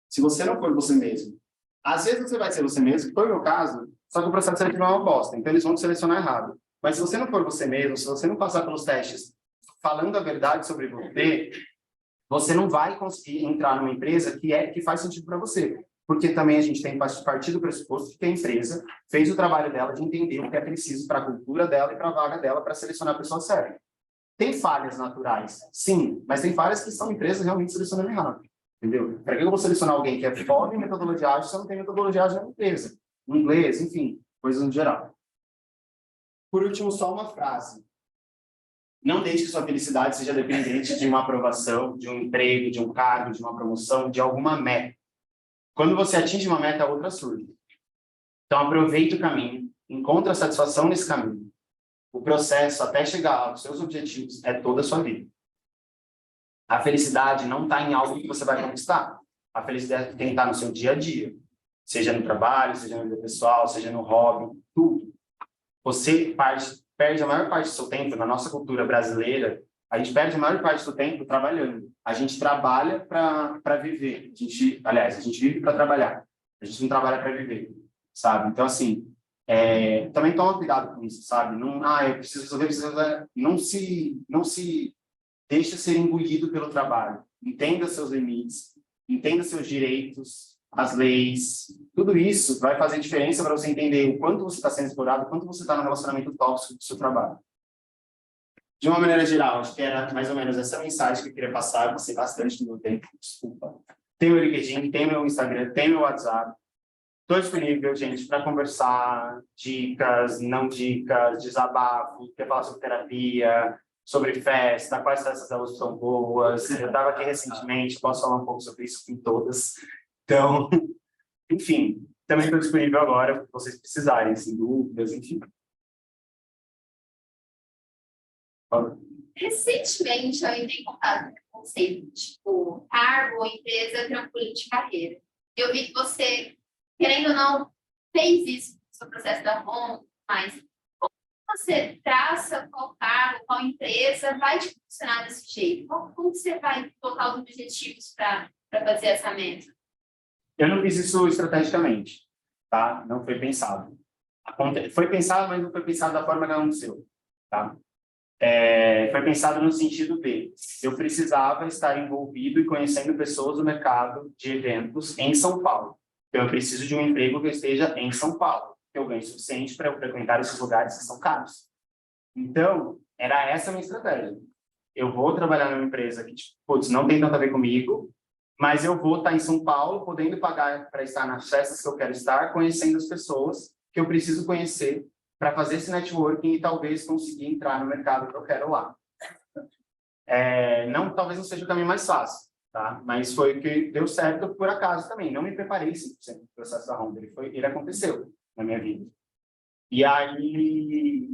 Se você não for você mesmo, às vezes você vai ser você mesmo, que foi o meu caso, só que o processo seletivo é uma bosta, então eles vão te selecionar errado. Mas se você não for você mesmo, se você não passar pelos testes falando a verdade sobre você, você não vai conseguir entrar numa empresa que faz sentido para você. Porque também a gente tem que partir do pressuposto de que a empresa fez o trabalho dela de entender o que é preciso para a cultura dela e para a vaga dela para selecionar a pessoa certa. Tem falhas naturais, sim, mas tem falhas que são empresas realmente selecionando errado. Entendeu? Para que eu vou selecionar alguém que é foda em metodologia ágil se eu não tenho metodologia ágil na empresa? Em inglês, enfim, coisas no geral. Por último, só uma frase. Não deixe que sua felicidade seja dependente de uma aprovação, de um emprego, de um cargo, de uma promoção, de alguma meta. Quando você atinge uma meta, a outra surge. Então, aproveite o caminho, encontre a satisfação nesse caminho. O processo até chegar aos seus objetivos é toda a sua vida. A felicidade não está em algo que você vai conquistar. A felicidade tem que estar no seu dia a dia. Seja no trabalho, seja na vida pessoal, seja no hobby, tudo. Você perde a maior parte do seu tempo, na nossa cultura brasileira, a gente perde a maior parte do seu tempo trabalhando. A gente trabalha para viver. A gente vive para trabalhar. A gente não trabalha para viver, sabe? Então, assim, também toma cuidado com isso, sabe? Não, eu preciso resolver, não se deixa ser engolido pelo trabalho. Entenda seus limites, entenda seus direitos, as leis. Tudo isso vai fazer diferença para você entender o quanto você está sendo explorado, o quanto você está no relacionamento tóxico do seu trabalho. De uma maneira geral, acho que era mais ou menos essa mensagem que eu queria passar. Eu passei bastante do meu tempo, desculpa. Tem meu LinkedIn, tem meu Instagram, tem meu WhatsApp. Estou disponível, gente, para conversar, dicas, não dicas, desabafo, quer falar sobre terapia, sobre festa, quais festas elas são boas. Eu estava aqui recentemente, posso falar um pouco sobre isso com todas. Então, enfim, também estou disponível agora, se vocês precisarem, sem dúvidas, enfim. Recentemente, eu entrei em contato com o conceito, tipo, cargo ou empresa trampolim de carreira. Eu vi que você, querendo ou não, fez isso no seu processo da Honda, mas como você traça qual cargo, qual empresa vai te funcionar desse jeito? Como você vai colocar os objetivos para fazer essa meta? Eu não fiz isso estrategicamente, tá? Não foi pensado. Foi pensado, mas não foi pensado da forma que aconteceu, tá? Foi pensado no sentido de eu precisava estar envolvido e conhecendo pessoas do mercado de eventos em São Paulo. Então, eu preciso de um emprego que eu esteja em São Paulo, que eu ganhe o suficiente para eu frequentar esses lugares que são caros. Então, era essa a minha estratégia. Eu vou trabalhar numa empresa que, não tem tanto a ver comigo, mas eu vou estar em São Paulo, podendo pagar para estar nas festas que eu quero estar, conhecendo as pessoas que eu preciso conhecer para fazer esse networking e talvez conseguir entrar no mercado que eu quero lá. Talvez não seja o caminho mais fácil, tá? Mas foi o que deu certo por acaso também. Não me preparei 100% no processo da Honda. Ele aconteceu na minha vida. E aí,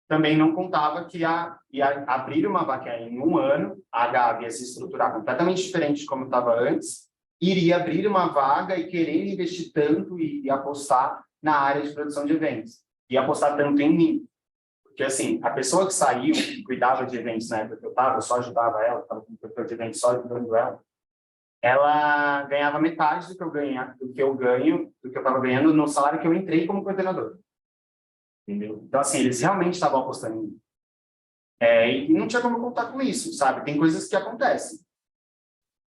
também não contava que ia abrir uma vaga em um ano, a Gabi ia se estruturar completamente diferente de como estava antes, iria abrir uma vaga e querer investir tanto e apostar na área de produção de eventos. E apostar tanto em mim. Porque, assim, a pessoa que saiu, que cuidava de eventos na época que eu estava, eu só ajudava ela, estava com o produtor de eventos só ajudando ela ganhava metade do que eu ganho, do que eu estava ganhando no salário que eu entrei como coordenador. Entendeu? Então, assim, eles realmente estavam apostando em mim. E não tinha como contar com isso, sabe? Tem coisas que acontecem.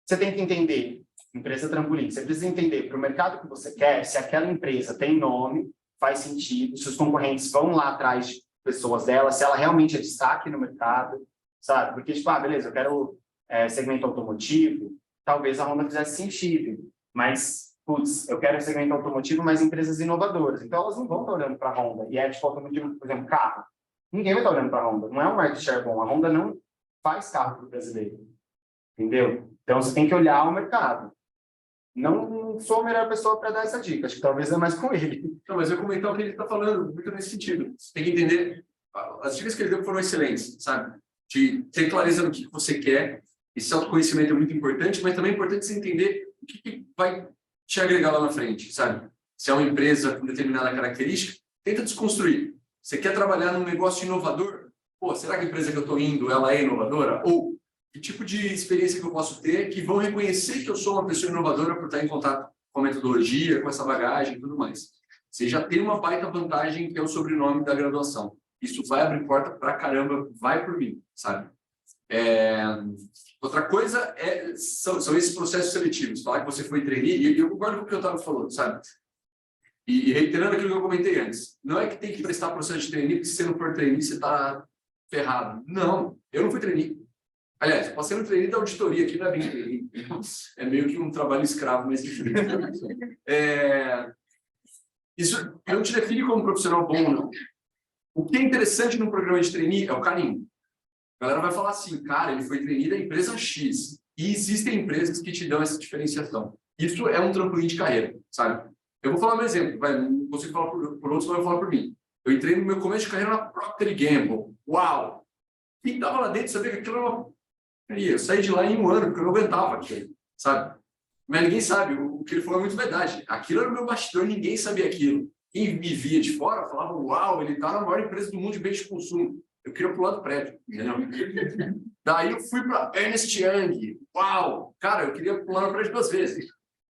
Você tem que entender, empresa trampolim, você precisa entender para o mercado que você quer, se aquela empresa tem nome, faz sentido, se os concorrentes vão lá atrás de pessoas dela, se ela realmente é destaque no mercado, sabe? Porque, tipo, beleza, eu quero segmento automotivo, talvez a Honda fizesse sentido, mas, putz, eu quero segmento automotivo, mas empresas inovadoras. Então, elas não vão estar olhando para a Honda. E tipo automotivo, por exemplo, carro. Ninguém vai estar olhando para a Honda. Não é um market share bom. A Honda não faz carro para o brasileiro. Entendeu? Então, você tem que olhar o mercado. Não sou a melhor pessoa para dar essa dica. Acho que talvez é mais com ele. Não, mas eu comentar o que ele está falando, muito nesse sentido. Você tem que entender, as dicas que ele deu foram excelentes, sabe? De ter clareza no que você quer. Esse autoconhecimento é muito importante, mas também é importante você entender o que vai te agregar lá na frente, sabe? Se é uma empresa com determinada característica, tenta desconstruir. Você quer trabalhar num negócio inovador? Pô, será que a empresa que eu estou indo, ela é inovadora? Ou que tipo de experiência que eu posso ter que vão reconhecer que eu sou uma pessoa inovadora por estar em contato com a metodologia, com essa bagagem e tudo mais. Você já tem uma baita vantagem que é o sobrenome da graduação. Isso vai abrir porta pra caramba, vai por mim, sabe? Outra coisa são esses processos seletivos. Falar que você foi trainee, e eu concordo com o que eu estava falando, sabe? E reiterando aquilo que eu comentei antes, não é que tem que prestar processo de trainee, porque se você não for trainee, você está ferrado. Não, eu não fui trainee. Aliás, passei no trainee da auditoria, aqui não é bem trainee. É meio que um trabalho escravo, mas enfim. Isso não te define como profissional bom ou não. O que é interessante num programa de trainee é o carinho. A galera vai falar assim, cara, ele foi trainee da empresa X. E existem empresas que te dão essa diferenciação. Isso é um trampolim de carreira, sabe? Eu vou falar um exemplo, não consigo falar por outros, mas eu vou falar por mim. Eu entrei no meu começo de carreira na Procter & Gamble. Uau! Quem estava lá dentro sabia que aquilo era uma... Eu saí de lá em um ano, porque eu não aguentava aquilo, sabe? Mas ninguém sabe, o que ele falou é muito verdade. Aquilo era o meu bastidor, ninguém sabia aquilo. Quem me via de fora falava, uau, ele está na maior empresa do mundo de bens de consumo. Eu queria pular do prédio, entendeu? Daí eu fui para Ernst Young. Uau! Cara, eu queria pular no prédio 2 vezes.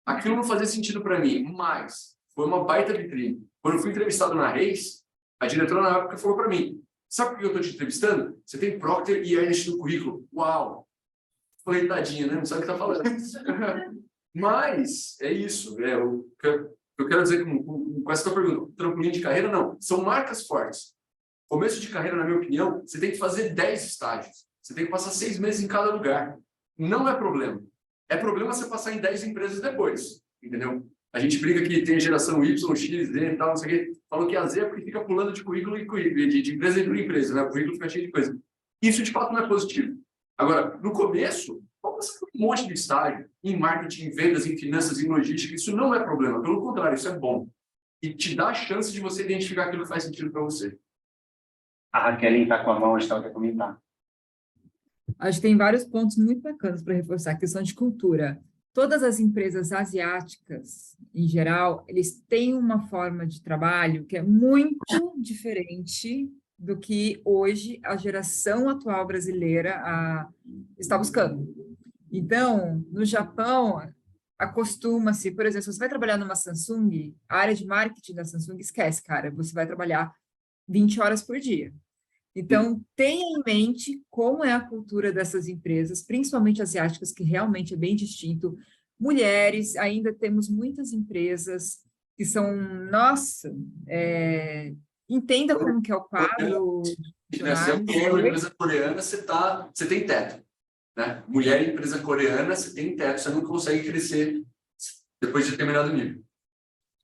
Aquilo não fazia sentido para mim, mas foi uma baita vitrine. Quando eu fui entrevistado na Reis, a diretora na época falou para mim, sabe por que eu estou te entrevistando? Você tem Procter e Ernst no currículo. Uau! Falei, tadinha, né? Não sabe o que está falando. Mas é isso. Eu quero dizer com essa tua pergunta, trampolim de carreira, não. São marcas fortes. Começo de carreira, na minha opinião, você tem que fazer 10 estágios. Você tem que passar 6 meses em cada lugar. Não é problema. É problema você passar em 10 empresas depois. Entendeu? A gente brinca que tem a geração Y, X, Z e tal, não sei o quê. Falou que a Z é porque fica pulando de currículo em currículo, de empresa em empresa, né? O currículo fica cheio de coisa. Isso, de fato, não é positivo. Agora, no começo, vamos passar um monte de estágio em marketing, em vendas, em finanças, em logística. Isso não é problema. Pelo contrário, isso é bom. E te dá a chance de você identificar aquilo que faz sentido para você. A Raquel está com a mão, acho que ela quer comentar. Acho que tem vários pontos muito bacanas para reforçar a questão de cultura. Todas as empresas asiáticas, em geral, eles têm uma forma de trabalho que é muito diferente do que hoje a geração atual brasileira está buscando. Então, no Japão, acostuma-se, por exemplo, se você vai trabalhar numa Samsung, a área de marketing da Samsung, esquece, cara, você vai trabalhar 20 horas por dia. Então, tenha em mente como é a cultura dessas empresas, principalmente asiáticas, que realmente é bem distinto. Mulheres, ainda temos muitas empresas que são, nossa, entenda como que é o quadro. Se você é uma empresa coreana, você tem teto. Né? Mulher em empresa coreana, você tem teto, você não consegue crescer depois de determinado nível.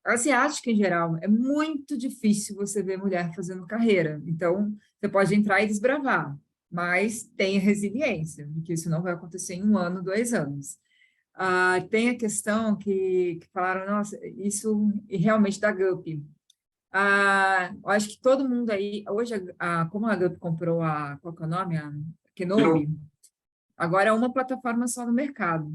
Asiática, em geral, é muito difícil você ver mulher fazendo carreira. Então, você pode entrar e desbravar, mas tenha resiliência, porque isso não vai acontecer em 1 ano, 2 anos. Tem a questão que falaram, nossa, isso realmente dá Gup. Eu acho que todo mundo aí, hoje, como a Gup comprou qual que é o nome? A Kenobi, agora é uma plataforma só no mercado.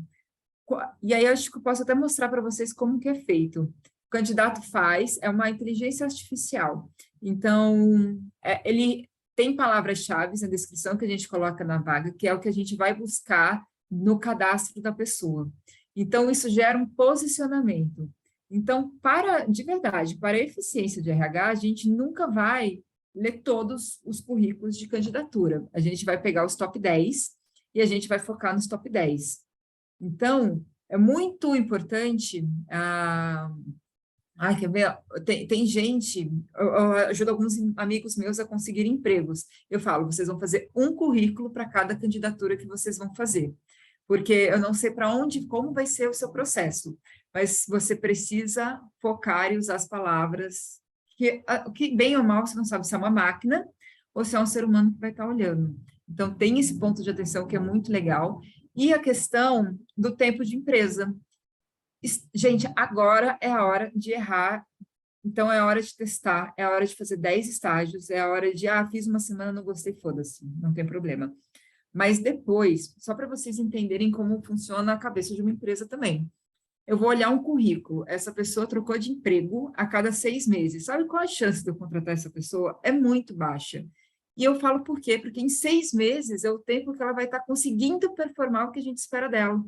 E aí, eu acho que eu posso até mostrar para vocês como que é feito. O candidato faz, é uma inteligência artificial. Então, ele tem palavras-chave na descrição que a gente coloca na vaga, que é o que a gente vai buscar no cadastro da pessoa. Então, isso gera um posicionamento. Então, de verdade, para a eficiência de RH, a gente nunca vai ler todos os currículos de candidatura. A gente vai pegar os top 10 e a gente vai focar nos top 10. Então, é muito importante... quer ver? Tem gente... Eu ajudo alguns amigos meus a conseguir empregos. Eu falo, vocês vão fazer um currículo para cada candidatura que vocês vão fazer. Porque eu não sei para onde, como vai ser o seu processo, mas você precisa focar e usar as palavras que bem ou mal, você não sabe se é uma máquina ou se é um ser humano que vai estar olhando. Então, tem esse ponto de atenção que é muito legal. E a questão do tempo de empresa. Gente, agora é a hora de errar, então é a hora de testar, é a hora de fazer 10 estágios, é a hora de, fiz uma semana, não gostei, foda-se, não tem problema. Mas depois, só para vocês entenderem como funciona a cabeça de uma empresa também. Eu vou olhar um currículo, essa pessoa trocou de emprego a cada 6 meses. Sabe qual a chance de eu contratar essa pessoa? É muito baixa. E eu falo por quê? Porque em 6 meses é o tempo que ela vai estar conseguindo performar o que a gente espera dela.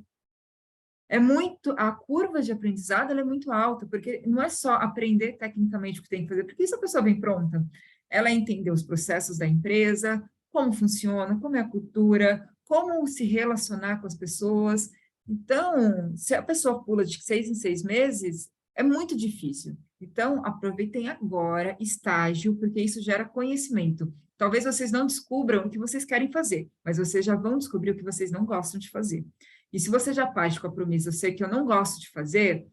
A curva de aprendizado ela é muito alta, porque não é só aprender tecnicamente o que tem que fazer, porque se a pessoa vem pronta, ela entender os processos da empresa, como funciona, como é a cultura, como se relacionar com as pessoas. Então, se a pessoa pula de 6 em 6 meses, é muito difícil. Então, aproveitem agora estágio, porque isso gera conhecimento. Talvez vocês não descubram o que vocês querem fazer, mas vocês já vão descobrir o que vocês não gostam de fazer. E se você já parte com a promessa, eu sei que eu não gosto de fazer,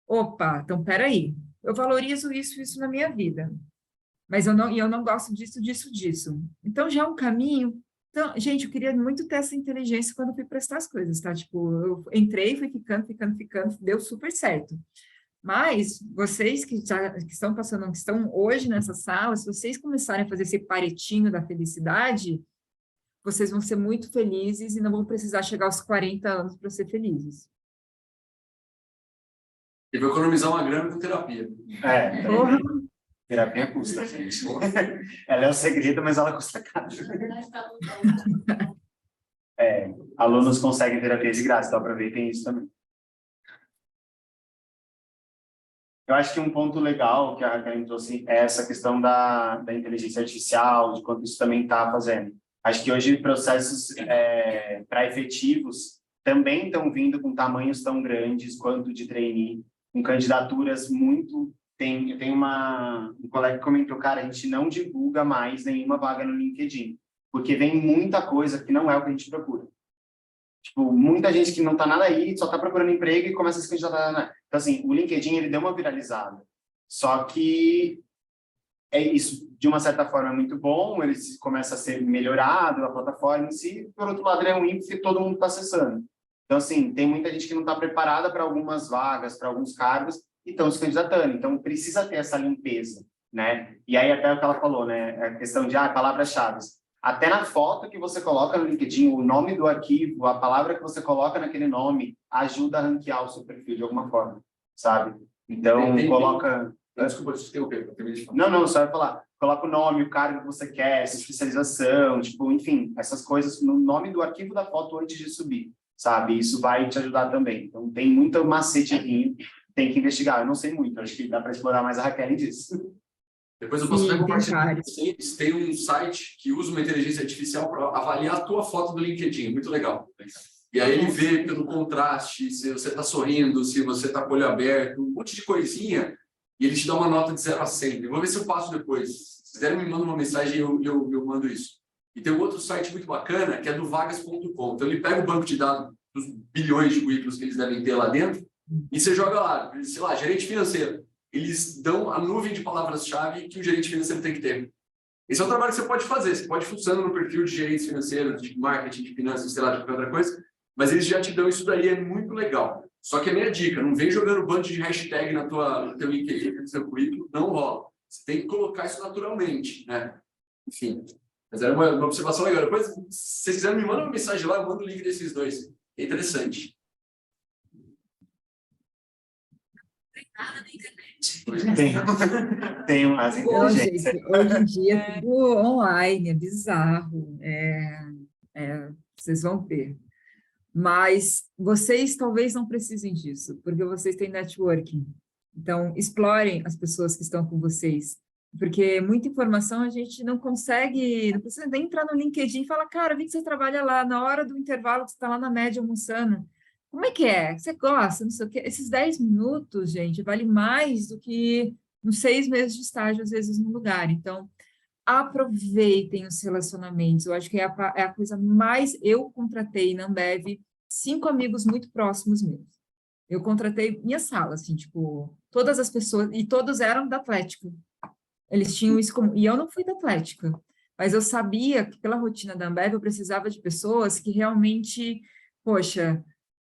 opa, então peraí, eu valorizo isso na minha vida, mas eu não gosto disso. Então, já é um caminho. Então, gente, eu queria muito ter essa inteligência quando eu fui prestar as coisas, tá? Tipo, eu entrei, fui ficando, deu super certo. Mas vocês que estão passando, que estão hoje nessa sala, se vocês começarem a fazer esse paretinho da felicidade, vocês vão ser muito felizes e não vão precisar chegar aos 40 anos para ser felizes. E vou economizar uma grana com terapia. Porra. Terapia custa, gente. Ela é o segredo, mas ela custa caro. Alunos conseguem terapia de graça, então aproveitem isso também. Eu acho que um ponto legal que a Raquel trouxe é essa questão da inteligência artificial, de quanto isso também está fazendo. Acho que hoje processos para efetivos também estão vindo com tamanhos tão grandes quanto de trainee, com candidaturas muito... Tem um colega que comentou, cara, a gente não divulga mais nenhuma vaga no LinkedIn, porque vem muita coisa que não é o que a gente procura. Tipo, muita gente que não está nada aí, só está procurando emprego e começa a se candidatar. Então, assim, o LinkedIn, ele deu uma viralizada. Só que isso, de uma certa forma, é muito bom, ele começa a ser melhorado, a plataforma em si, por outro lado, ele é ruim porque todo mundo está acessando. Então, assim, tem muita gente que não está preparada para algumas vagas, para alguns cargos, e estão se candidatando. Então, precisa ter essa limpeza, né? E aí, até o que ela falou, né? A questão de palavras-chave. Até na foto que você coloca no LinkedIn, o nome do arquivo, a palavra que você coloca naquele nome, ajuda a ranquear o seu perfil de alguma forma, sabe? Então, coloca... Desculpa, desculpa. Não, só ia falar. Coloca o nome, o cargo que você quer, essa especialização, tipo, enfim, essas coisas no nome do arquivo da foto antes de subir, sabe? Isso vai te ajudar também. Então, tem muito macetezinho, tem que investigar. Eu não sei muito, acho que dá para explorar mais a Raquel disso. Depois eu posso até compartilhar com vocês. Tem um site que usa uma inteligência artificial para avaliar a tua foto do LinkedIn. Muito legal. E aí ele vê pelo contraste, se você está sorrindo, se você está com o olho aberto, um monte de coisinha, e ele te dá uma nota de 0 a 100. Eu vou ver se eu passo depois. Se quiserem, me mandam uma mensagem e eu mando isso. E tem um outro site muito bacana, que é do vagas.com. Então ele pega o banco de dados dos bilhões de currículos que eles devem ter lá dentro, e você joga lá, sei lá, gerente financeiro. Eles dão a nuvem de palavras-chave que o gerente financeiro tem que ter. Esse é um trabalho que você pode fazer. Você pode funcionar no perfil de gerentes financeiros, de marketing, de finanças, sei lá, de qualquer outra coisa, mas eles já te dão isso daí, é muito legal. Só que a minha dica, não vem jogando bando de hashtag no teu LinkedIn, no seu currículo, não rola. Você tem que colocar isso naturalmente, né? Enfim, mas era uma observação legal. Depois, se vocês quiserem, me mandam uma mensagem lá, eu mando o link desses dois. É interessante. nada na internet. Tem umas Não, inteligências. gente, hoje em dia é tudo online, é bizarro. Vocês vão ver. Mas vocês talvez não precisem disso, porque vocês têm networking. Então, explorem as pessoas que estão com vocês, porque muita informação a gente não consegue, não precisa nem entrar no LinkedIn e falar, cara, vi que você trabalha lá, na hora do intervalo que você está lá na média almoçando. Como é que é? Você gosta? Não sei o quê. Esses 10 minutos, gente, vale mais do que uns 6 meses de estágio, às vezes, no lugar. Então, aproveitem os relacionamentos. Eu acho que é a coisa mais... Eu contratei na Ambev 5 amigos muito próximos meus. Eu contratei minha sala, assim, tipo, todas as pessoas, e todos eram da Atlética. Eles tinham isso como... E eu não fui da Atlética, mas eu sabia que pela rotina da Ambev eu precisava de pessoas que realmente, poxa,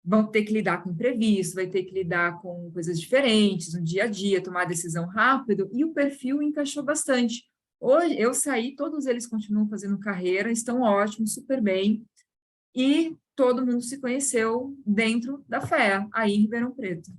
vão ter que lidar com imprevisto, vai ter que lidar com coisas diferentes no dia a dia, tomar decisão rápido, e o perfil encaixou bastante. Hoje eu saí, todos eles continuam fazendo carreira, estão ótimos, super bem, e todo mundo se conheceu dentro da FEA, aí em Ribeirão Preto.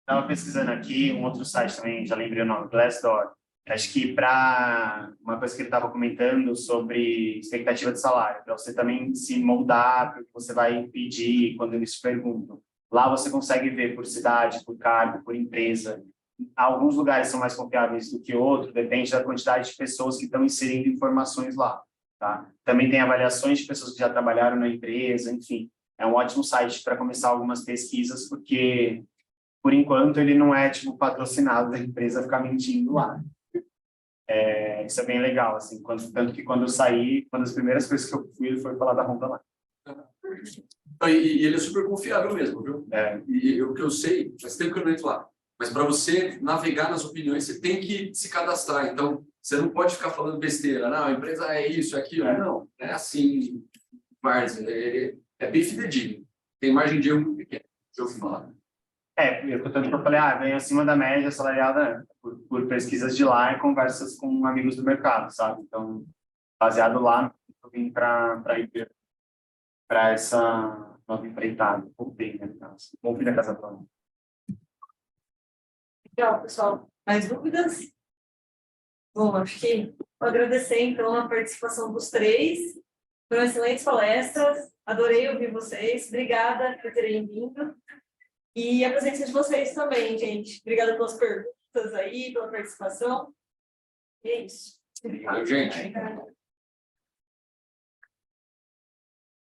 Estava pesquisando aqui, um outro site também, já lembrei o nome, Glassdoor. Acho que para uma coisa que ele estava comentando sobre expectativa de salário, para você também se moldar para o que você vai pedir quando eles te perguntam. Lá você consegue ver por cidade, por cargo, por empresa. Alguns lugares são mais confiáveis do que outros, depende da quantidade de pessoas que estão inserindo informações lá. Tá? Também tem avaliações de pessoas que já trabalharam na empresa, enfim. É um ótimo site para começar algumas pesquisas, porque, por enquanto, ele não é tipo patrocinado da empresa ficar mentindo lá. Isso é bem legal, assim, tanto que quando eu saí, uma das primeiras coisas que eu fui foi falar da Honda lá. E ele é super confiável mesmo, viu? O que eu sei, faz tempo que eu não entro lá, mas para você navegar nas opiniões, você tem que se cadastrar. Então, você não pode ficar falando besteira. Não, a empresa é isso, é aquilo. Não, é assim, mas é bem fidedigno. Tem margem de erro muito pequena, deixa eu falar. Tanto que eu falei, vem acima da média salarial por pesquisas de lá e conversas com amigos do mercado, sabe? Então, baseado lá, eu vim para essa nova empreitada. Voltei, né? Voltei da casa toda. Legal, pessoal. Mais dúvidas? Bom, acho que vou agradecer, então, a participação dos três. Foram excelentes palestras. Adorei ouvir vocês. Obrigada por terem vindo. E a presença de vocês também, gente. Obrigada pelas perguntas aí, pela participação. E é isso. Valeu, gente.